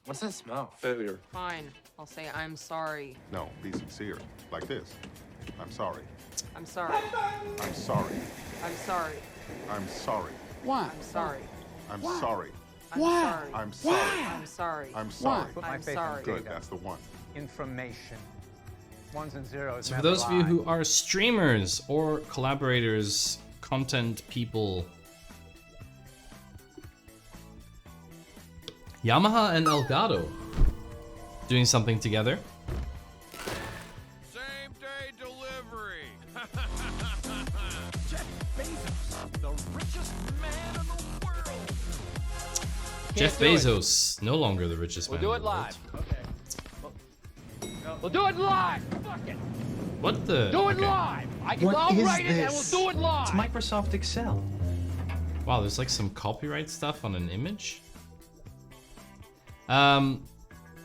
What's that smell? Failure. Fine. I'll say I'm sorry. No, be sincere. Like this. I'm sorry. I'm sorry. I'm sorry. I'm sorry. I'm sorry. Why? I'm sorry. I'm sorry. I'm Why? sorry. I'm sorry. I'm sorry. I'm sorry. Put my I'm faith sorry. in Good, data. that's the one. Information. Ones and zeros. So for never those of you lie. who are streamers or collaborators, content people, Yamaha and Elgato doing something together. Same day delivery. Jeff Bezos, the richest man in the world. Jeff Bezos, no longer the richest We'll man. do in it the world. live. Okay. We'll do it live. Fuck it. What the? Do it okay. live. What I'll is write it and we'll this? do it live. It's Microsoft Excel. Wow, there's like some copyright stuff on an image.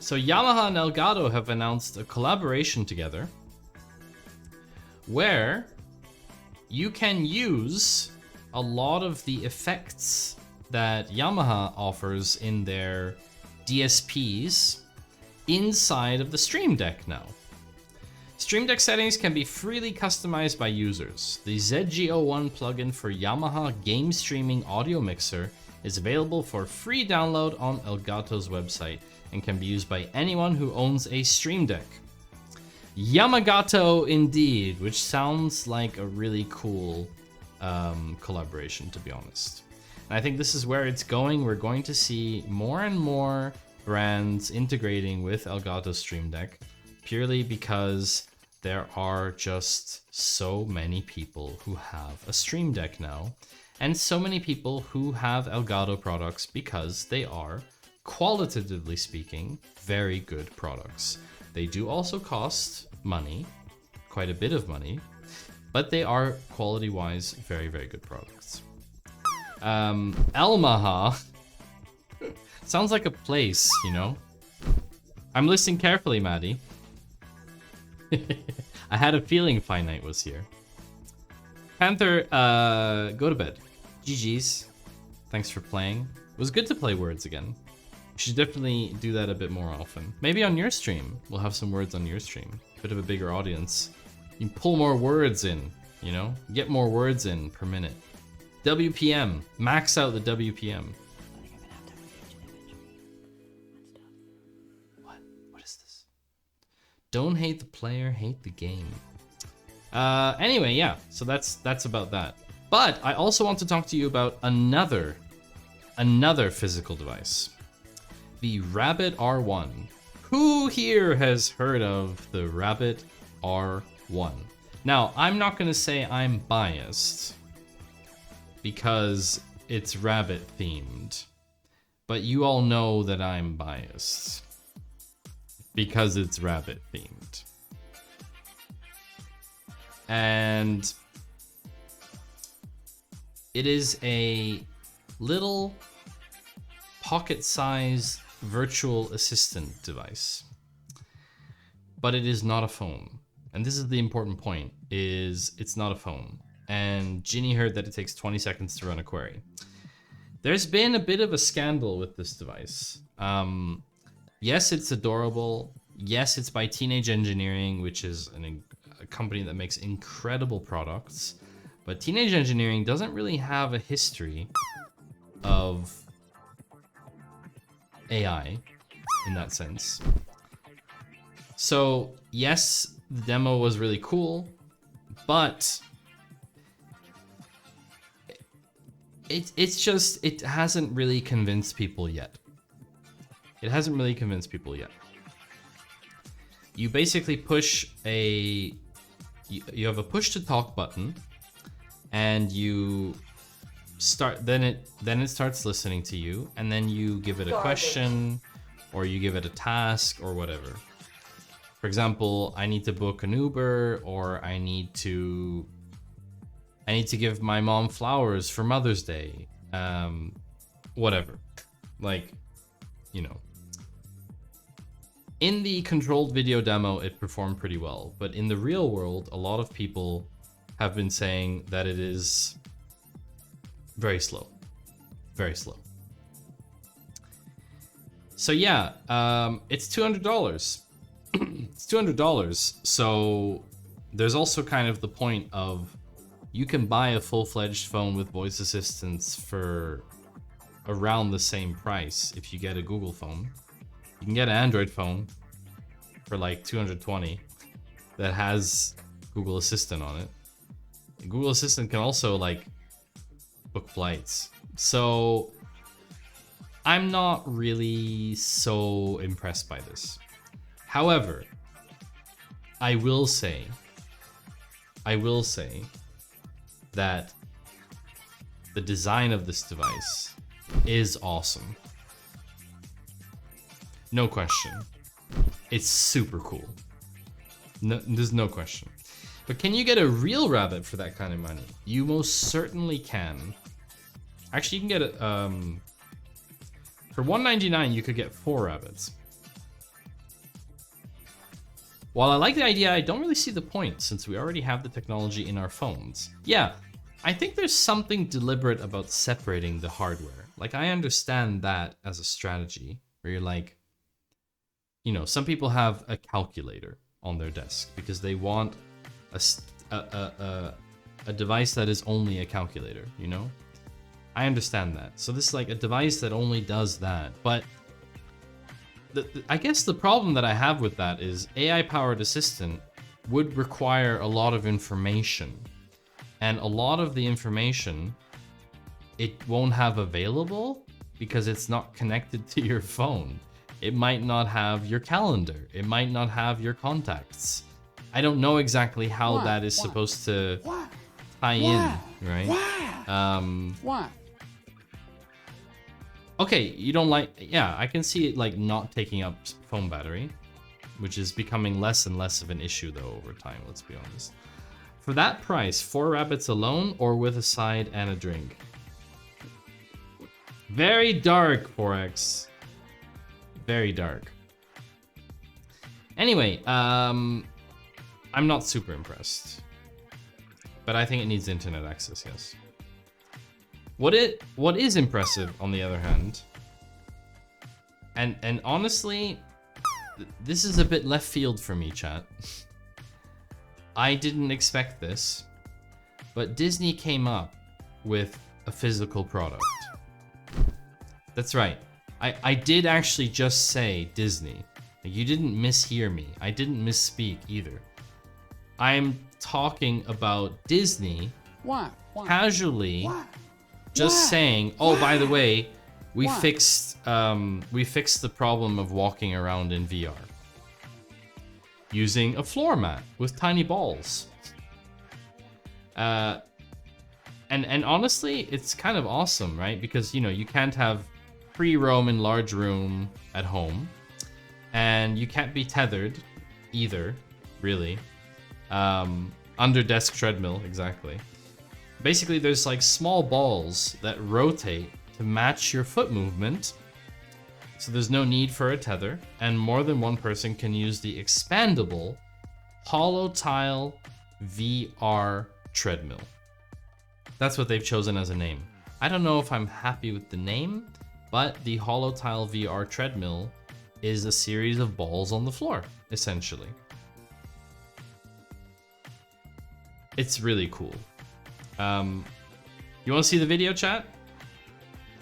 So Yamaha and Elgato have announced a collaboration together where you can use a lot of the effects that Yamaha offers in their DSPs inside of the Stream Deck now. Stream Deck settings can be freely customized by users. The ZG01 plugin for Yamaha Game Streaming Audio Mixer is available for free download on Elgato's website and can be used by anyone who owns a Stream Deck. Yamagato indeed, which sounds like a really cool collaboration, to be honest. And I think this is where it's going. We're going to see more and more brands integrating with Elgato Stream Deck purely because there are just so many people who have a Stream Deck now, and so many people who have Elgato products because they are, qualitatively speaking, very good products. They do also cost money, quite a bit of money, but they are quality-wise very, very good products. Elmaha sounds like a place, you know? I'm listening carefully, Maddie. I had a feeling Finite was here. Panther, go to bed. GG's. Thanks for playing. It was good to play words again. You should definitely do that a bit more often. Maybe on your stream. We'll have some words on your stream. Bit of a bigger audience. You can pull more words in, you know? Get more words in per minute. WPM. Max out the WPM. What is this? Don't hate the player, hate the game. Anyway, yeah. So that's about that. But I also want to talk to you about another physical device. The Rabbit R1. Who here has heard of the Rabbit R1? Now, I'm not going to say I'm biased because it's rabbit themed, but you all know that I'm biased because it's rabbit themed. And it is a little pocket-sized virtual assistant device, but it is not a phone. And this is the important point, is it's not a phone. And Ginny heard that it takes 20 seconds to run a query. There's been a bit of a scandal with this device. Yes, it's adorable. Yes, it's by Teenage Engineering, which is a company that makes incredible products. But Teenage Engineering doesn't really have a history of AI in that sense. So, yes, the demo was really cool, but it hasn't really convinced people yet. It hasn't really convinced people yet. You basically push you have a push to talk button, and you start, then it starts listening to you, and then you give it a question, or you give it a task, or whatever. For example, I need to book an Uber, or I need to give my mom flowers for Mother's Day. Whatever. Like, you know. In the controlled video demo, it performed pretty well, but in the real world, a lot of people have been saying that it is very slow. Very slow. So yeah, it's $200. It's $200. So there's also kind of the point of you can buy a full-fledged phone with voice assistance for around the same price if you get a Google phone. You can get an Android phone for like $220 that has Google Assistant on it. And Google Assistant can also like book flights. So I'm not really so impressed by this. However, I will say that the design of this device is awesome. No question. It's super cool. No, there's no question. But can you get a real rabbit for that kind of money? You most certainly can. Actually, you can get it for $199. You could get 4 rabbits. While I like the idea, I don't really see the point since we already have the technology in our phones. Yeah, I think there's something deliberate about separating the hardware. Like, I understand that as a strategy where you're like, you know, some people have a calculator on their desk because they want a device that is only a calculator, you know? I understand that. So this is like a device that only does that. But I guess the problem that I have with that is AI-powered assistant would require a lot of information. And a lot of the information it won't have available because it's not connected to your phone. It might not have your calendar. It might not have your contacts. I don't know exactly how that is supposed to tie in, right? Why? Okay, you don't like... Yeah, I can see it like not taking up phone battery, which is becoming less and less of an issue though over time, let's be honest. For that price, 4 rabbits alone or with a side and a drink? Very dark, 4X. Very dark. Anyway, I'm not super impressed. But I think it needs internet access, yes. What is impressive, on the other hand, and honestly, this is a bit left field for me, chat. I didn't expect this, but Disney came up with a physical product. That's right. I did actually just say Disney. You didn't mishear me. I didn't misspeak either. I'm talking about Disney casually just saying, oh, by the way, we fixed the problem of walking around in VR using a floor mat with tiny balls. And honestly, it's kind of awesome, right? Because, you know, you can't have free roam in large room at home, and you can't be tethered either, really. Under desk treadmill, exactly. Basically, there's like small balls that rotate to match your foot movement, so there's no need for a tether, and more than one person can use the expandable hollow tile VR treadmill. That's what they've chosen as a name. I don't know if I'm happy with the name, but the HoloTile VR treadmill is a series of balls on the floor, essentially. It's really cool. You want to see the video, chat?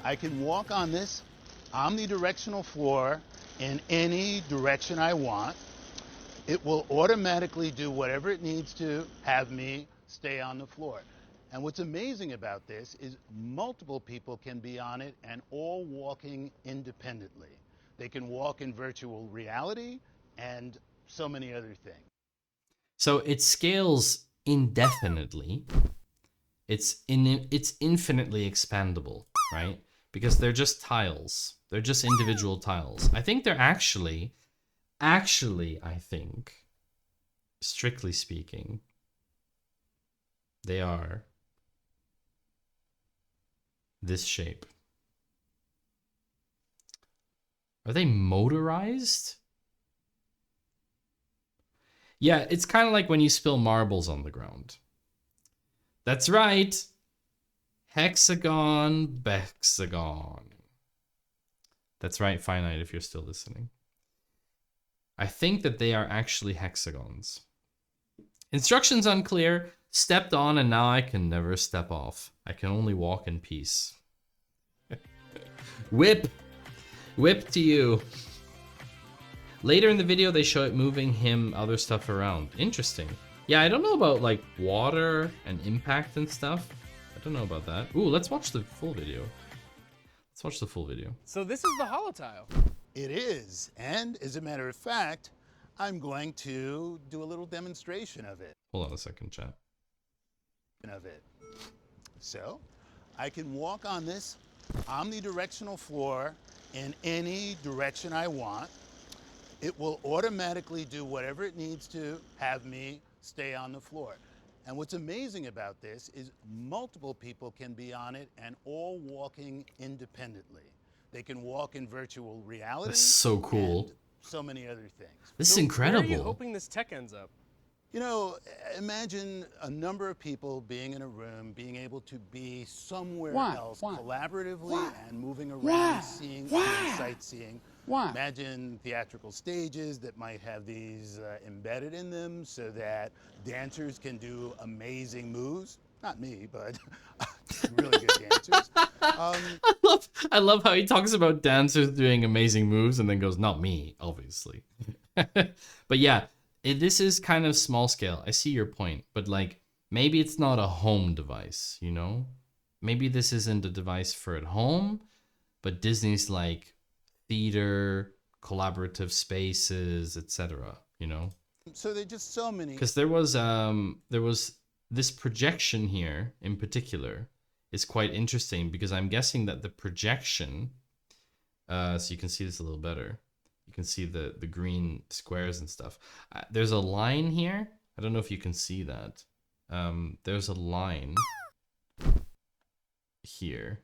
I can walk on this omnidirectional floor in any direction I want. It will automatically do whatever it needs to have me stay on the floor. And what's amazing about this is multiple people can be on it and all walking independently. They can walk in virtual reality and so many other things. So it scales indefinitely. It's infinitely expandable, right? Because they're just tiles. They're just individual tiles. I think they're actually, I think, strictly speaking, they are this shape. Are they motorized? Yeah, it's kind of like when you spill marbles on the ground. That's right. Hexagon, Bexagon. That's right, Finite, if you're still listening. I think that they are actually hexagons. Instructions unclear. Stepped on and now I can never step off. I can only walk in peace. Whip! Whip to you. Later in the video, they show it moving other stuff around. Interesting. Yeah, I don't know about like water and impact and stuff. I don't know about that. Ooh, let's watch the full video. Let's watch the full video. So this is the HoloTile. It is, and as a matter of fact, I'm going to do a little demonstration of it. Hold on a second, chat. So, I can walk on this omnidirectional floor in any direction I want. It will automatically do whatever it needs to have me stay on the floor. And what's amazing about this is multiple people can be on it and all walking independently. They can walk in virtual reality. That's so cool. And so many other things. This is incredible. Where are you hoping this tech ends up? You know, imagine a number of people being in a room, being able to be somewhere else collaboratively and moving around, seeing sightseeing. Imagine theatrical stages that might have these embedded in them so that dancers can do amazing moves. Not me, but really good dancers. I love how he talks about dancers doing amazing moves and then goes, not me, obviously. But yeah, this is kind of small scale. I see your point, but like maybe it's not a home device, you know? Maybe this isn't a device for at home, but Disney's like theater, collaborative spaces, etc., you know? So there's just so many. Because there was this projection here in particular is quite interesting because I'm guessing that the projection, so you can see this a little better. You can see the green squares and stuff. There's a line here. I don't know if you can see that. There's a line here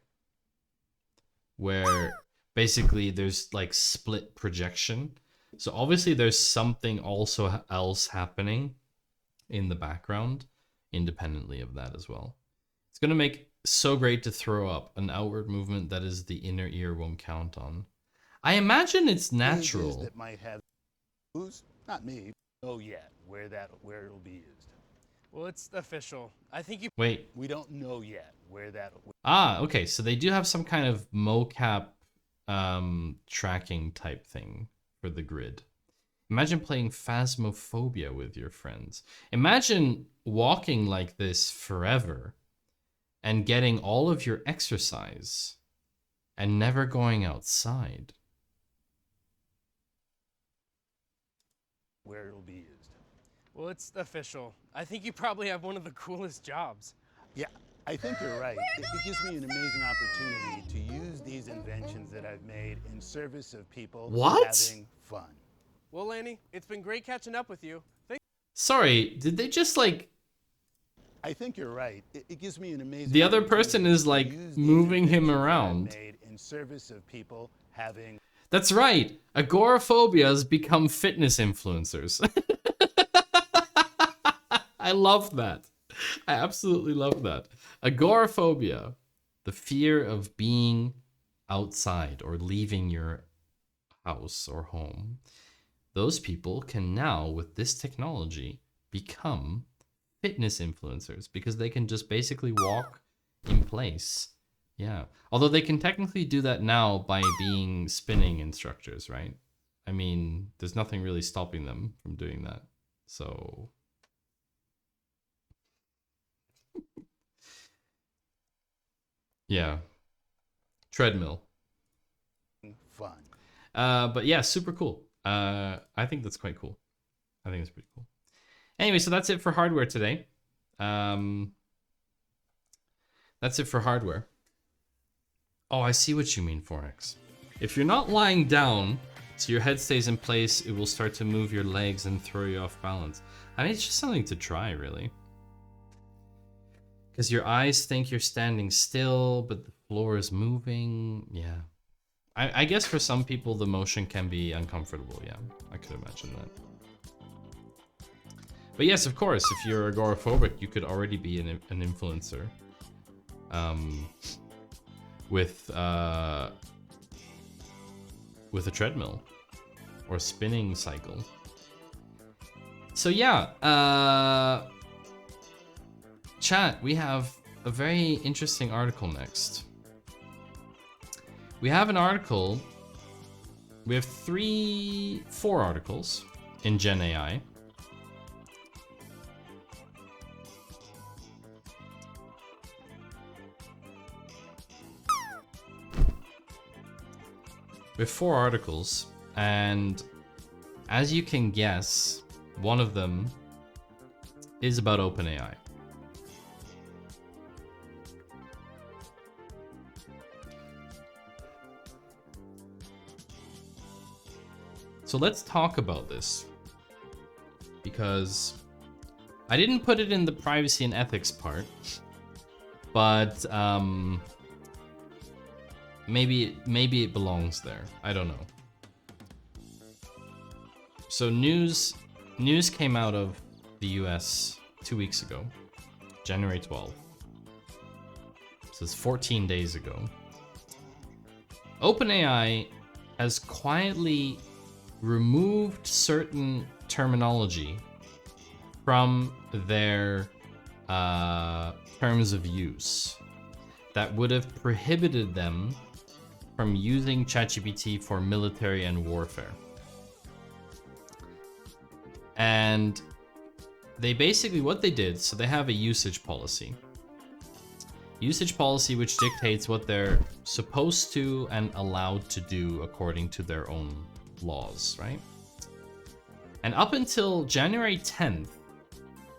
where basically there's like split projection. So obviously there's something also else happening in the background independently of that as well. It's going to make so great to throw up an outward movement that is the inner ear won't count on. I imagine it's natural. That might have moves. Not me. Oh yeah, where it'll be used. Well, it's official. I think you. Wait. We don't know yet where that. Ah, okay. So they do have some kind of mocap tracking type thing for the grid. Imagine playing Phasmophobia with your friends. Imagine walking like this forever and getting all of your exercise and never going outside. Where it'll be used. Well, it's official. I think you probably have one of the coolest jobs. Yeah, I think you're right. It gives me an amazing opportunity to use these inventions that I've made in service of people having fun. Well, Lanny, it's been great catching up with you. Sorry, did they just like... I think you're right. It gives me an amazing... The other person is like moving him around. Made in service of people having... That's right. Agoraphobia has become fitness influencers. I love that. I absolutely love that. Agoraphobia the fear of being outside or leaving your house or home, those people can now, with this technology, become fitness influencers because they can just basically walk in place. Yeah. Although they can technically do that now by being spinning instructors, right? I mean, there's nothing really stopping them from doing that. So yeah. Treadmill. Fun. But yeah, super cool. I think that's quite cool. I think it's pretty cool. Anyway, so that's it for hardware today. That's it for hardware. Oh, I see what you mean, Forex. If you're not lying down, so your head stays in place, it will start to move your legs and throw you off balance. I mean, it's just something to try, really. Because your eyes think you're standing still, but the floor is moving. Yeah. I guess for some people, the motion can be uncomfortable. Yeah, I could imagine that. But yes, of course, if you're agoraphobic, you could already be an influencer. With a treadmill or spinning cycle. So yeah, chat, we have a very interesting article next. We have an article, we have 4 articles in Gen AI. We have 4 articles, and as you can guess, one of them is about OpenAI. So let's talk about this, because I didn't put it in the privacy and ethics part, but maybe it belongs there. I don't know. So news came out of the US 2 weeks ago, January 12th. So it's 14 days ago. OpenAI has quietly removed certain terminology from their terms of use that would have prohibited them from using ChatGPT for military and warfare. And they basically, what they did, so they have a usage policy. Usage policy which dictates what they're supposed to and allowed to do according to their own laws, right? And up until January 10th,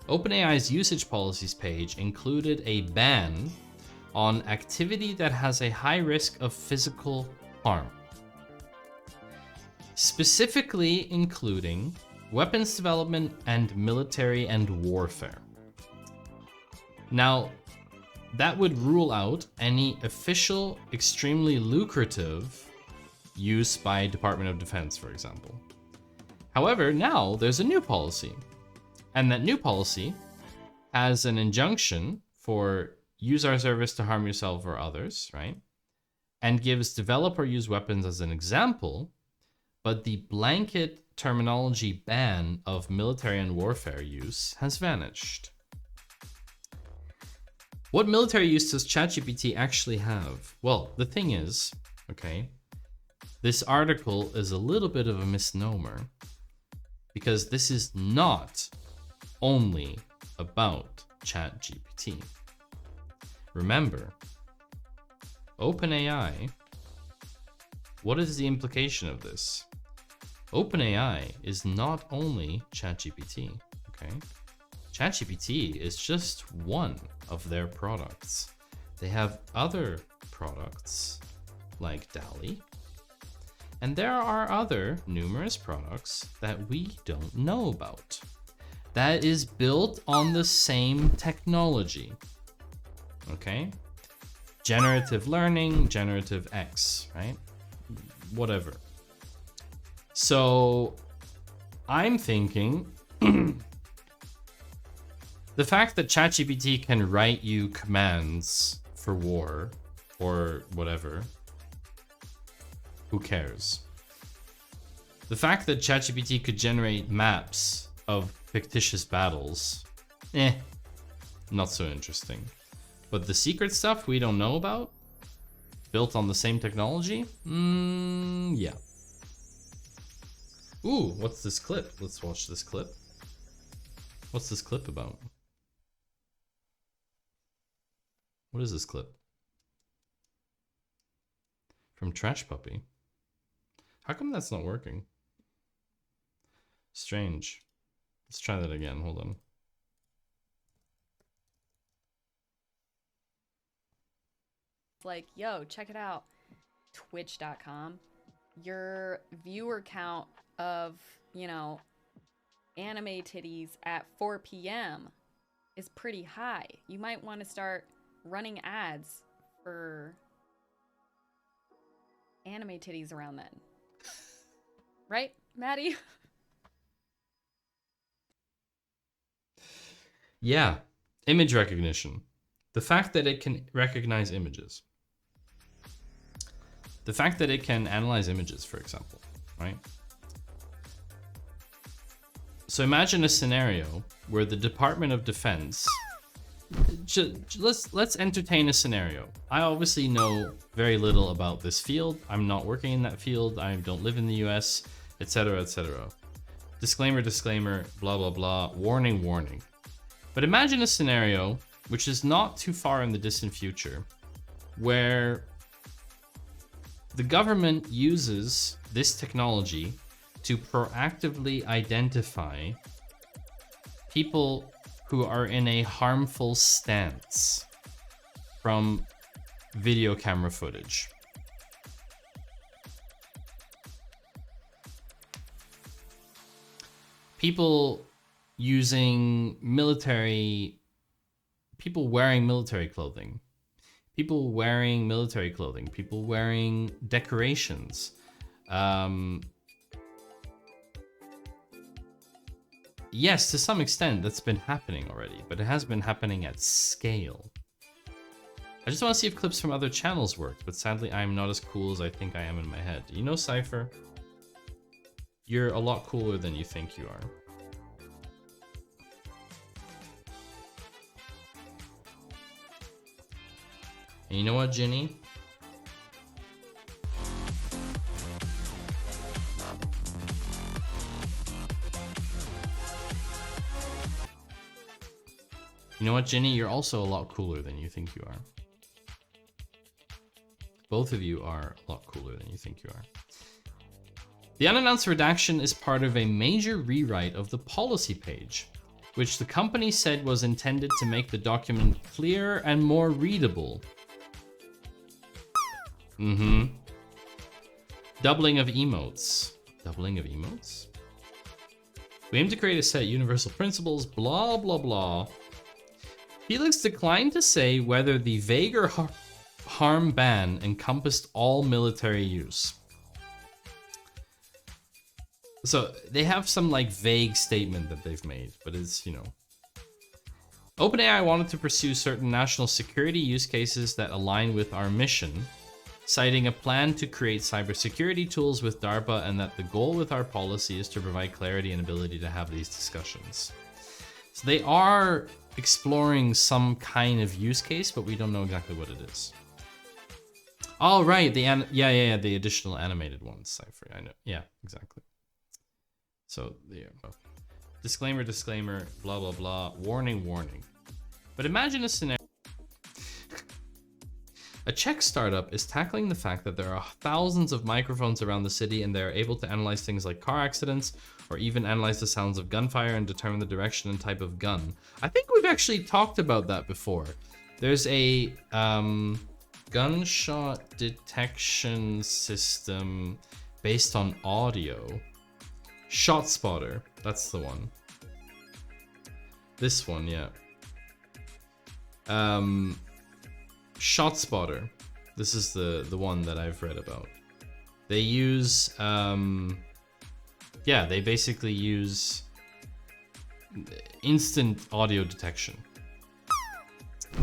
OpenAI's usage policies page included a ban on activity that has a high risk of physical harm, specifically including weapons development and military and warfare. Now, that would rule out any official, extremely lucrative use by Department of Defense, for example. However, now there's a new policy, and that new policy has an injunction for use our service to harm yourself or others, right? And gives develop or use weapons as an example, but the blanket terminology ban of military and warfare use has vanished. What military use does ChatGPT actually have? Well, the thing is, okay, this article is a little bit of a misnomer because this is not only about ChatGPT. Remember, OpenAI, what is the implication of this? OpenAI is not only ChatGPT, okay? ChatGPT is just one of their products. They have other products like DALL-E, and there are other numerous products that we don't know about that is built on the same technology, okay? Generative learning, generative X, right? Whatever. So I'm thinking the fact that ChatGPT can write you commands for war or whatever, who cares? The fact that ChatGPT could generate maps of fictitious battles, not so interesting. But the secret stuff we don't know about, built on the same technology, yeah. Ooh, what's this clip? Let's watch this clip. What's this clip about? What is this clip? From Trash Puppy. How come that's not working? Strange. Let's try that again. Hold on. Like, yo, check it out. Twitch.com. Your viewer count of, you know, anime titties at 4 p.m. is pretty high. You might want to start running ads for anime titties around then. Right, Maddie? Yeah. Image recognition. The fact that it can recognize images. The fact that it can analyze images, for example, right? So imagine a scenario where the Department of Defense, let's entertain a scenario. I obviously know very little about this field. I'm not working in that field. I don't live in the US, etc., etc. Disclaimer, disclaimer, blah, blah, blah, warning, warning. But imagine a scenario, which is not too far in the distant future, where the government uses this technology to proactively identify people who are in a harmful stance from video camera footage. People using military, people wearing military clothing, people wearing decorations. Yes, to some extent that's been happening already, but it has been happening at scale. I just want to see if clips from other channels worked, but sadly I'm not as cool as I think I am in my head. You know, Cypher, you're a lot cooler than you think you are. And you know what, Ginny? You know what, Ginny? You're also a lot cooler than you think you are. Both of you are a lot cooler than you think you are. The unannounced redaction is part of a major rewrite of the policy page, which the company said was intended to make the document clearer and more readable. Doubling of emotes. Doubling of emotes? We aim to create a set of universal principles, blah, blah, blah. Felix declined to say whether the vague or harm ban encompassed all military use. So they have some like vague statement that they've made, but it's, you know. OpenAI wanted to pursue certain national security use cases that align with our mission, citing a plan to create cybersecurity tools with DARPA, and that the goal with our policy is to provide clarity and ability to have these discussions. So they are exploring some kind of use case, but we don't know exactly what it is. Oh, right, the the additional animated ones. Cypher, I know. Yeah, exactly. So there. Disclaimer, disclaimer, blah, blah, blah. Warning, warning. But imagine a scenario. A Czech startup is tackling the fact that there are thousands of microphones around the city, and they are able to analyze things like car accidents, or even analyze the sounds of gunfire and determine the direction and type of gun. I think we've actually talked about that before. There's a gunshot detection system based on audio. Shot Spotter, that's the one. This one, yeah. Shot Spotter. This is the one that I've read about. They use they basically use instant audio detection.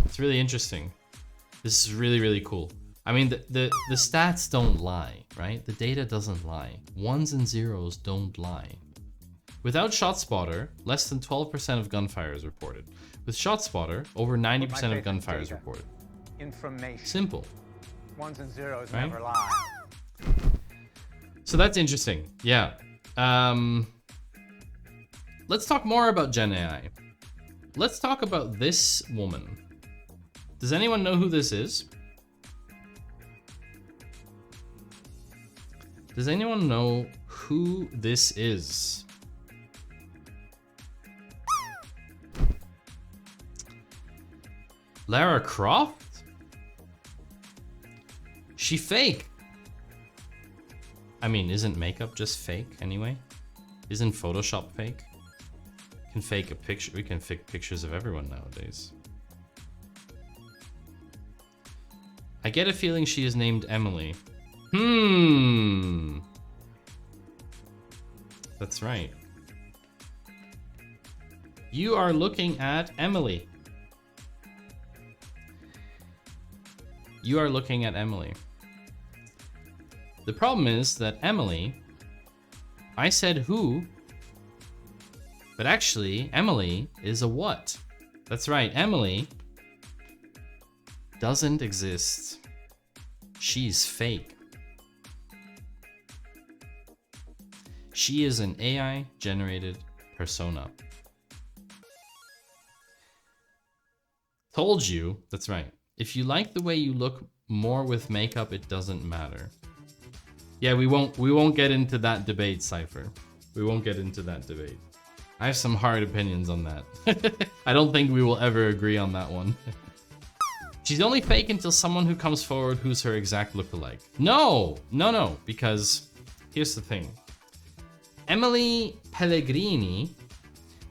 It's really interesting. This is really, really cool. I mean, the stats don't lie, right? The data doesn't lie. Ones and zeros don't lie. Without ShotSpotter, less than 12% of gunfire is reported. With ShotSpotter, over 90% of gunfire is reported. Information. Simple. Ones and zeros Right? never lie. So that's interesting. Yeah. Let's talk more about Gen AI. Let's talk about this woman. Does anyone know who this is? Does anyone know who this is? Lara Croft? She fake. I mean, isn't makeup just fake anyway? Isn't Photoshop fake? Can fake a picture. We can fake pictures of everyone nowadays. I get a feeling she is named Emily. That's right. You are looking at Emily. You are looking at Emily. The problem is that Emily, I said who, but actually Emily is a what? That's right, Emily doesn't exist. She's fake. She is an AI generated persona. Told you, that's right. If you like the way you look more with makeup, it doesn't matter. Yeah, we won't get into that debate, Cypher. We won't get into that debate. I have some hard opinions on that. I don't think we will ever agree on that one. She's only fake until someone who comes forward who's her exact lookalike. No, because here's the thing. Emily Pellegrini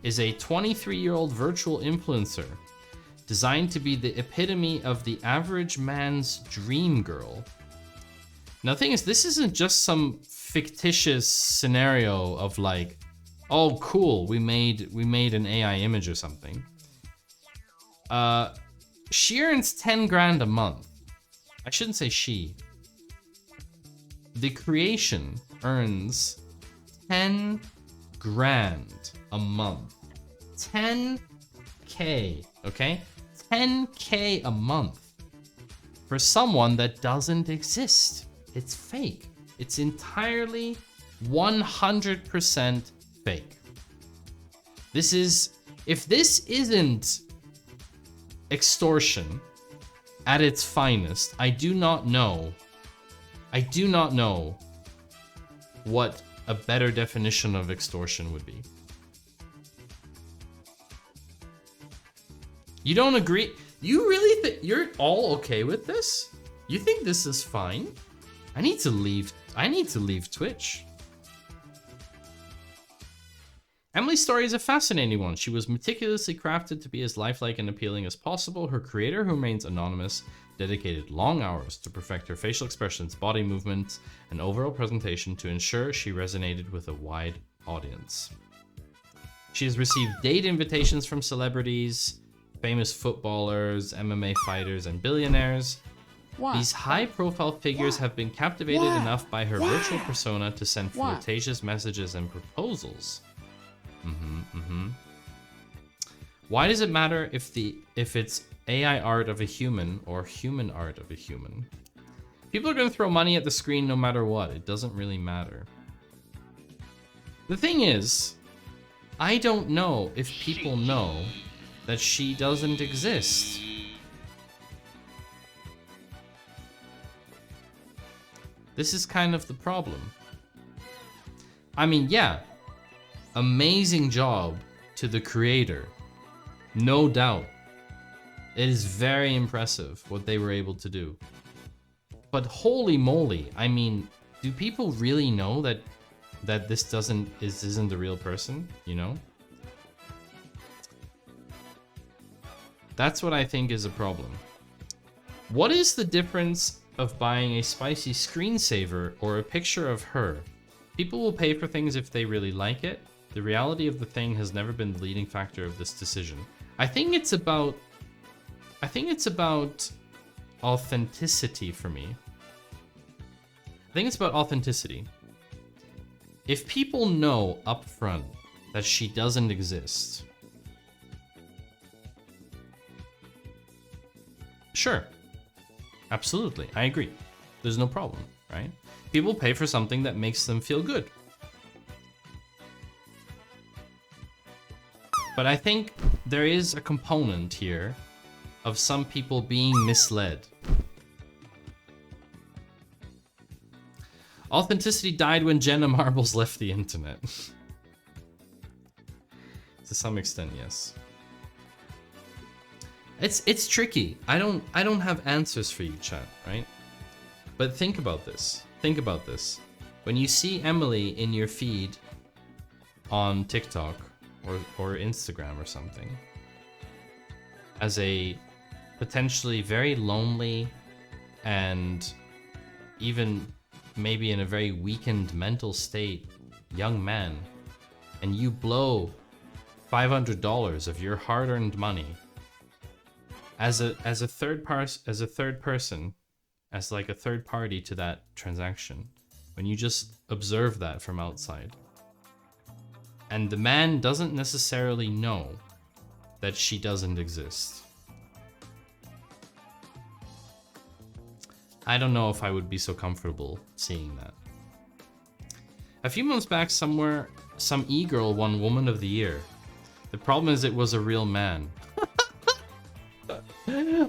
is a 23-year-old virtual influencer designed to be the epitome of the average man's dream girl. Now the thing is, this isn't just some fictitious scenario of like, oh cool, we made an AI image or something. She earns 10 grand a month. I shouldn't say she. The creation earns 10 grand a month. 10K, okay? 10K a month for someone that doesn't exist. It's fake. It's entirely 100% fake. This is, if this isn't extortion at its finest, I do not know what a better definition of extortion would be. You don't agree? You really think you're all okay with this? You think this is fine? I need to leave Twitch. Emily's story is a fascinating one. She was meticulously crafted to be as lifelike and appealing as possible. Her creator, who remains anonymous, dedicated long hours to perfect her facial expressions, body movements, and overall presentation to ensure she resonated with a wide audience. She has received date invitations from celebrities, famous footballers, MMA fighters, and billionaires. These high-profile figures have been captivated enough by her virtual persona to send flirtatious messages and proposals. Why does it matter if it's AI art of a human or human art of a human? People are going to throw money at the screen no matter what. It doesn't really matter. The thing is, I don't know if people know that she doesn't exist. This is kind of the problem. I mean, yeah, amazing job to the creator. No doubt. It is very impressive what they were able to do. But holy moly, I mean, do people really know that this isn't the real person, you know? That's what I think is a problem. What is the difference of buying a spicy screensaver or a picture of her? People will pay for things if they really like it. The reality of the thing has never been the leading factor of this decision. I think it's about authenticity for me. I think it's about authenticity. If people know up front that she doesn't exist, sure, absolutely, I agree. There's no problem, right? People pay for something that makes them feel good. But I think there is a component here of some people being misled. Authenticity died when Jenna Marbles left the internet. To some extent, yes. It's tricky. I don't have answers for you, chat, right? But think about this. Think about this. When you see Emily in your feed on TikTok or Instagram or something, as a potentially very lonely and even maybe in a very weakened mental state young man, and you blow $500 of your hard-earned money as a third person, as like a third party to that transaction, when you just observe that from outside, and the man doesn't necessarily know that she doesn't exist. I don't know if I would be so comfortable seeing that. A few months back, some e-girl won Woman of the Year. The problem is it was a real man.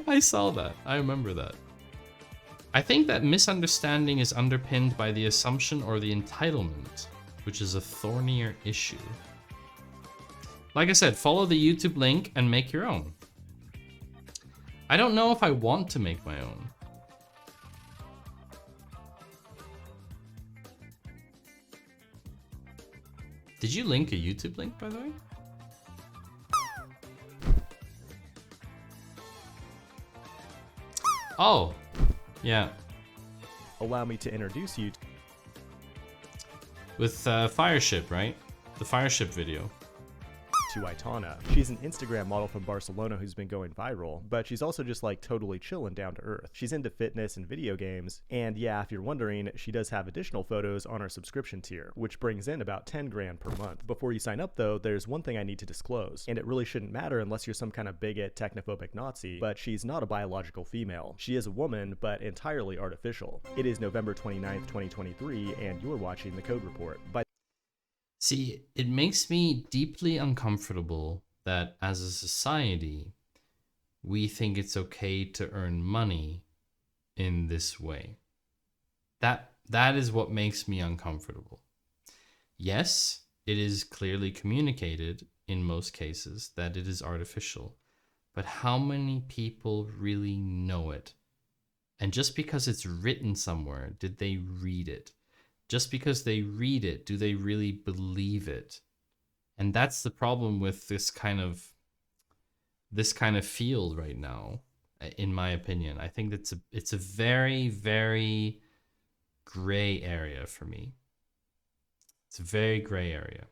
I saw that. I remember that. I think that misunderstanding is underpinned by the assumption or the entitlement, which is a thornier issue. Like I said, follow the YouTube link and make your own. I don't know if I want to make my own. Did you link a YouTube link, by the way? Oh, yeah. Allow me to introduce you with Fireship, right? The Fireship video. To Aitana. She's an Instagram model from Barcelona who's been going viral, but she's also just like totally chill and down to earth. She's into fitness and video games, and yeah, if you're wondering, she does have additional photos on our subscription tier, which brings in about 10 grand per month. Before you sign up though, there's one thing I need to disclose, and it really shouldn't matter unless you're some kind of bigot, technophobic Nazi, but she's not a biological female. She is a woman, but entirely artificial. It is November 29th, 2023, and you're watching The Code Report. See, it makes me deeply uncomfortable that as a society, we think it's okay to earn money in this way. That is what makes me uncomfortable. Yes, it is clearly communicated in most cases that it is artificial, but how many people really know it? And just because it's written somewhere, did they read it? Just because they read it, do they really believe it? And that's the problem with this kind of field right now, in my opinion. I think it's a very, very gray area for me. It's a very gray area.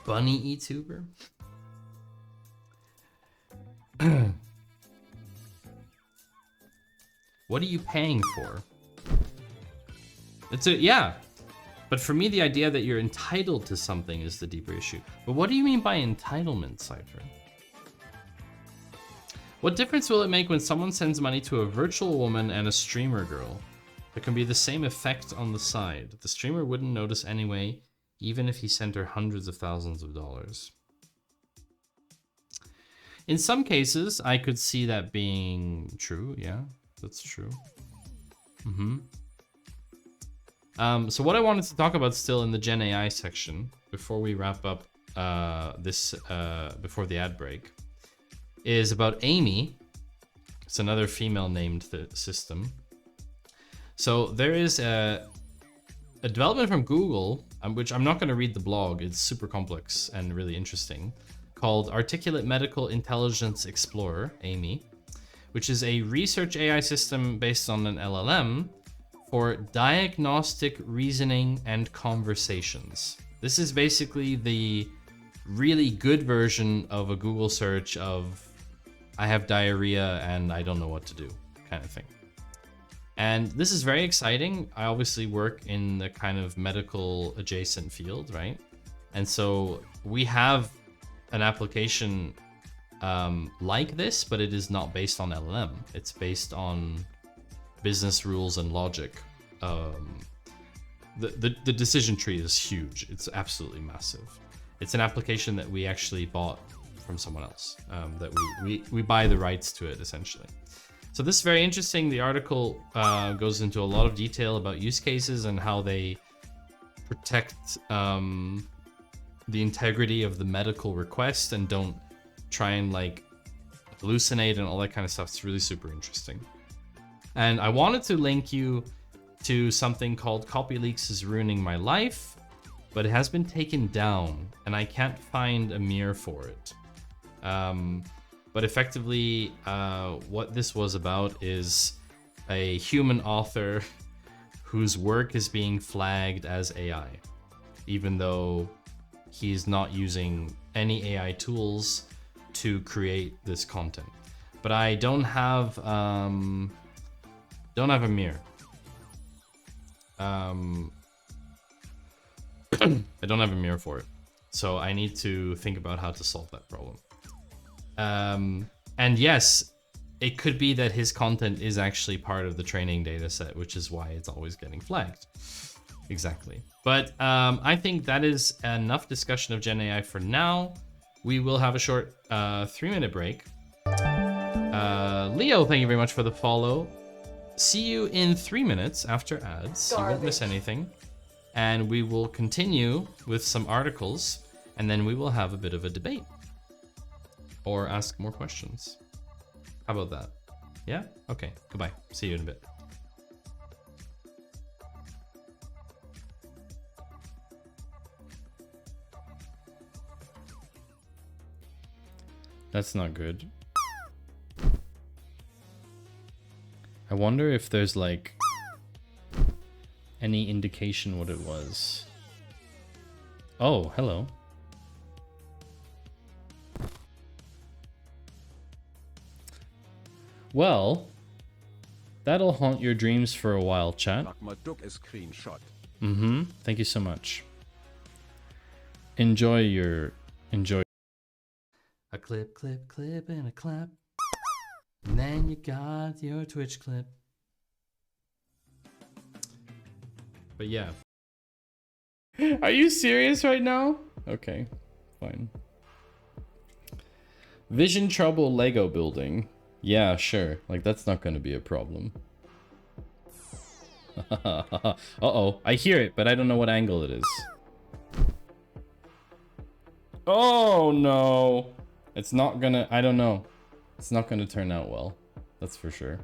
Bunny YouTuber? What are you paying for? Yeah. But for me, the idea that you're entitled to something is the deeper issue. But what do you mean by entitlement, Cypher? What difference will it make when someone sends money to a virtual woman and a streamer girl? There can be the same effect on the side. The streamer wouldn't notice anyway, even if he sent her hundreds of thousands of dollars. In some cases, I could see that being true, yeah. That's true. So what I wanted to talk about still in the Gen AI section, before we wrap up before the ad break, is about Amy. It's another female named system. So there is a development from Google, which I'm not going to read the blog, it's super complex and really interesting, called Articulate Medical Intelligence Explorer, Amy, which is a research AI system based on an LLM for diagnostic reasoning and conversations. This is basically the really good version of a Google search of, I have diarrhea and I don't know what to do, kind of thing. And this is very exciting. I obviously work in the kind of medical adjacent field, right? And so we have an application like this, but it is not based on LLM. It's based on business rules and logic. The decision tree is huge. It's absolutely massive. It's an application that we actually bought from someone else, that we buy the rights to it, essentially. So this is very interesting. The article goes into a lot of detail about use cases and how they protect the integrity of the medical request and don't try and like hallucinate and all that kind of stuff. It's really super interesting. And I wanted to link you to something called Copy Leaks is Ruining My Life, but it has been taken down and I can't find a mirror for it. But effectively, what this was about is a human author whose work is being flagged as AI, even though he's not using any AI tools to create this content. But I don't have a mirror. I don't have a mirror for it, so I need to think about how to solve that problem. And yes, it could be that his content is actually part of the training data set, which is why it's always getting flagged. Exactly. But I think that is enough discussion of Gen AI for now. We will have a short 3-minute break. Leo, thank you very much for the follow. See you in 3 minutes after ads. You won't miss anything. And we will continue with some articles, and then we will have a bit of a debate. Or ask more questions. How about that? Yeah? Okay, goodbye. See you in a bit. That's not good. I wonder if there's like any indication what it was. Oh, hello. Well, that'll haunt your dreams for a while, chat. Mm-hmm. Thank you so much. Enjoy. A clip, clip, clip, and a clap. And then you got your Twitch clip. But yeah. Are you serious right now? Okay, fine. Vision trouble Lego building. Yeah, sure. Like, that's not gonna be a problem. Uh-oh. I hear it, but I don't know what angle it is. Oh, no. It's not gonna... I don't know. It's not gonna turn out well. That's for sure.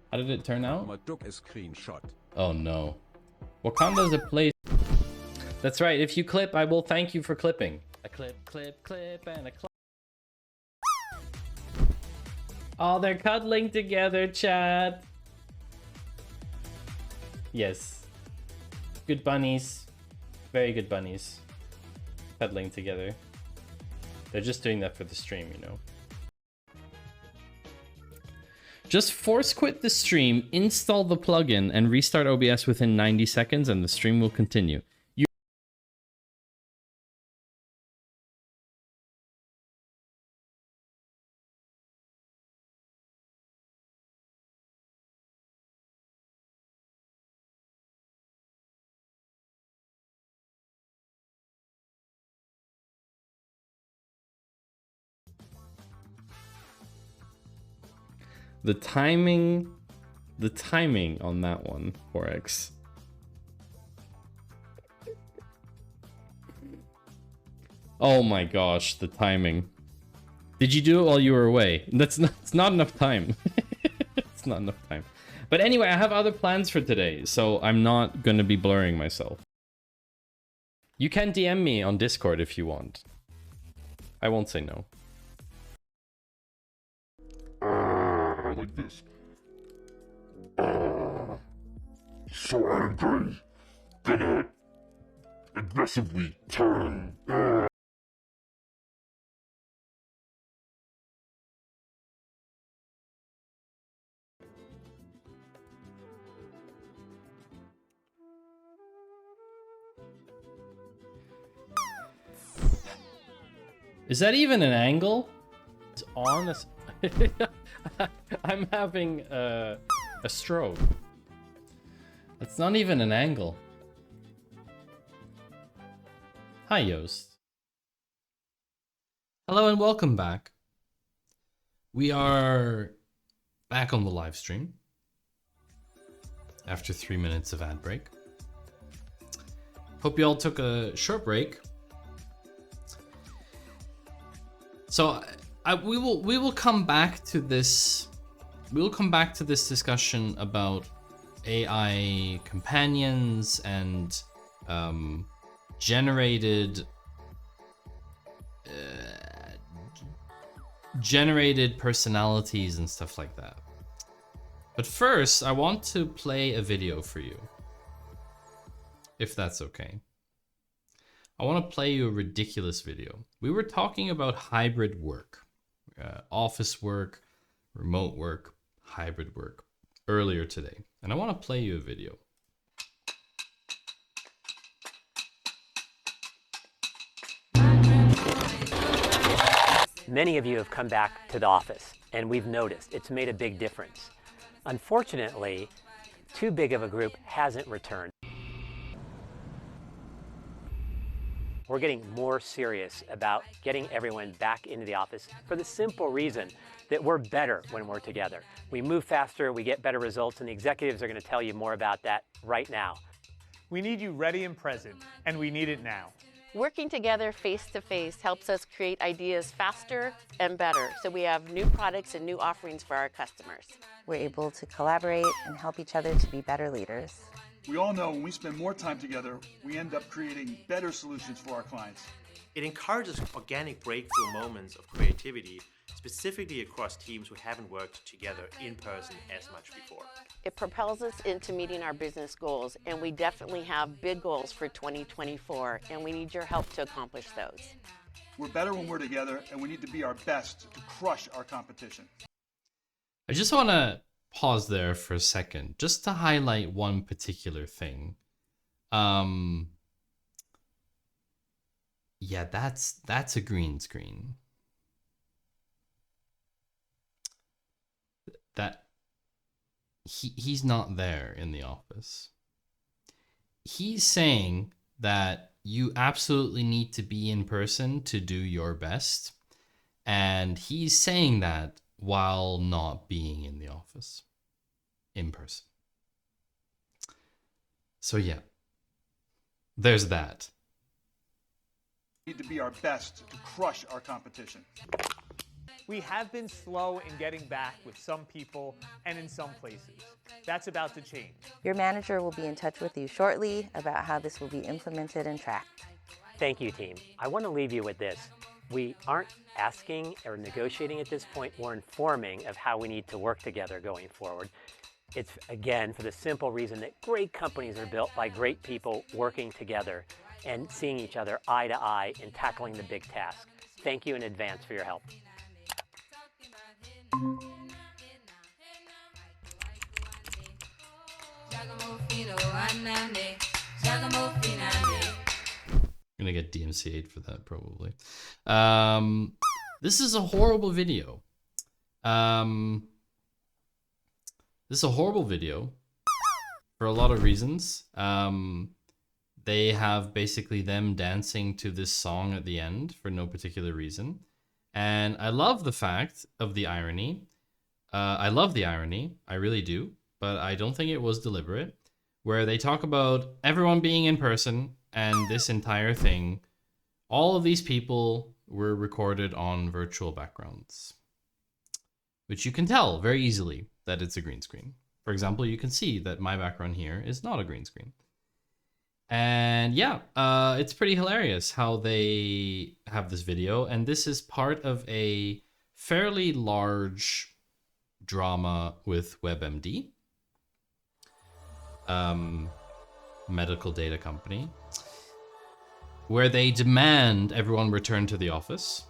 How did it turn out? Oh, no. Wakanda is a place... That's right. If you clip, I will thank you for clipping. A clip, clip, clip, and a clip. Oh, they're cuddling together, chat. Yes. Good bunnies. Very good bunnies. Cuddling together. They're just doing that for the stream, you know. Just force quit the stream, install the plugin, and restart OBS within 90 seconds, and the stream will continue. The timing on that one, 4x. Oh my gosh, the timing. Did you do it while you were away? It's not enough time. It's not enough time. But anyway, I have other plans for today, so I'm not gonna be blurring myself. You can DM me on Discord if you want. I won't say no. Like this. So angry. Gonna aggressively turn. Is that even an angle? It's on a... I'm having a stroke. That's not even an angle. Hi, Yoast. Hello and welcome back. We are back on the live stream after 3 minutes of ad break. Hope you all took a short break. So we will come back to this. We will come back to this discussion about AI companions and generated personalities and stuff like that. But first, I want to play a video for you, if that's okay. I want to play you a ridiculous video. We were talking about hybrid work, office work, remote work, hybrid work earlier today. And I want to play you a video. Many of you have come back to the office, and we've noticed it's made a big difference. Unfortunately, too big of a group hasn't returned. We're getting more serious about getting everyone back into the office for the simple reason that we're better when we're together. We move faster, we get better results, and the executives are going to tell you more about that right now. We need you ready and present, and we need it now. Working together face-to-face helps us create ideas faster and better, so we have new products and new offerings for our customers. We're able to collaborate and help each other to be better leaders. We all know when we spend more time together, we end up creating better solutions for our clients. It encourages organic breakthrough moments of creativity, specifically across teams who haven't worked together in person as much before. It propels us into meeting our business goals, and we definitely have big goals for 2024, and we need your help to accomplish those. We're better when we're together, and we need to be our best to crush our competition. I just want to pause there for a second, just to highlight one particular thing. Yeah, that's a green screen. That he's not there in the office. He's saying that you absolutely need to be in person to do your best, and he's saying that while not being in the office in person. So yeah, there's that. We need to be our best to crush our competition. We have been slow in getting back with some people and in some places. That's about to change. Your manager will be in touch with you shortly about how this will be implemented and tracked. Thank you, team. I want to leave you with this. We aren't asking or negotiating at this point. We're informing of how we need to work together going forward. It's, again, for the simple reason that great companies are built by great people working together and seeing each other eye to eye and tackling the big task. Thank you in advance for your help. I'm gonna get DMCA'd for that probably. This is a horrible video. This is a horrible video for a lot of reasons. They have basically them dancing to this song at the end for no particular reason. And I love the fact of the irony. I love the irony, I really do, but I don't think it was deliberate, where they talk about everyone being in person and this entire thing, all of these people were recorded on virtual backgrounds, which you can tell very easily that it's a green screen. For example, you can see that my background here is not a green screen. And yeah, it's pretty hilarious how they have this video. And this is part of a fairly large drama with WebMD, medical data company, where they demand everyone return to the office.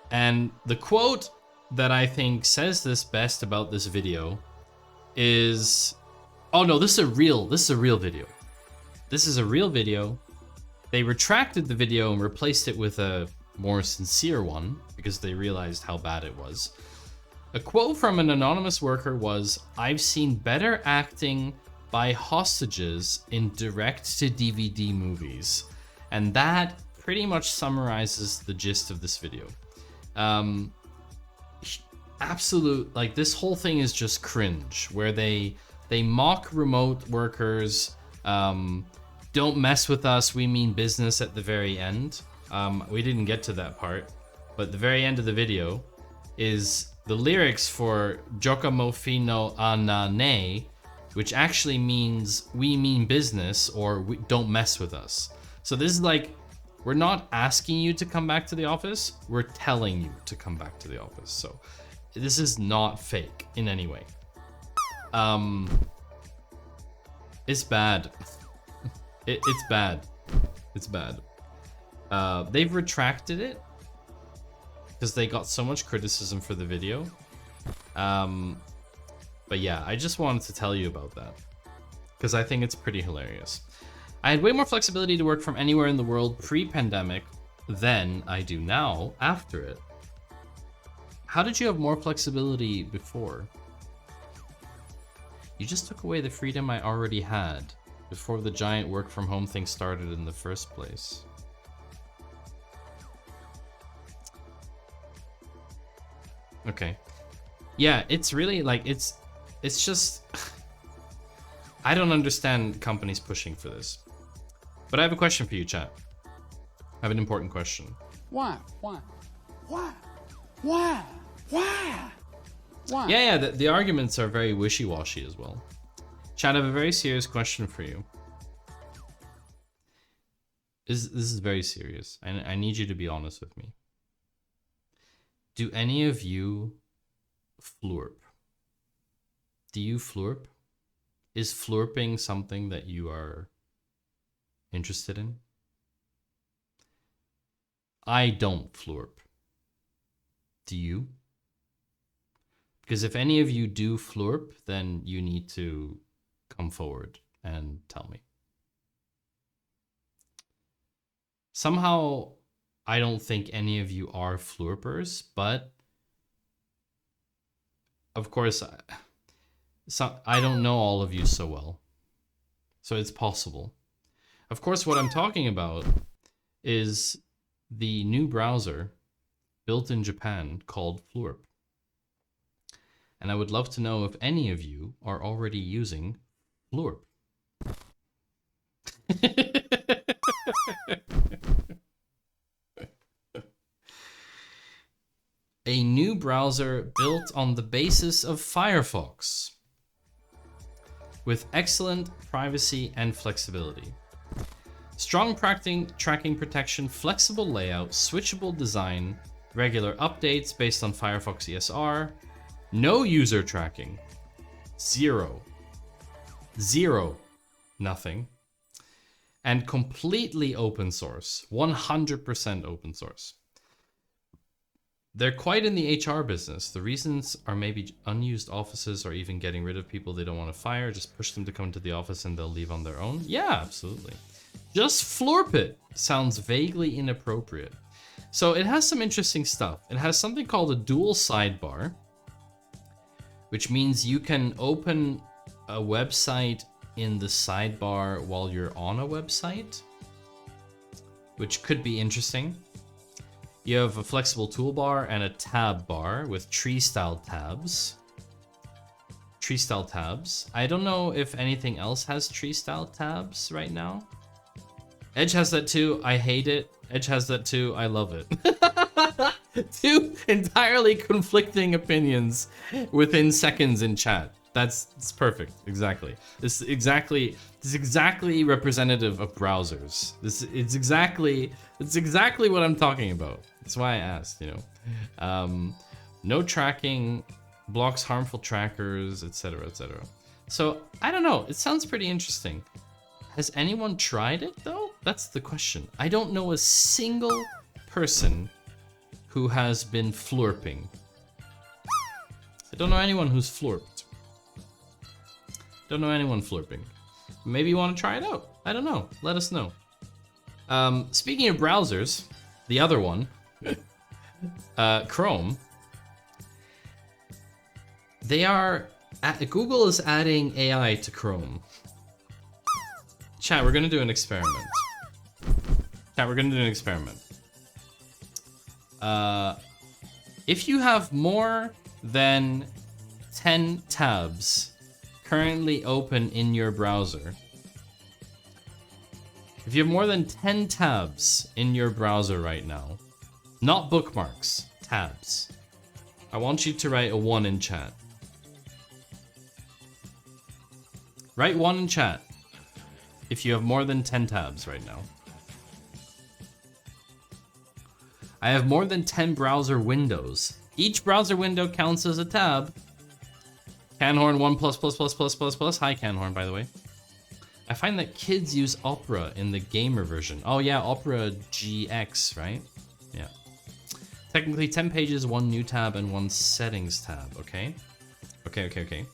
And the quote that I think says this best about this video is, oh no, this is a real video. This is a real video. They retracted the video and replaced it with a more sincere one because they realized how bad it was. A quote from an anonymous worker was, "I've seen better acting by hostages in direct-to-DVD movies." And that pretty much summarizes the gist of this video. Absolute, like, this whole thing is just cringe, where they mock remote workers. Don't mess with us, we mean business at the very end. We didn't get to that part, but the very end of the video is the lyrics for Giacomo fino a ne, which actually means we mean business, or don't mess with us. So this is like, we're not asking you to come back to the office, we're telling you to come back to the office. So this is not fake in any way. It's bad. It's bad. It's bad. They've retracted it because they got so much criticism for the video. But yeah, I just wanted to tell you about that because I think it's pretty hilarious. I had way more flexibility to work from anywhere in the world pre-pandemic than I do now after it. How did you have more flexibility before? You just took away the freedom I already had before the giant work from home thing started in the first place. Okay. Yeah, it's really like, it's just, I don't understand companies pushing for this. But I have a question for you, chat. I have an important question. Why? Yeah, the arguments are very wishy-washy as well. Chat, I have a very serious question for you. This is very serious. I need you to be honest with me. Do any of you flurp? Do you flurp? Is flurping something that you are interested in? I don't flurp. Do you? Because if any of you do flurp, then you need to come forward and tell me. Somehow, I don't think any of you are flurpers, but of course, I don't know all of you so well, so it's possible. Of course, what I'm talking about is the new browser built in Japan called Flurp. And I would love to know if any of you are already using Flurp. A new browser built on the basis of Firefox with excellent privacy and flexibility. Strong tracking protection, flexible layout, switchable design, regular updates based on Firefox ESR, no user tracking, zero, nothing, and completely open source, 100% open source. They're quite in the HR business. The reasons are maybe unused offices or even getting rid of people they don't want to fire. Just push them to come to the office and they'll leave on their own. Yeah, absolutely. Just flurp it. Sounds vaguely inappropriate. So it has some interesting stuff. It has something called a dual sidebar, which means you can open a website in the sidebar while you're on a website, which could be interesting. You have a flexible toolbar and a tab bar with tree-style tabs. Tree-style tabs. I don't know if anything else has tree-style tabs right now. Edge has that too. I hate it. Edge has that too. I love it. Two entirely conflicting opinions within seconds in chat. It's perfect. Exactly. This is exactly representative of browsers. It's exactly what I'm talking about. That's why I asked, you know. No tracking, blocks harmful trackers, etc., etc. So I don't know. It sounds pretty interesting. Has anyone tried it though? That's the question. I don't know a single person who has been flurping. I don't know anyone who's flurped. Don't know anyone flurping. Maybe you want to try it out. I don't know. Let us know. Speaking of browsers, the other one, Chrome. Google is adding AI to Chrome. Chat, we're gonna do an experiment. If you have more than 10 tabs currently open in your browser, if you have more than 10 tabs in your browser right now, not bookmarks, tabs, I want you to write a 1 in chat. Write 1 in chat if you have more than 10 tabs right now. I have more than 10 browser windows. Each browser window counts as a tab. Canhorn 1+++++++. Hi Canhorn, by the way. I find that kids use Opera in the gamer version. Oh yeah, Opera GX, right? Yeah. Technically 10 pages, 1 new tab, and 1 settings tab, okay? Okay.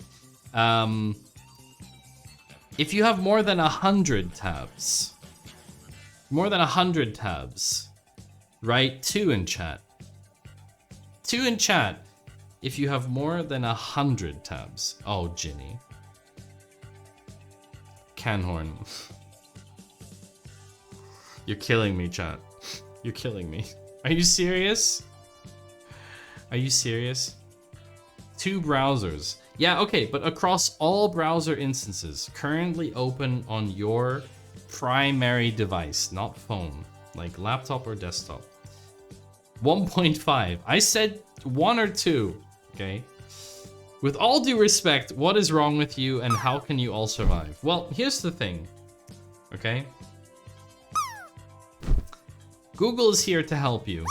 If you have more than 100 tabs, write 2 in chat. 2 in chat if you have more than 100 tabs. Oh, Ginny. Canhorn. You're killing me, chat. You're killing me. Are you serious? Are you serious? 2 browsers. Yeah, okay, but across all browser instances currently open on your primary device, not phone, like laptop or desktop. 1.5. I said 1 or 2, okay? With all due respect, what is wrong with you and how can you all survive? Well, here's the thing, okay? Google is here to help you.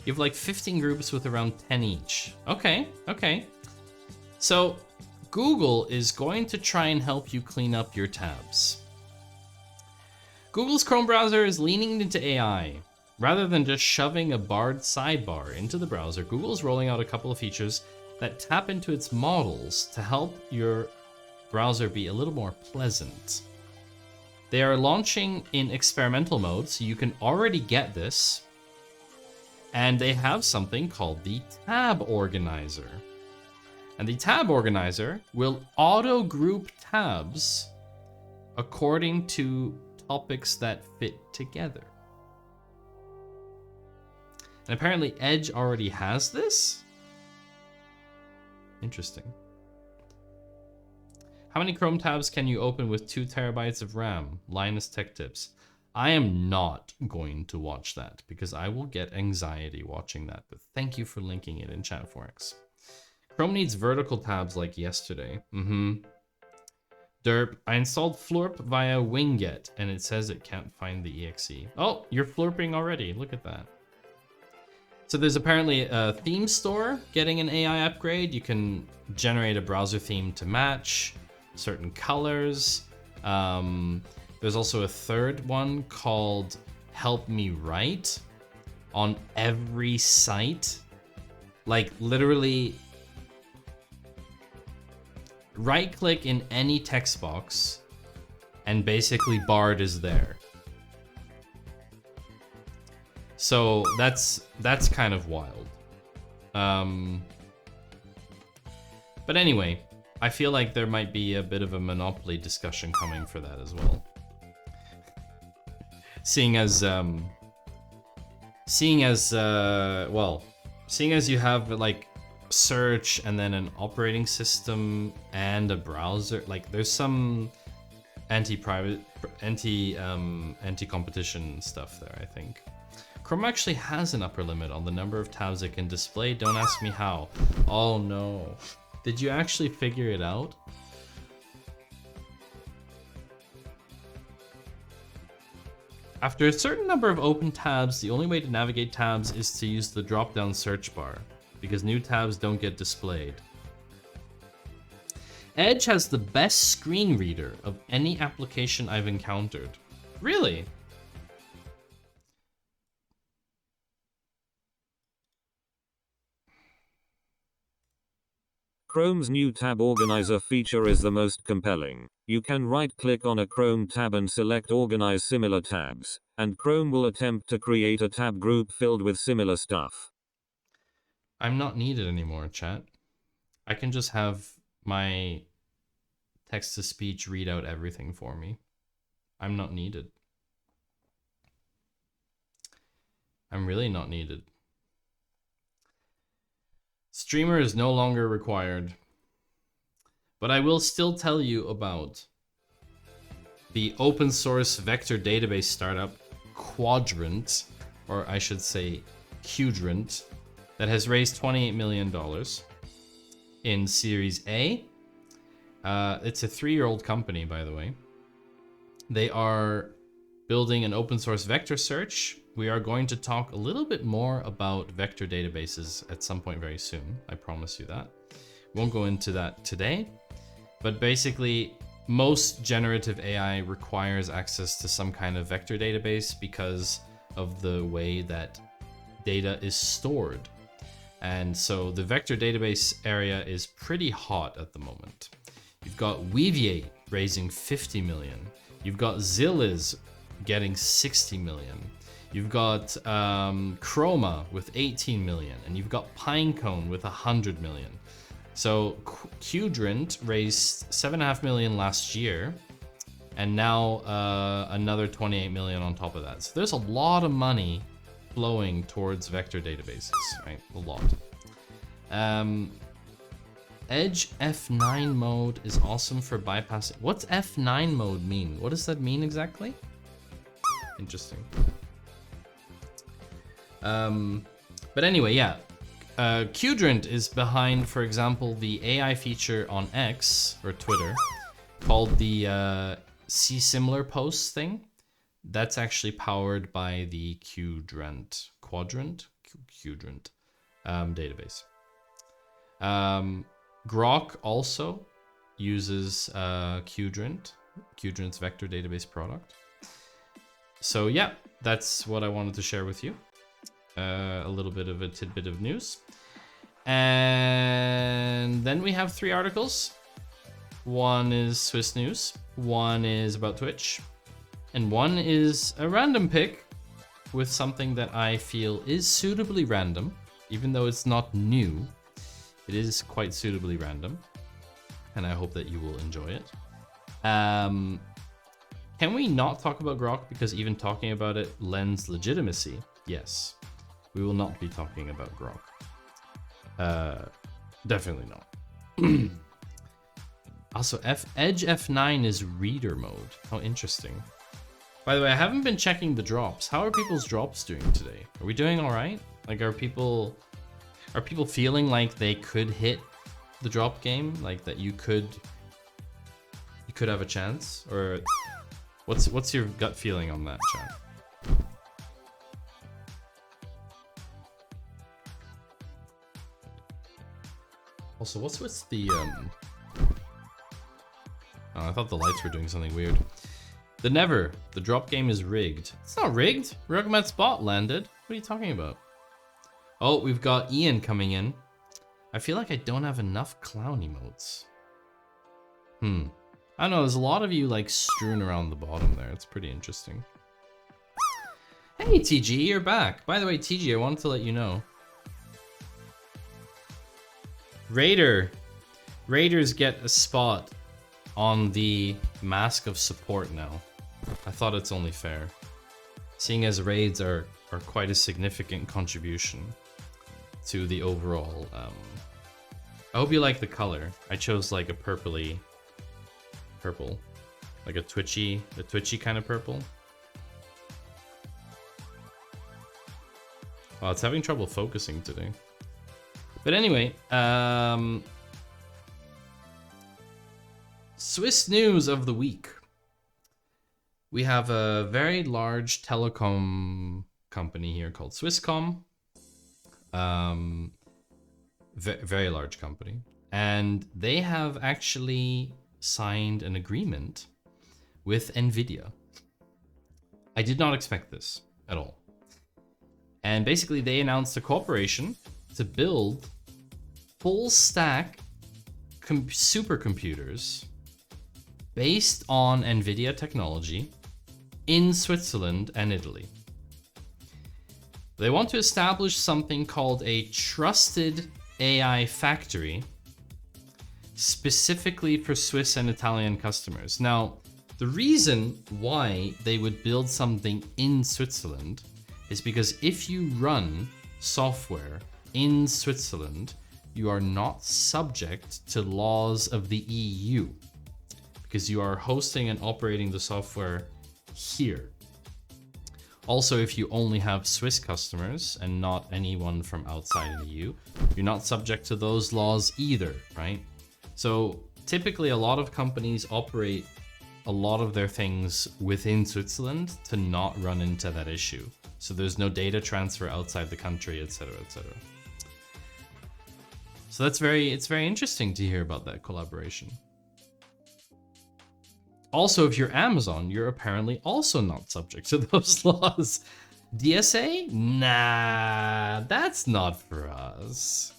You have like 15 groups with around 10 each. Okay. So Google is going to try and help you clean up your tabs. Google's Chrome browser is leaning into AI. Rather than just shoving a barred sidebar into the browser, Google is rolling out a couple of features that tap into its models to help your browser be a little more pleasant. They are launching in experimental mode, so you can already get this. And they have something called the Tab Organizer. And the Tab Organizer will auto-group tabs according to topics that fit together. And apparently Edge already has this? Interesting. How many Chrome tabs can you open with 2 terabytes of RAM? Linus Tech Tips. I am not going to watch that because I will get anxiety watching that, but thank you for linking it in chat, Forex. Chrome needs vertical tabs like yesterday. Derp, I installed Florp via Winget and it says it can't find the exe. Oh, you're florping already. Look at that. So there's apparently a theme store getting an AI upgrade. You can generate a browser theme to match certain colors. There's also a third one called Help Me Write on every site. Like literally right click in any text box and basically Bard is there. So that's kind of wild. But anyway, I feel like there might be a bit of a monopoly discussion coming for that as well. Seeing as you have like search and then an operating system and a browser, like there's some anti-competition stuff there, I think. Chrome actually has an upper limit on the number of tabs it can display. Don't ask me how. Oh no. Did you actually figure it out? After a certain number of open tabs, the only way to navigate tabs is to use the drop-down search bar, because new tabs don't get displayed. Edge has the best screen reader of any application I've encountered. Really? Chrome's new tab organizer feature is the most compelling. You can right-click on a Chrome tab and select Organize Similar Tabs, and Chrome will attempt to create a tab group filled with similar stuff. I'm not needed anymore, chat. I can just have my text-to-speech read out everything for me. I'm not needed. I'm really not needed. Streamer is no longer required. But I will still tell you about the open source vector database startup Quadrant, or I should say Quadrant, that has raised $28 million in Series A. It's a 3-year-old company, by the way. They are building an open source vector search. We are going to talk a little bit more about vector databases at some point very soon. I promise you that. Won't go into that today, but basically most generative AI requires access to some kind of vector database because of the way that data is stored. And so the vector database area is pretty hot at the moment. You've got Weaviate raising 50 million. You've got Zilliz getting 60 million. You've got Chroma with 18 million, and you've got Pinecone with 100 million. So Quadrant raised 7.5 million last year, and now another 28 million on top of that. So there's a lot of money flowing towards vector databases, right? A lot. Edge F9 mode is awesome for bypassing. What's F9 mode mean? What does that mean exactly? Interesting. But anyway, yeah. Quadrant is behind, for example, the AI feature on X, or Twitter, called the See Similar Posts thing. That's actually powered by the Quadrant database. Grok also uses Quadrant's vector database product. So yeah, that's what I wanted to share with you. A little bit of a tidbit of news. And then we have 3 articles. One is Swiss news, one is about Twitch, and one is a random pick with something that I feel is suitably random, even though it's not new. It is quite suitably random, and I hope that you will enjoy it. Can we not talk about Grok because even talking about it lends legitimacy? Yes. We will not be talking about Grok. Definitely not. Also, Edge F9 is reader mode. How interesting. By the way, I haven't been checking the drops. How are people's drops doing today? Are we doing all right? Like, are people feeling like they could hit the drop game? Like that you could have a chance? Or what's your gut feeling on that, chat? Also, what's with the oh, I thought the lights were doing something weird. The drop game is rigged. It's not rigged. Rugmat's bot landed. What are you talking about? Oh, we've got Ian coming in. I feel like I don't have enough clown emotes. I don't know, there's a lot of you like strewn around the bottom there. It's pretty interesting. Hey TG, you're back. By the way, TG, I wanted to let you know. Raiders get a spot on the Mask of Support now. I thought it's only fair, seeing as raids are quite a significant contribution to the overall. I hope you like the color. I chose like a purple, like a twitchy kind of purple. Wow, it's having trouble focusing today. But anyway, Swiss news of the week. We have a very large telecom company here called Swisscom. Very large company. And they have actually signed an agreement with NVIDIA. I did not expect this at all. And basically they announced a cooperation to build full stack supercomputers based on NVIDIA technology in Switzerland and Italy. They want to establish something called a trusted AI factory specifically for Swiss and Italian customers. Now, the reason why they would build something in Switzerland is because if you run software in Switzerland, you are not subject to laws of the EU because you are hosting and operating the software here. Also, if you only have Swiss customers and not anyone from outside the EU, you're not subject to those laws either, right? So typically a lot of companies operate a lot of their things within Switzerland to not run into that issue. So there's no data transfer outside the country, etc., etc. So it's very interesting to hear about that collaboration. Also, if you're Amazon, you're apparently also not subject to those laws. DSA? Nah, that's not for us.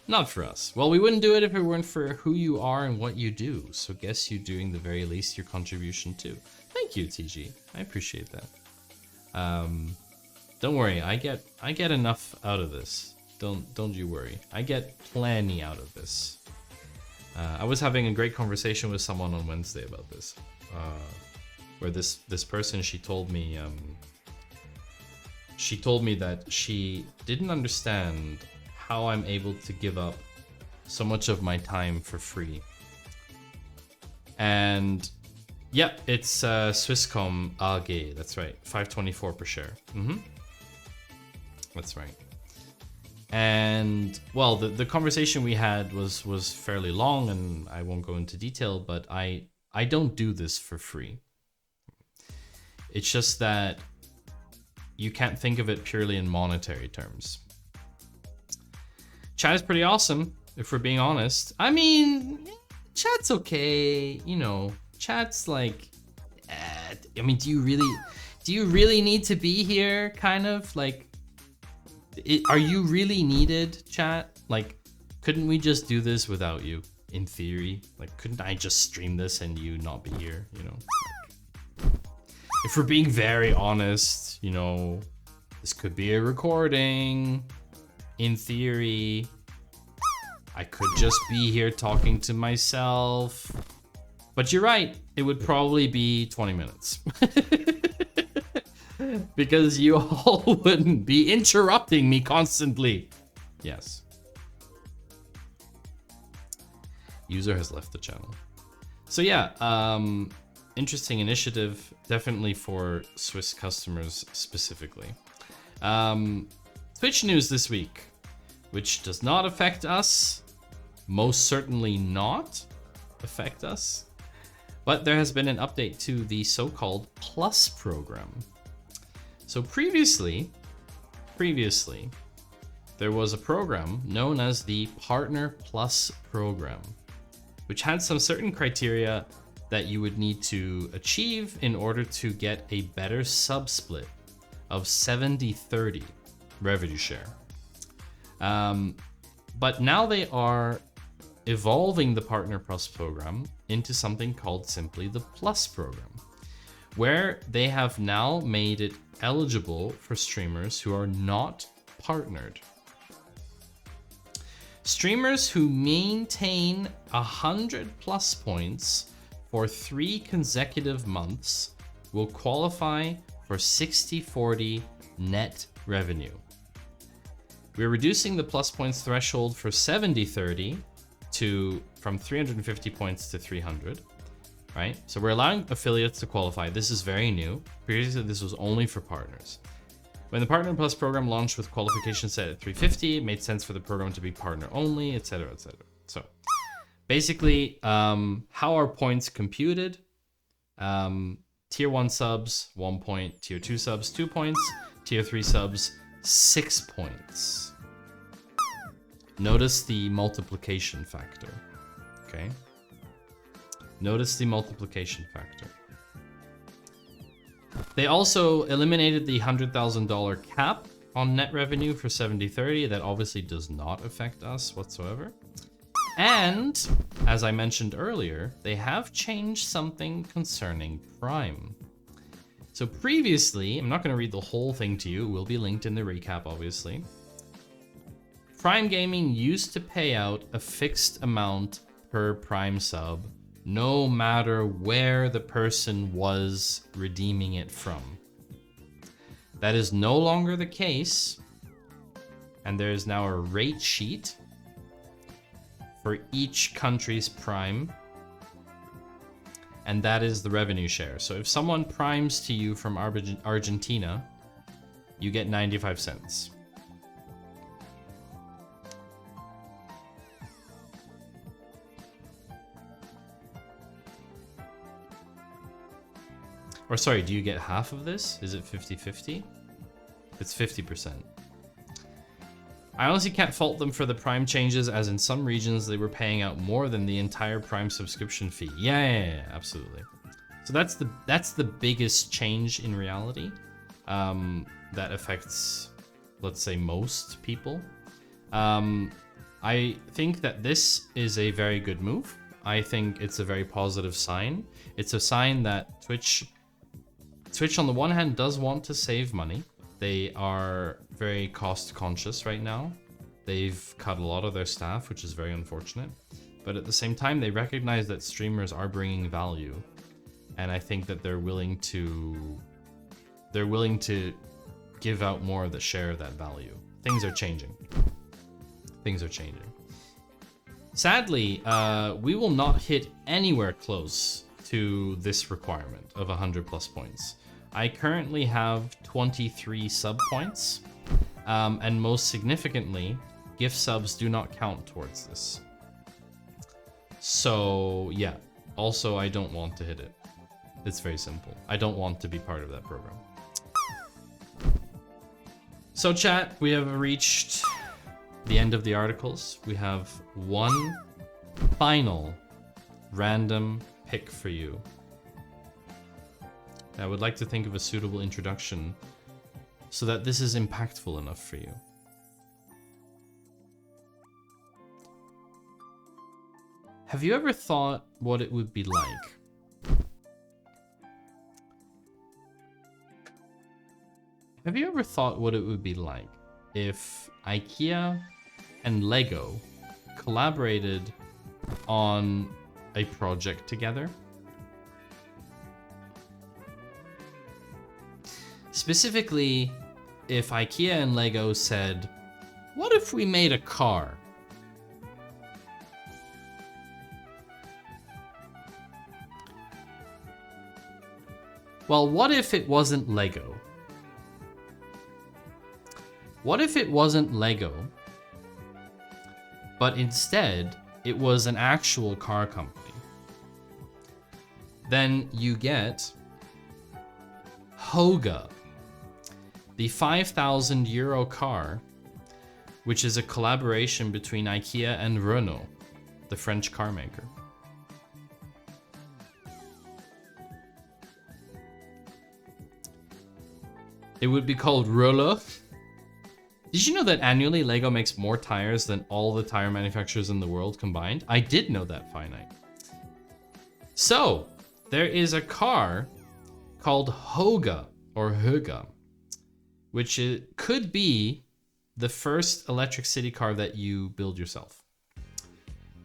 Not for us. Well, we wouldn't do it if it weren't for who you are and what you do. So guess you're doing the very least your contribution too. Thank you, TG. I appreciate that. Don't worry, I get enough out of this. Don't you worry. I get plenty out of this. I was having a great conversation with someone on Wednesday about this, where this person, she told me that she didn't understand how I'm able to give up so much of my time for free. And yep, it's Swisscom AG, that's right, 524 per share. That's right. And well, the conversation we had was fairly long, and I won't go into detail, but I don't do this for free. It's just that you can't think of it purely in monetary terms. Chat is pretty awesome, if we're being honest. I mean, chat's okay, you know. Chat's like, I mean, do you really need to be here? Kind of like. Are you really needed, chat? Like, couldn't we just do this without you, in theory? Like, couldn't I just stream this and you not be here, you know? Like, if we're being very honest, you know, this could be a recording. In theory, I could just be here talking to myself. But you're right, it would probably be 20 minutes. Because you all wouldn't be interrupting me constantly. Yes. User has left the channel. So yeah, interesting initiative, definitely for Swiss customers specifically. Twitch news this week, which does not affect us, most certainly not affect us, but there has been an update to the so-called Plus program. So previously, there was a program known as the Partner Plus program, which had some certain criteria that you would need to achieve in order to get a better sub split of 70-30 revenue share. But now they are evolving the Partner Plus program into something called simply the Plus program, where they have now made it eligible for streamers who are not partnered. Streamers who maintain 100 plus points for 3 consecutive months will qualify for 60-40 net revenue. We're reducing the plus points threshold for 70-30 from 350 points to 300. Right? So we're allowing affiliates to qualify. This is very new. Previously, this was only for partners. When the Partner Plus program launched with qualification set at 350, it made sense for the program to be partner only, etc., etc. So basically, how are points computed? Tier 1 subs, 1 point. Tier 2 subs, 2 points. Tier 3 subs, 6 points. Notice the multiplication factor. Okay? Notice the multiplication factor. They also eliminated the $100,000 cap on net revenue for 70-30. That obviously does not affect us whatsoever. And, as I mentioned earlier, they have changed something concerning Prime. So previously, I'm not going to read the whole thing to you, it will be linked in the recap, obviously. Prime Gaming used to pay out a fixed amount per Prime sub, no matter where the person was redeeming it from. That is no longer the case, and there is now a rate sheet for each country's Prime, and that is the revenue share. So if someone primes to you from Argentina, you get 95 cents. Or sorry, do you get half of this? Is it 50-50? It's 50%. I honestly can't fault them for the Prime changes, as in some regions they were paying out more than the entire Prime subscription fee. Yeah, absolutely. So that's the biggest change in reality that affects, let's say, most people. I think that this is a very good move. I think it's a very positive sign. It's a sign that Twitch on the one hand does want to save money. They are very cost conscious right now. They've cut a lot of their staff, which is very unfortunate. But at the same time, they recognize that streamers are bringing value. And I think that they're willing to give out more of the share of that value. Things are changing. Things are changing. Sadly, we will not hit anywhere close to this requirement of 100 plus points. I currently have 23 sub points, and most significantly, gift subs do not count towards this. So yeah, also I don't want to hit it. It's very simple. I don't want to be part of that program. So chat, we have reached the end of the articles. We have one final random pick for you. I would like to think of a suitable introduction so that this is impactful enough for you. Have you ever thought what it would be like? Have you ever thought what it would be like if IKEA and Lego collaborated on a project together? Specifically, if IKEA and Lego said, what if we made a car? Well, what if it wasn't Lego? What if it wasn't Lego, but instead it was an actual car company? Then you get Hoga, the 5,000 euro car, which is a collaboration between IKEA and Renault, the French car maker. It would be called Roller. Did you know that annually Lego makes more tires than all the tire manufacturers in the world combined? I did know that, finite. So, there is a car called Hoga, or Hoga, which could be the first electric city car that you build yourself.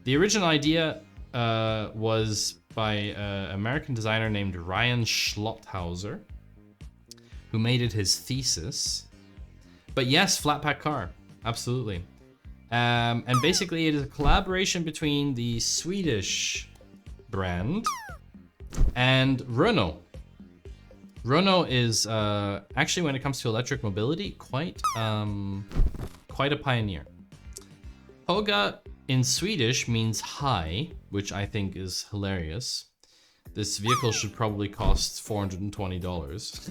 The original idea was by an American designer named Ryan Schlotthauser, who made it his thesis. But yes, flat pack car, absolutely. And basically it is a collaboration between the Swedish brand and Renault. Renault is actually, when it comes to electric mobility, quite a pioneer. Hoga in Swedish means high, which I think is hilarious. This vehicle should probably cost $420.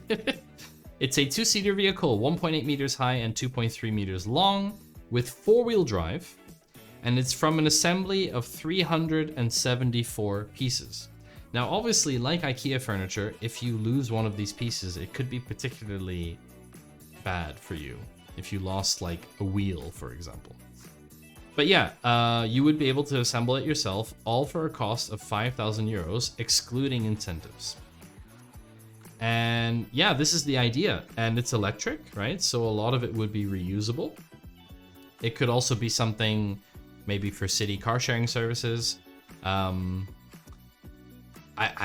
It's a two-seater vehicle, 1.8 meters high and 2.3 meters long, with four-wheel drive, and it's from an assembly of 374 pieces. Now, obviously, like IKEA furniture, if you lose one of these pieces, it could be particularly bad for you. If you lost, like, a wheel, for example. But yeah, you would be able to assemble it yourself, all for a cost of 5,000 euros, excluding incentives. And yeah, this is the idea. And it's electric, right? So a lot of it would be reusable. It could also be something maybe for city car sharing services. I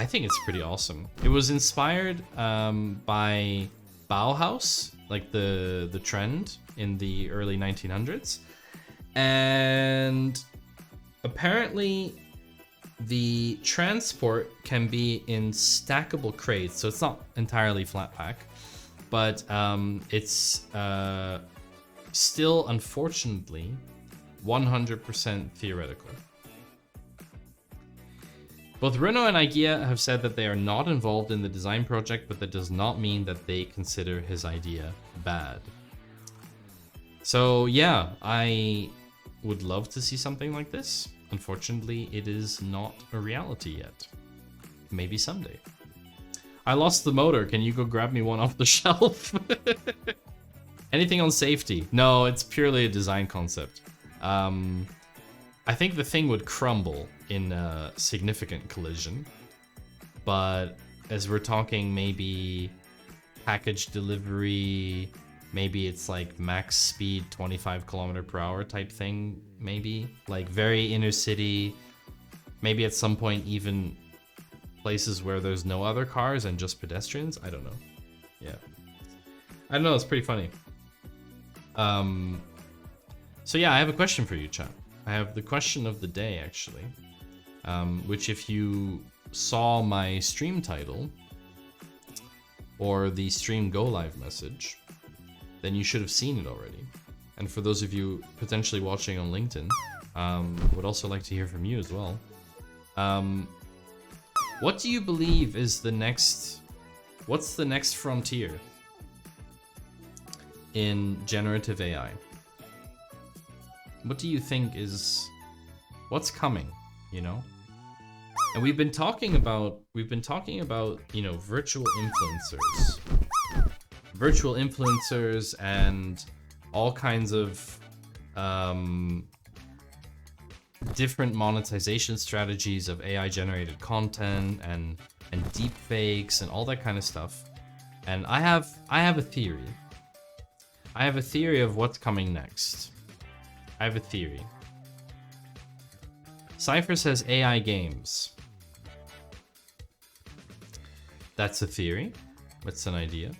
think it's pretty awesome. It was inspired by Bauhaus, like the trend in the early 1900s. And apparently the transport can be in stackable crates, so it's not entirely flat pack, but it's still, unfortunately, 100% theoretical. Both Renault and IKEA have said that they are not involved in the design project, but that does not mean that they consider his idea bad. So yeah, I would love to see something like this. Unfortunately, it is not a reality yet. Maybe someday. I lost the motor. Can you go grab me one off the shelf? Anything on safety? No, it's purely a design concept. I think the thing would crumble in a significant collision. But as we're talking maybe package delivery, maybe it's like max speed 25 km/h type thing, maybe. Like very inner city, maybe at some point even places where there's no other cars and just pedestrians. I don't know. Yeah. I don't know, it's pretty funny. So yeah, I have a question for you, chat. I have the question of the day, actually. Which if you saw my stream title or the stream go live message, then you should have seen it already. And for those of you potentially watching on LinkedIn, would also like to hear from you as well. What do you believe is the next... What's the next frontier in generative AI? What do you think is... What's coming, you know? And we've been talking about, you know, virtual influencers. Virtual influencers and all kinds of different monetization strategies of AI generated content and deep fakes and all that kind of stuff. And I have a theory. I have a theory of what's coming next. I have a theory. Cypher says AI games. That's a theory. That's an idea.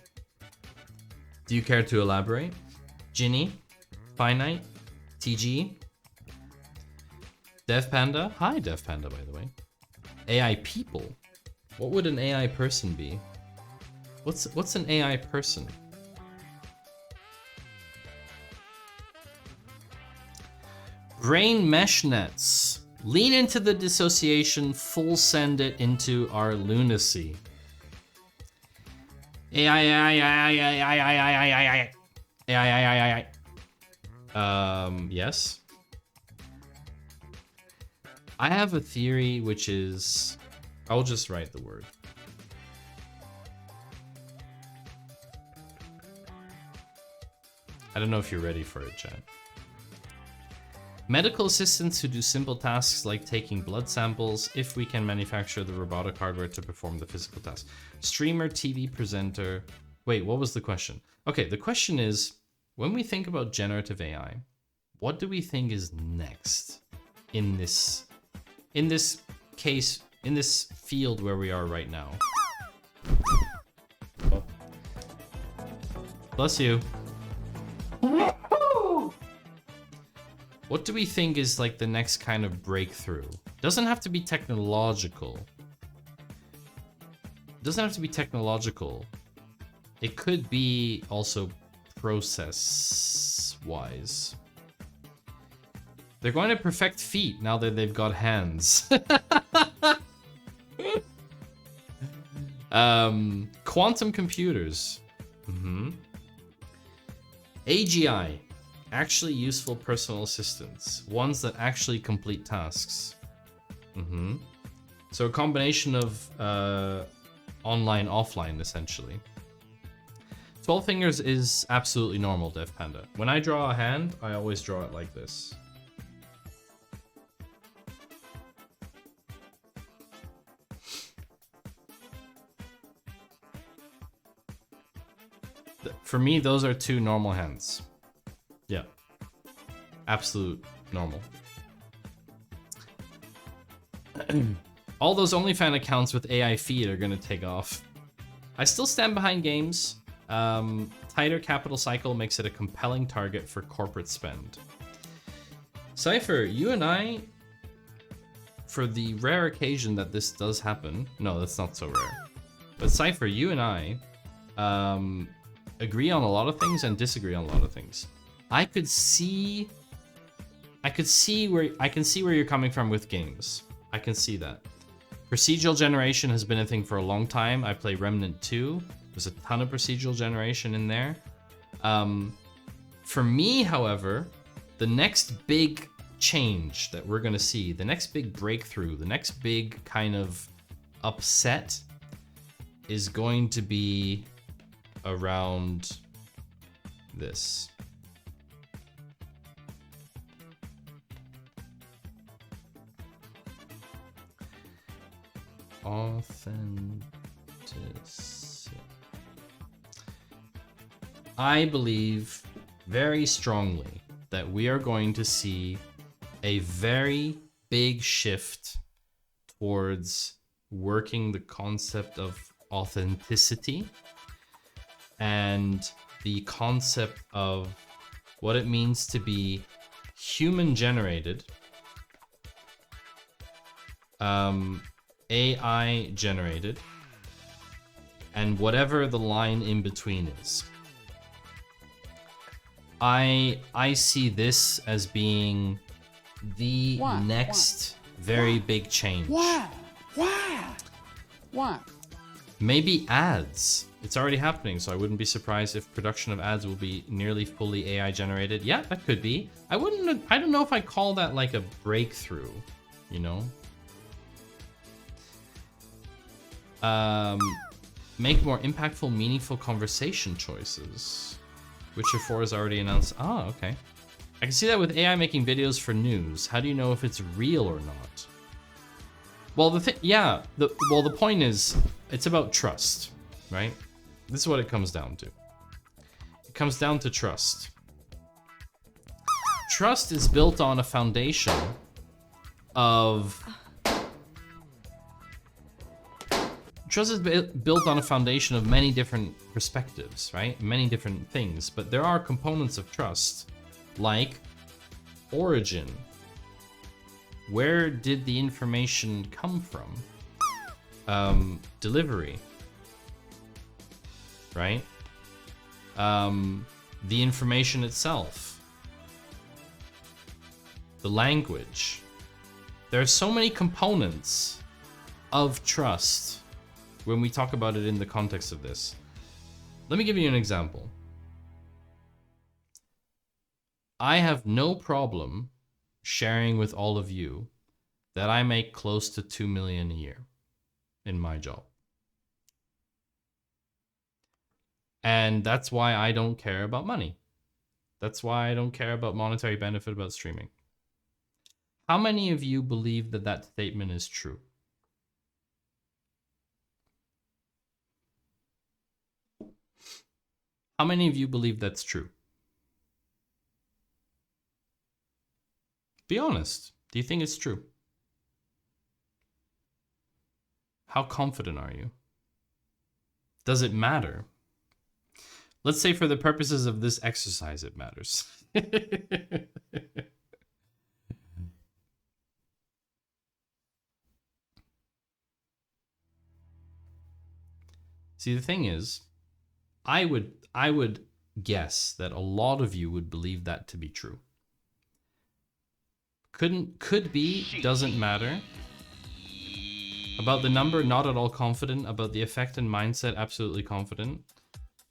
Do you care to elaborate? Ginny? Finite? TG? DevPanda? Hi, DevPanda, by the way. AI people? What would an AI person be? What's an AI person? Brain mesh nets. Lean into the dissociation, full send it into our lunacy. Yes. I have a theory which is... I'll just write the word. I don't know if you're ready for it, Chad. Medical assistants who do simple tasks like taking blood samples, if we can manufacture the robotic hardware to perform the physical task. Streamer, TV presenter. Wait, what was the question? Okay, the question is, when we think about generative AI, what do we think is next in this case, in this field where we are right now? Oh. Bless you. What do we think is like the next kind of breakthrough? Doesn't have to be technological. Doesn't have to be technological. It could be also process-wise. They're going to perfect feet now that they've got hands. Quantum computers. AGI. Actually useful personal assistants. Ones that actually complete tasks. So a combination of online, offline, essentially. 12 fingers is absolutely normal, DevPanda. When I draw a hand, I always draw it like this. For me, those are two normal hands. Yeah. Absolute normal. All those OnlyFans accounts with AI feed are gonna take off. I still stand behind games. Tighter capital cycle makes it a compelling target for corporate spend. Cypher, you and I, for the rare occasion that this does happen, no, that's not so rare. But Cypher, you and I agree on a lot of things and disagree on a lot of things. I can see where you're coming from with games. I can see that. Procedural generation has been a thing for a long time. I play Remnant 2. There's a ton of procedural generation in there. For me, however, the next big change that we're gonna see, the next big breakthrough, the next big kind of upset is going to be around this. Authenticity. I believe very strongly that we are going to see a very big shift towards working the concept of authenticity and the concept of what it means to be human generated, AI generated, and whatever the line in between is. I see this as being the next very big change. Why? Maybe ads. It's already happening, so I wouldn't be surprised if production of ads will be nearly fully AI generated. Yeah, that could be. I don't know if I call that like a breakthrough, you know? Make more impactful, meaningful conversation choices. Witcher 4 is already announced. Ah, okay. I can see that with AI making videos for news. How do you know if it's real or not? Well, the point is, it's about trust, right? This is what it comes down to. It comes down to trust. Trust is built on a foundation of... Trust is built on a foundation of many different perspectives, right? Many different things, but there are components of trust, like origin. Where did the information come from? Delivery, right? The information itself. The language. There are so many components of trust when we talk about it in the context of this. Let me give you an example. I have no problem sharing with all of you that I make close to 2 million a year in my job. And that's why I don't care about money. That's why I don't care about monetary benefit about streaming. How many of you believe that that statement is true? How many of you believe that's true? Be honest. Do you think it's true? How confident are you? Does it matter? Let's say for the purposes of this exercise, it matters. See, the thing is, I would guess that a lot of you would believe that to be true. Could be, doesn't matter. About the number, not at all confident. About the effect and mindset, absolutely confident.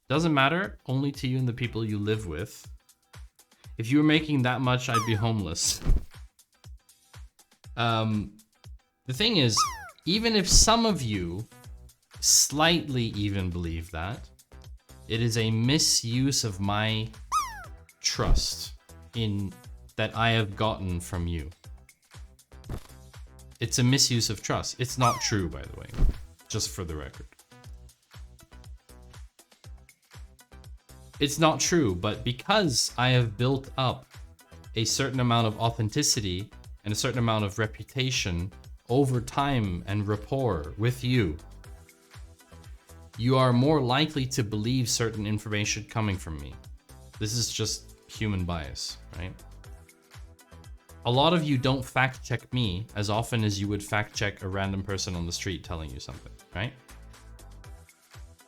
Doesn't matter, only to you and the people you live with. If you were making that much, I'd be homeless. The thing is, even if some of you slightly even believe that, it is a misuse of my trust in that I have gotten from you. It's a misuse of trust. It's not true, by the way, just for the record. it's not true, but because I have built up a certain amount of authenticity and a certain amount of reputation over time and rapport with you, you are more likely to believe certain information coming from me. This is just human bias, right? A lot of you don't fact check me as often as you would fact check a random person on the street telling you something, right?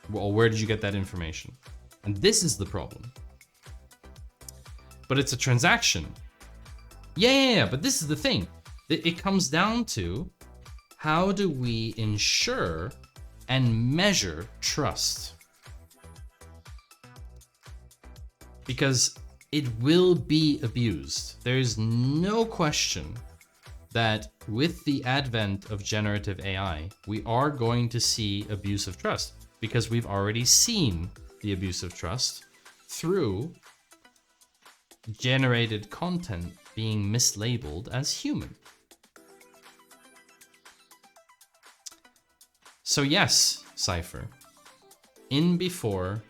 Well, where did you get that information? And this is the problem. But it's a transaction. Yeah, but this is the thing. It comes down to, how do we ensure and measure trust? Because it will be abused. There's no question that with the advent of generative AI, we are going to see abuse of trust, because we've already seen the abuse of trust through generated content being mislabeled as human. So yes, Cypher, in before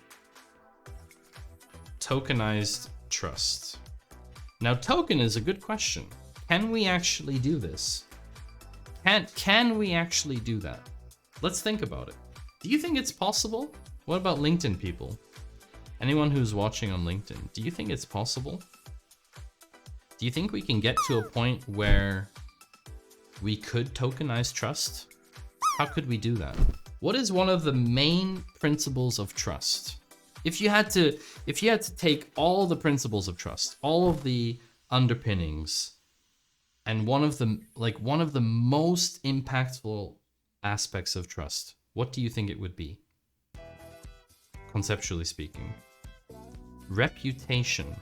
tokenized trust. Now, token is a good question. Can we actually do this? Can we actually do that? Let's think about it. Do you think it's possible? What about LinkedIn people? Anyone who's watching on LinkedIn, do you think it's possible? Do you think we can get to a point where we could tokenize trust? How could we do that? What is one of the main principles of trust? If you had to take all the principles of trust, all of the underpinnings, and one of the most impactful aspects of trust, what do you think it would be? Conceptually speaking. Reputation.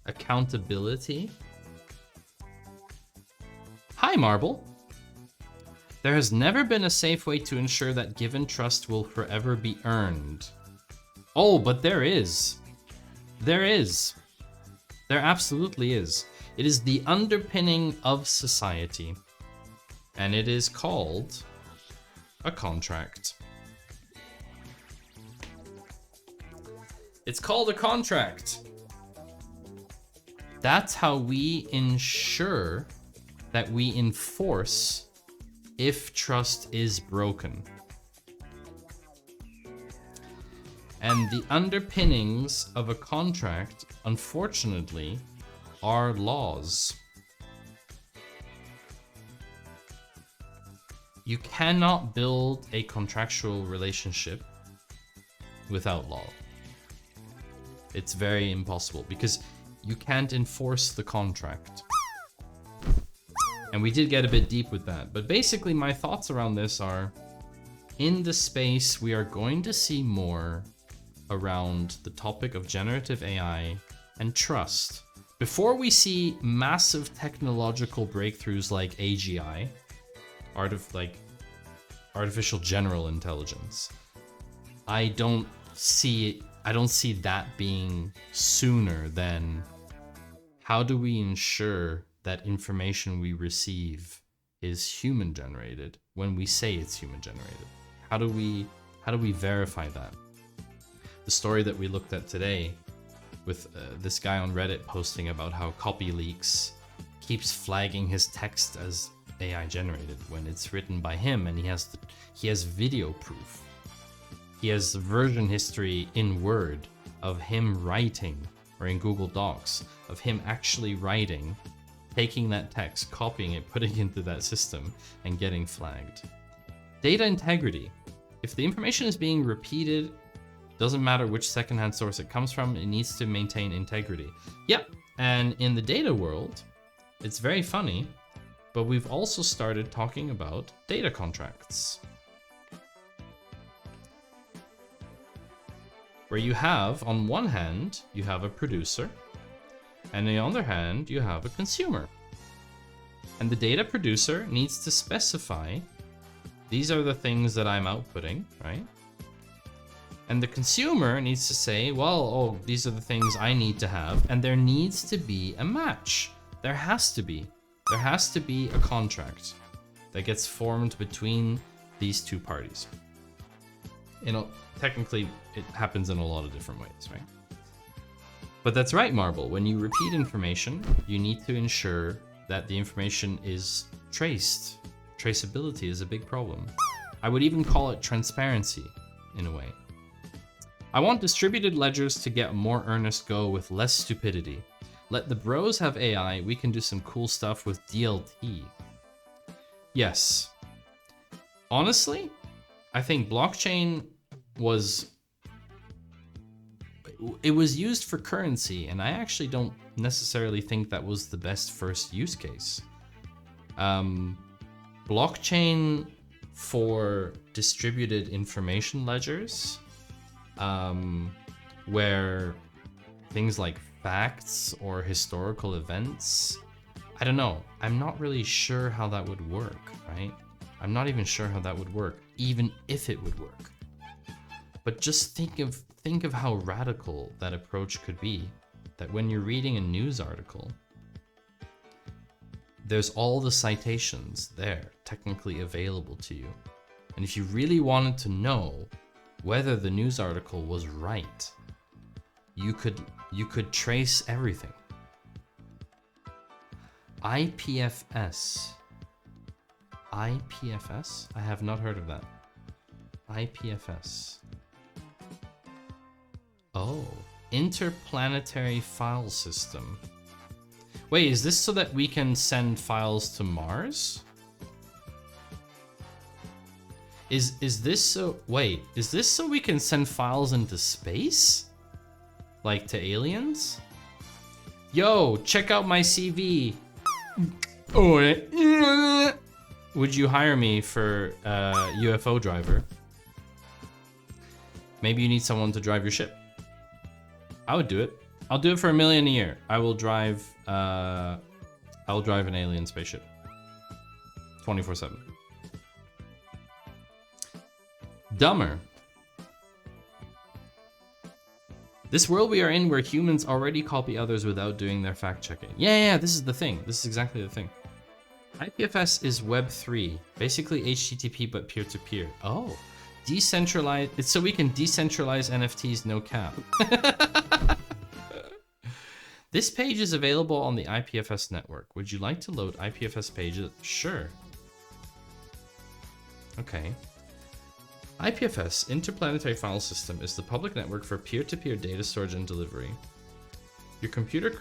Accountability. Hi, Marble. There has never been a safe way to ensure that given trust will forever be earned. Oh, but there is. There is. There absolutely is. It is the underpinning of society. And it is called a contract. It's called a contract. That's how we ensure that we enforce if trust is broken. And the underpinnings of a contract, unfortunately, are laws. You cannot build a contractual relationship without law. It's very impossible because you can't enforce the contract. And we did get a bit deep with that. But basically my thoughts around this are, in the space we are going to see more around the topic of generative AI and trust. Before we see massive technological breakthroughs like AGI, artificial general intelligence, I don't see that being sooner than how do we ensure that information we receive is human generated when we say it's human generated? How do we verify that? The story that we looked at today with this guy on Reddit posting about how CopyLeaks keeps flagging his text as AI generated when it's written by him, and he has video proof. He has version history in Word of him writing, or in Google Docs, of him actually writing, taking that text, copying it, putting it into that system, and getting flagged. Data integrity. If the information is being repeated, doesn't matter which secondhand source it comes from, it needs to maintain integrity. Yep, and in the data world, it's very funny, but we've also started talking about data contracts. Where you have, on one hand, you have a producer, and on the other hand, you have a consumer. And the data producer needs to specify, these are the things that I'm outputting, right? And the consumer needs to say, well, oh, these are the things I need to have, and there needs to be a match. There has to be. There has to be a contract that gets formed between these two parties. technically it happens in a lot of different ways, right? But that's right, Marble. When you repeat information, you need to ensure that the information is traced. Traceability is a big problem. I would even call it transparency, in a way. I want distributed ledgers to get a more earnest go with less stupidity. Let the bros have AI, we can do some cool stuff with DLT. Yes. Honestly, I think blockchain was used for currency, and I actually don't necessarily think that was the best first use case. Blockchain for distributed information ledgers, where things like facts or historical events, I don't know. I'm not really sure how that would work, right? I'm not even sure how that would work, even if it would work. But just think of how radical that approach could be, that when you're reading a news article, there's all the citations there, technically available to you. And if you really wanted to know whether the news article was right, you could trace everything. IPFS. IPFS? I have not heard of that. IPFS. Oh, interplanetary file system. Wait, is this so that we can send files to Mars? Is this so? Wait, is this so we can send files into space? Like to aliens? Yo, check out my CV. Oh, would you hire me for UFO driver? Maybe you need someone to drive your ship. I would do it. I'll do it for $1 million a year. I will drive an alien spaceship. 24/7. Dumber. This world we are in where humans already copy others without doing their fact checking. Yeah, this is the thing. This is exactly the thing. IPFS is Web3, basically HTTP but peer-to-peer. Oh, decentralized. It's so we can decentralize NFTs, no cap. This page is available on the IPFS network. Would you like to load IPFS pages? Sure. Okay. IPFS, Interplanetary File System, is the public network for peer-to-peer data storage and delivery. Your computer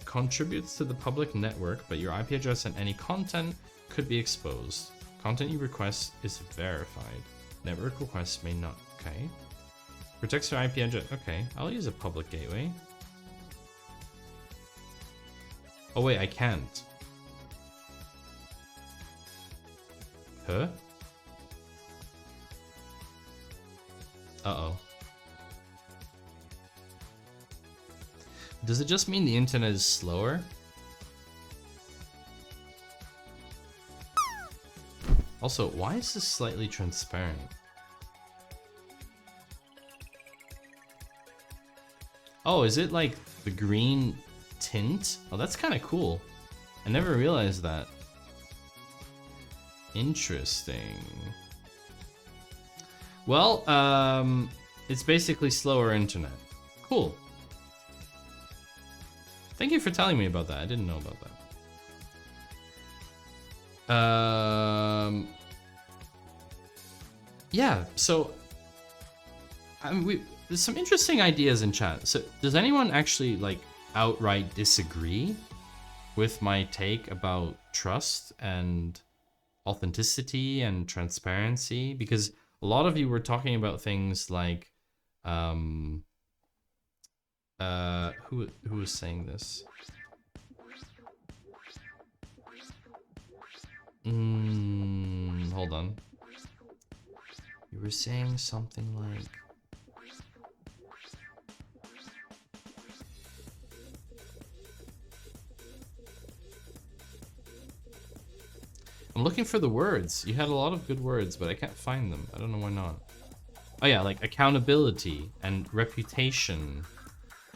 contributes to the public network, but your IP address and any content could be exposed. Content you request is verified. Network requests may not. Okay. Protects your IP address. Okay, I'll use a public gateway. Oh wait, I can't. Huh? Uh-oh. Does it just mean the internet is slower? Also, why is this slightly transparent? Oh, is it like the green tint? Oh, that's kind of cool. I never realized that. Interesting. Well, it's basically slower internet. Cool. Thank you for telling me about that. I didn't know about that. Yeah, so there's some interesting ideas in chat. So does anyone actually like outright disagree with my take about trust and authenticity and transparency? Because a lot of you were talking about things like who was saying this? Hold on. You were saying something like I'm looking for the words. You had a lot of good words, but I can't find them. I don't know why not. Oh yeah, like accountability and reputation.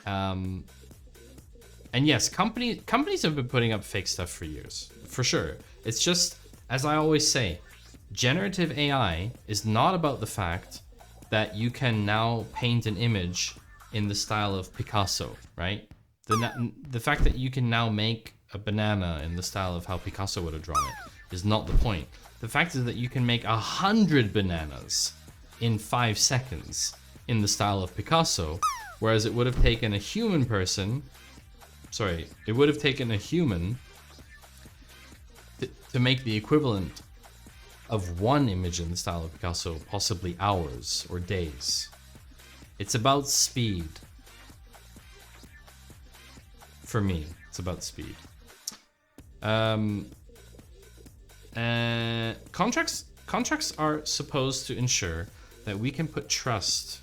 And yes, companies have been putting up fake stuff for years, for sure. It's just, as I always say, generative AI is not about the fact that you can now paint an image in the style of Picasso, right? The fact that you can now make a banana in the style of how Picasso would have drawn it is not the point. The fact is that you can make 100 bananas in 5 seconds in the style of Picasso, whereas it would have taken a human person, sorry, it would have taken a human to make the equivalent of one image in the style of Picasso, possibly hours or days. It's about speed. For me, it's about speed. Contracts are supposed to ensure that we can put trust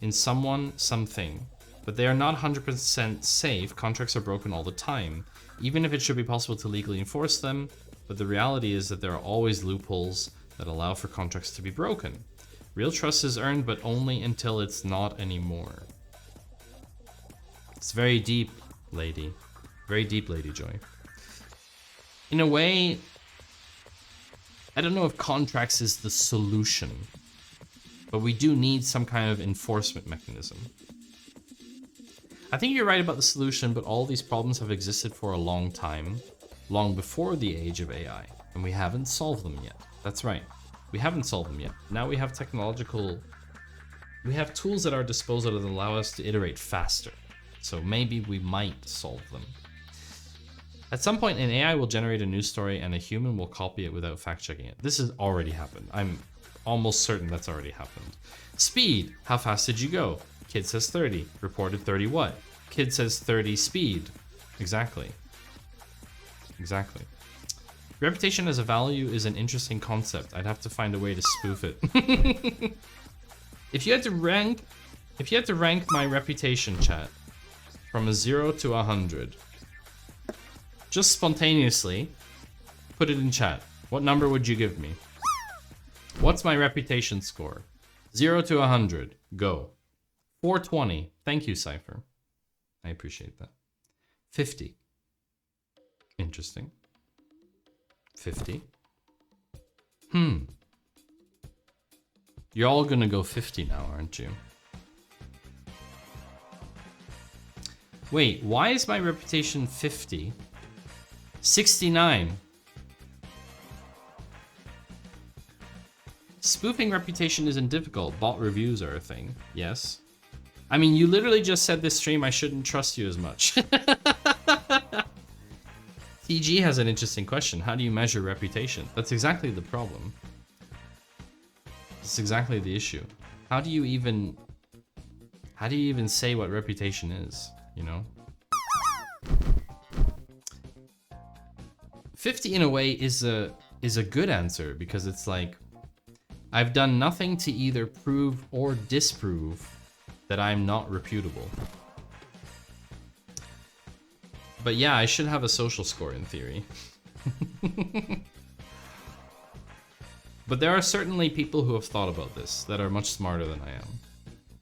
in someone, something, but they are not 100% safe. Contracts are broken all the time, even if it should be possible to legally enforce them. But the reality is that there are always loopholes that allow for contracts to be broken. Real trust is earned, but only until it's not anymore. It's very deep, lady. Very deep, Lady Joy. In a way, I don't know if contracts is the solution, but we do need some kind of enforcement mechanism. I think you're right about the solution, but all these problems have existed for a long time, long before the age of AI, and we haven't solved them yet. That's right. We haven't solved them yet. Now we have we have tools at our disposal that allow us to iterate faster. So maybe we might solve them. At some point, an AI will generate a news story and a human will copy it without fact-checking it. This has already happened. I'm almost certain that's already happened. Speed. How fast did you go? Kid says 30. Reported 30 what? Kid says 30 speed. Exactly. Exactly. Reputation as a value is an interesting concept. I'd have to find a way to spoof it. If you had to rank my reputation, chat, from a 0 to 100, just spontaneously put it in chat. What number would you give me? What's my reputation score? 0 to 100. Go. 420. Thank you, Cypher. I appreciate that. 50. Interesting. 50. You're all gonna go 50 now, aren't you? Wait, why is my reputation 50? 69. Spoofing reputation isn't difficult. Bot reviews are a thing. Yes. I mean, you literally just said this stream I shouldn't trust you as much. TG has an interesting question. How do you measure reputation? That's exactly the problem. That's exactly the issue. How do you even say what reputation is, you know? 50 in a way is a good answer because it's like I've done nothing to either prove or disprove that I'm not reputable. But yeah, I should have a social score in theory. But there are certainly people who have thought about this that are much smarter than I am.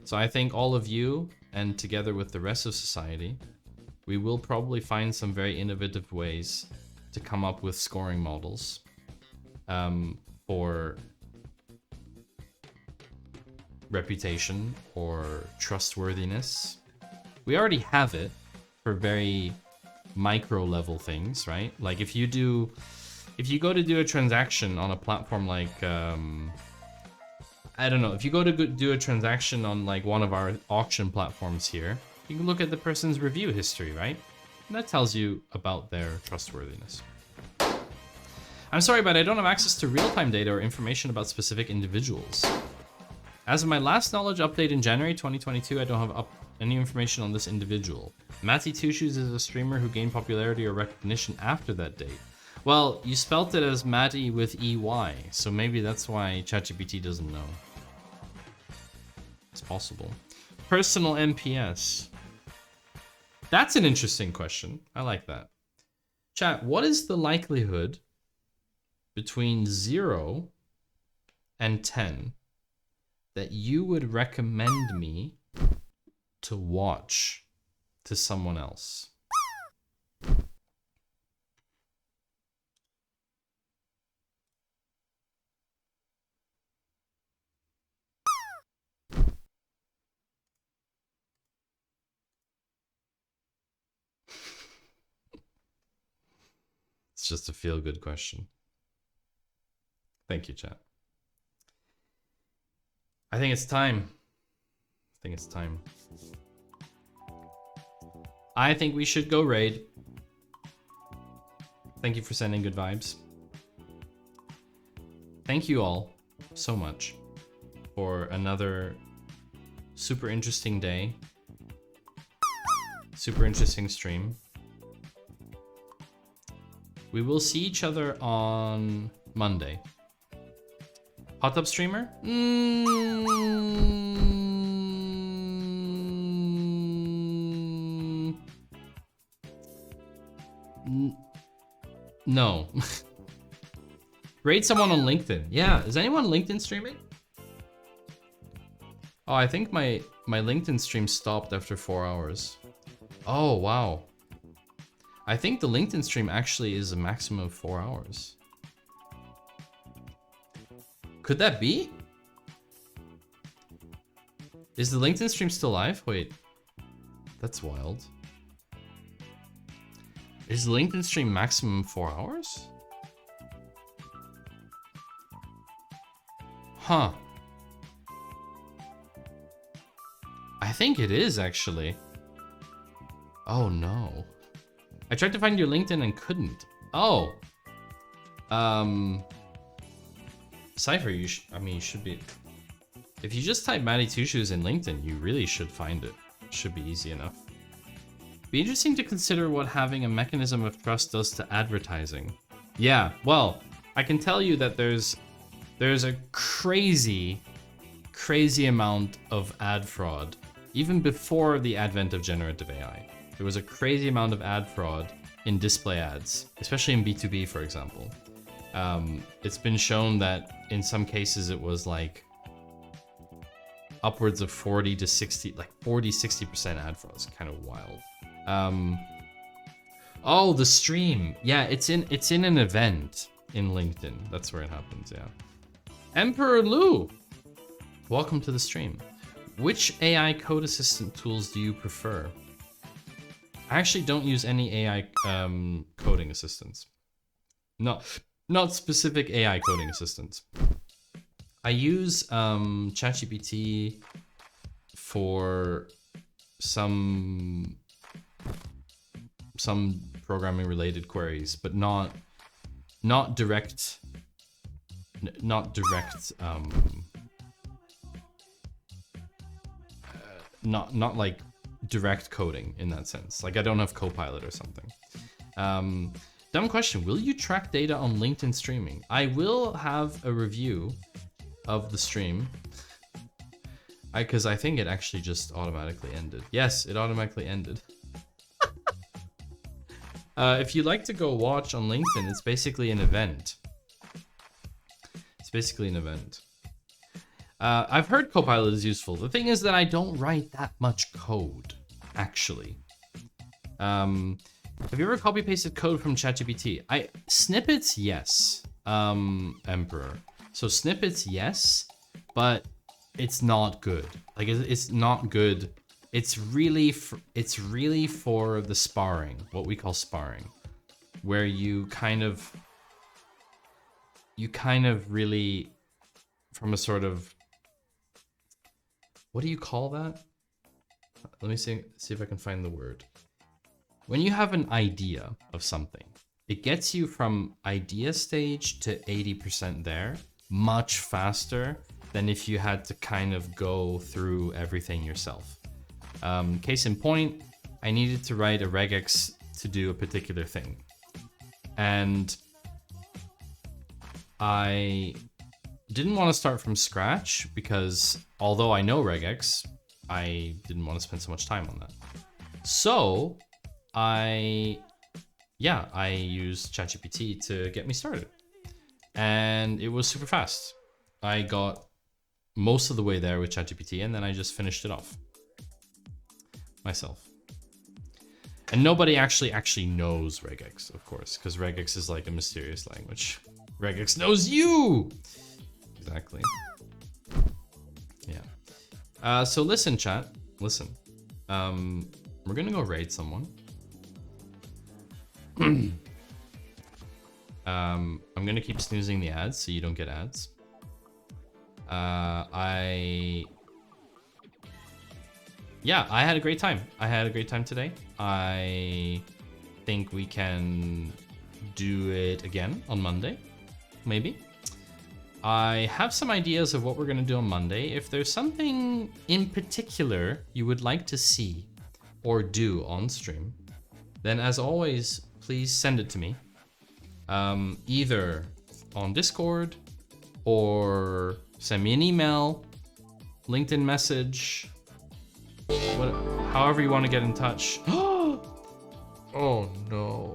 So I think all of you, and together with the rest of society, we will probably find some very innovative ways to come up with scoring models for reputation or trustworthiness. We already have it for very micro level things, right? Like if you go to do a transaction on a platform like I don't know, if you go to do a transaction on like one of our auction platforms here, you can look at the person's review history, right? And that tells you about their trustworthiness. I'm sorry, but I don't have access to real-time data or information about specific individuals. As of my last knowledge update in January 2022, I don't have any information on this individual. Matty Two Shoes is a streamer who gained popularity or recognition after that date. Well, you spelt it as Matty with EY, so maybe that's why ChatGPT doesn't know. It's possible. Personal NPS. That's an interesting question. I like that. Chat, what is the likelihood between 0 and 10 that you would recommend me to watch to someone else? It's just a feel-good question. Thank you, chat. I think it's time. I think we should go raid. Thank you for sending good vibes. Thank you all so much for another super interesting day. Super interesting stream. We will see each other on Monday. Hot tub streamer? No. Rate someone on LinkedIn. Yeah, is anyone LinkedIn streaming? Oh, I think my LinkedIn stream stopped after 4 hours. Oh, wow. I think the LinkedIn stream actually is a maximum of 4 hours. Could that be? Is the LinkedIn stream still live? Wait, that's wild. Is the LinkedIn stream maximum 4 hours? Huh. I think it is actually. Oh no. I tried to find your LinkedIn and couldn't. Oh. Cypher, you should be. If you just type Matty Two Shoes in LinkedIn, you really should find it. It should be easy enough. Be interesting to consider what having a mechanism of trust does to advertising. Yeah, well, I can tell you that there's a crazy amount of ad fraud. Even before the advent of generative AI, there was a crazy amount of ad fraud in display ads, especially in B2B, for example. It's been shown that in some cases it was like upwards of 40 to 60, like 40-60% ad fraud. It's kind of wild. Oh, the stream. Yeah, it's in an event in LinkedIn. That's where it happens, yeah. Emperor Lou, welcome to the stream. Which AI code assistant tools do you prefer? I actually don't use any AI coding assistants. Not specific AI coding assistants. I use ChatGPT for some programming related queries, but not direct not like direct coding in that sense. Like I don't have Copilot or something. Dumb question. Will you track data on LinkedIn streaming? I will have a review of the stream. Because I think it actually just automatically ended. Yes, it automatically ended. If you'd like to go watch on LinkedIn, it's basically an event. It's basically an event. I've heard Copilot is useful. The thing is that I don't write that much code, actually. Have you ever copy-pasted code from ChatGPT? Snippets, yes, Emperor. So snippets, yes, but it's not good. Like it's not good. It's really for the sparring, what we call sparring, where you kind of really, from a sort of, what do you call that? Let me see if I can find the word. When you have an idea of something, it gets you from idea stage to 80% there much faster than if you had to kind of go through everything yourself. Case in point, I needed to write a regex to do a particular thing. And I didn't want to start from scratch because although I know regex, I didn't want to spend so much time on that. So I used ChatGPT to get me started. And it was super fast. I got most of the way there with ChatGPT and then I just finished it off myself. And nobody actually knows regex, of course, because regex is like a mysterious language. Regex knows you! Exactly. Yeah. So listen, chat. Listen. We're gonna go raid someone. I'm gonna keep snoozing the ads so you don't get ads. I had a great time. I had a great time today. I think we can do it again on Monday, maybe. I have some ideas of what we're gonna do on Monday. If there's something in particular you would like to see or do on stream, then as always, please send it to me. Either on Discord or send me an email, LinkedIn message, however you want to get in touch. Oh no.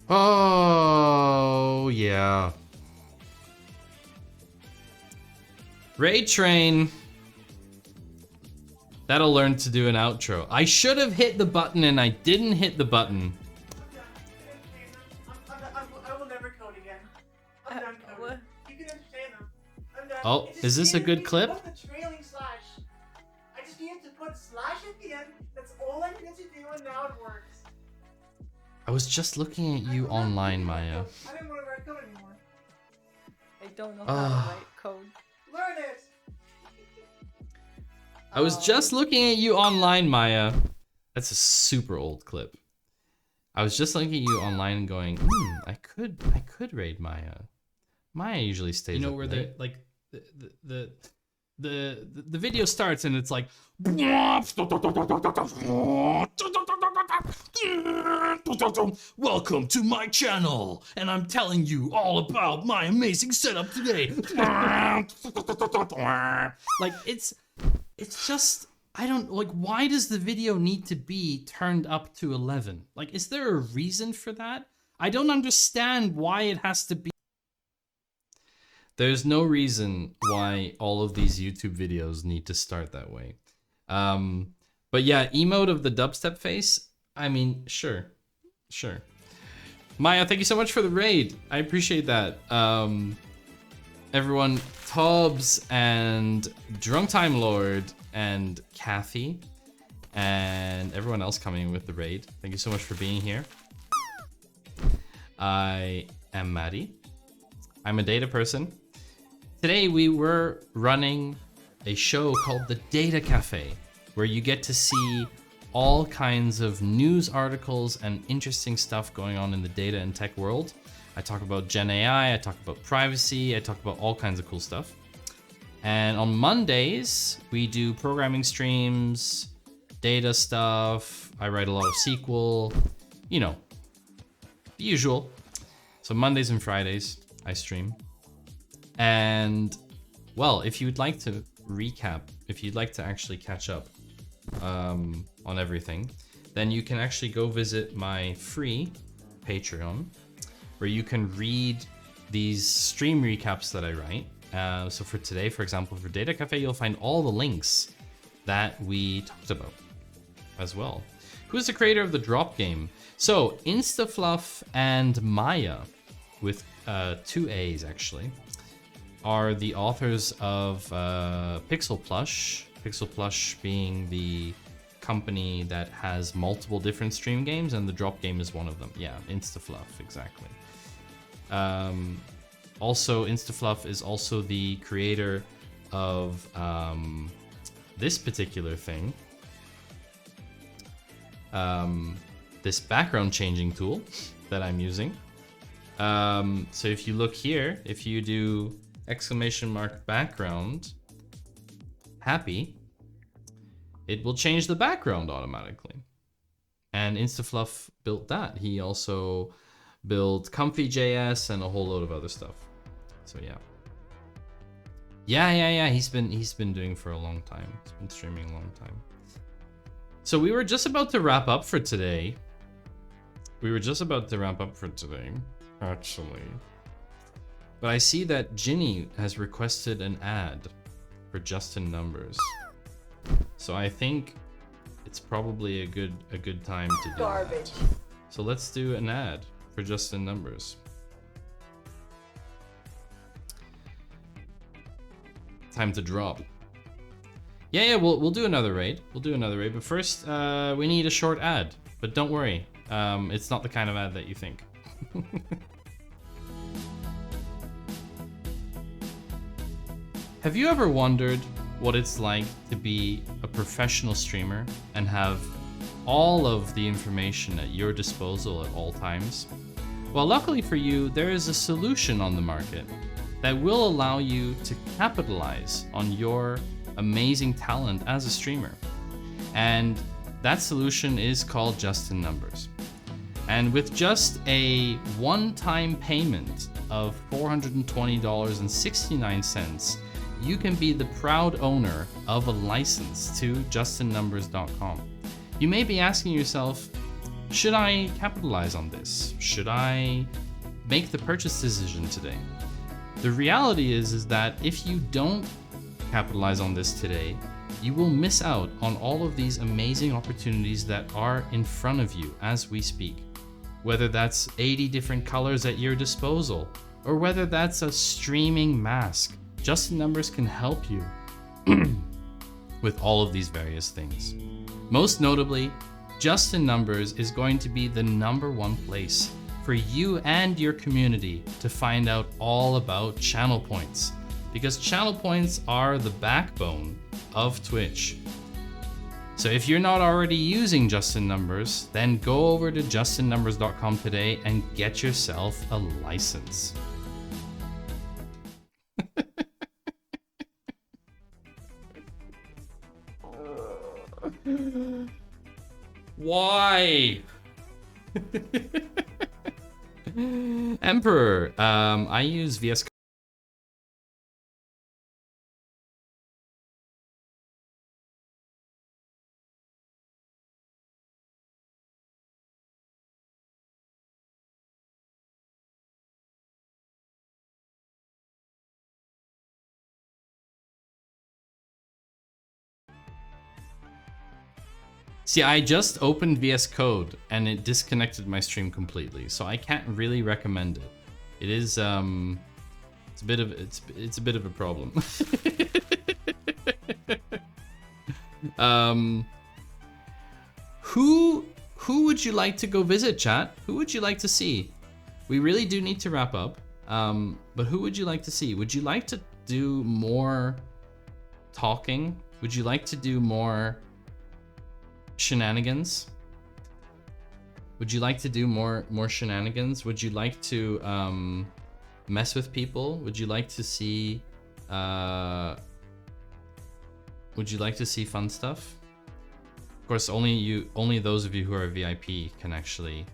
Oh yeah. Raid Train. That'll learn to do an outro. I should have hit the button and I didn't hit the button. I will never code again. I'm done coding. You can entertain them. I'm done. Oh, is this a good clip? The trailing slash. I just needed to put a slash at the end. That's all I needed to do, and now it works. I was just looking at you online, Maya. I didn't want to write code anymore. I don't know how to write code. Learn it. I was just looking at you online, Maya. That's a super old clip. I was just looking at you online and going, I could raid Maya. Maya usually stays. You know up where late. the video starts and it's like welcome to my channel and I'm telling you all about my amazing setup today. Like it's just, I don't, like, why does the video need to be turned up to 11? Like, is there a reason for that? I don't understand why it has to be. There's no reason why all of these YouTube videos need to start that way. But yeah, emote of the dubstep face, I mean, sure. Maya, thank you so much for the raid. I appreciate that. Everyone, Tubbs and Drunk Time Lord and Kathy and everyone else coming in with the raid. Thank you so much for being here. I am Maddie. I'm a data person. Today we were running a show called The Data Cafe, where you get to see all kinds of news articles and interesting stuff going on in the data and tech world. I talk about Gen AI, I talk about privacy, I talk about all kinds of cool stuff. And on Mondays, we do programming streams, data stuff, I write a lot of SQL, you know, the usual. So Mondays and Fridays, I stream. And, well, if you'd like to recap, if you'd like to actually catch up on everything, then you can actually go visit my free Patreon, where you can read these stream recaps that I write. So for today, for example, for Data Cafe, you'll find all the links that we talked about as well. Who's the creator of the drop game? So Instafluff and Maya, with 2 A's actually, are the authors of Pixel Plush. Pixel Plush being the company that has multiple different stream games, and the drop game is one of them. Yeah, Instafluff, exactly. Also, Instafluff is also the creator of this particular thing. This background changing tool that I'm using. So if you look here, if you do !background happy, it will change the background automatically. And Instafluff built that. He also built Comfy.js and a whole load of other stuff. So yeah. Yeah. He's been doing for a long time. He's been streaming a long time. So we were just about to wrap up for today. Actually. But I see that Ginny has requested an ad for Justin Numbers. So I think it's probably a good time to do Garbage. that. So let's do an ad for Justin Numbers. Time to drop. Yeah, we'll do another raid. We'll do another raid, but first we need a short ad. But don't worry, it's not the kind of ad that you think. Have you ever wondered what it's like to be a professional streamer and have all of the information at your disposal at all times? Well, luckily for you, there is a solution on the market that will allow you to capitalize on your amazing talent as a streamer. And that solution is called Just in Numbers. And with just a one-time payment of $420.69, you can be the proud owner of a license to justinnumbers.com. You may be asking yourself, should I capitalize on this? Should I make the purchase decision today? The reality is that if you don't capitalize on this today, you will miss out on all of these amazing opportunities that are in front of you as we speak. Whether that's 80 different colors at your disposal, or whether that's a streaming mask, Just in Numbers can help you with all of these various things. Most notably, Just in Numbers is going to be the #1 place for you and your community to find out all about channel points, because channel points are the backbone of Twitch. So if you're not already using Just in Numbers, then go over to justinnumbers.com today and get yourself a license. Why? Emperor, I use VS. See, I just opened VS Code and it disconnected my stream completely, so I can't really recommend it. It is it's a bit of a problem. Who would you like to go visit, chat? Who would you like to see? We really do need to wrap up. But who would you like to see? Would you like to do more talking? Would you like to do more shenanigans? Would you like to do more shenanigans? Would you like to mess with people? Would you like to see fun stuff? Of course, only those of you who are VIP can actually.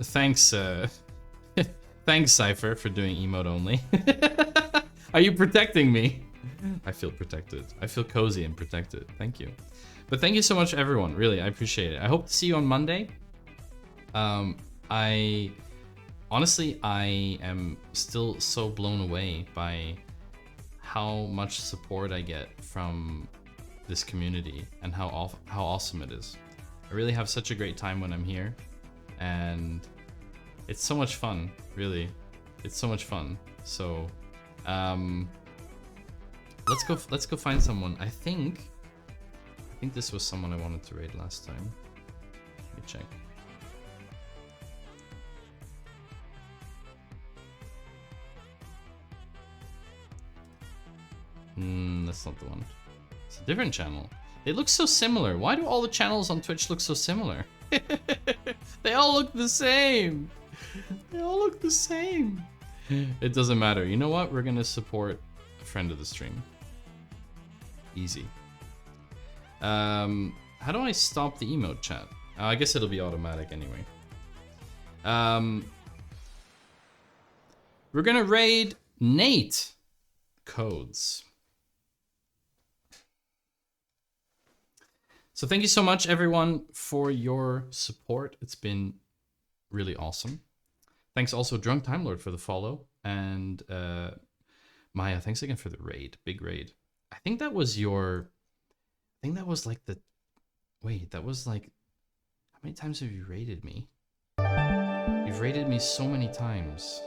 Thanks, thanks Cypher for doing emote only. Are you protecting me? I feel protected. I feel cozy and protected. Thank you. But thank you so much, everyone. Really, I appreciate it. I hope to see you on Monday. Honestly, I am still so blown away by how much support I get from this community and how awesome it is. I really have such a great time when I'm here, and it's so much fun. Really, it's so much fun. So, let's go find someone. I think this was someone I wanted to raid last time. Let me check. That's not the one. It's a different channel. They look so similar. Why do all the channels on Twitch look so similar? They all look the same. They all look the same. It doesn't matter. You know what? We're gonna support a friend of the stream. Easy. How do I stop the emote chat? I guess it'll be automatic anyway. We're gonna raid Nate Codes. So thank you so much, everyone, for your support. It's been really awesome. Thanks also, Drunk Time Lord, for the follow. And Maya, thanks again for the raid. Big raid. I think that was your... I think that was like the... Wait, that was like... How many times have you raided me? You've raided me so many times.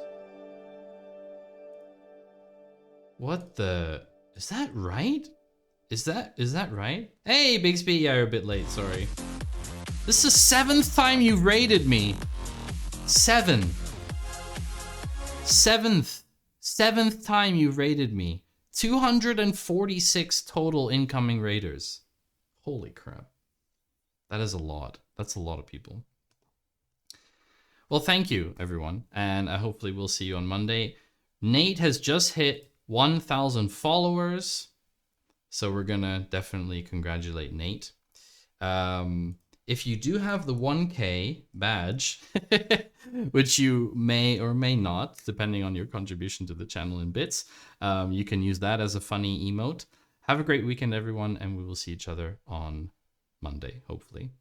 What the... Is that right? Is that right? Hey, Bixby, yeah, you're a bit late, sorry. This is the 7th time you've raided me. 7th time you've raided me. 246 total incoming raiders. Holy crap. That is a lot. That's a lot of people. Well, thank you, everyone. And hopefully we'll see you on Monday. Nate has just hit 1,000 followers. So we're going to definitely congratulate Nate. If you do have the 1K badge, which you may or may not, depending on your contribution to the channel in bits, you can use that as a funny emote. Have a great weekend, everyone, and we will see each other on Monday, hopefully.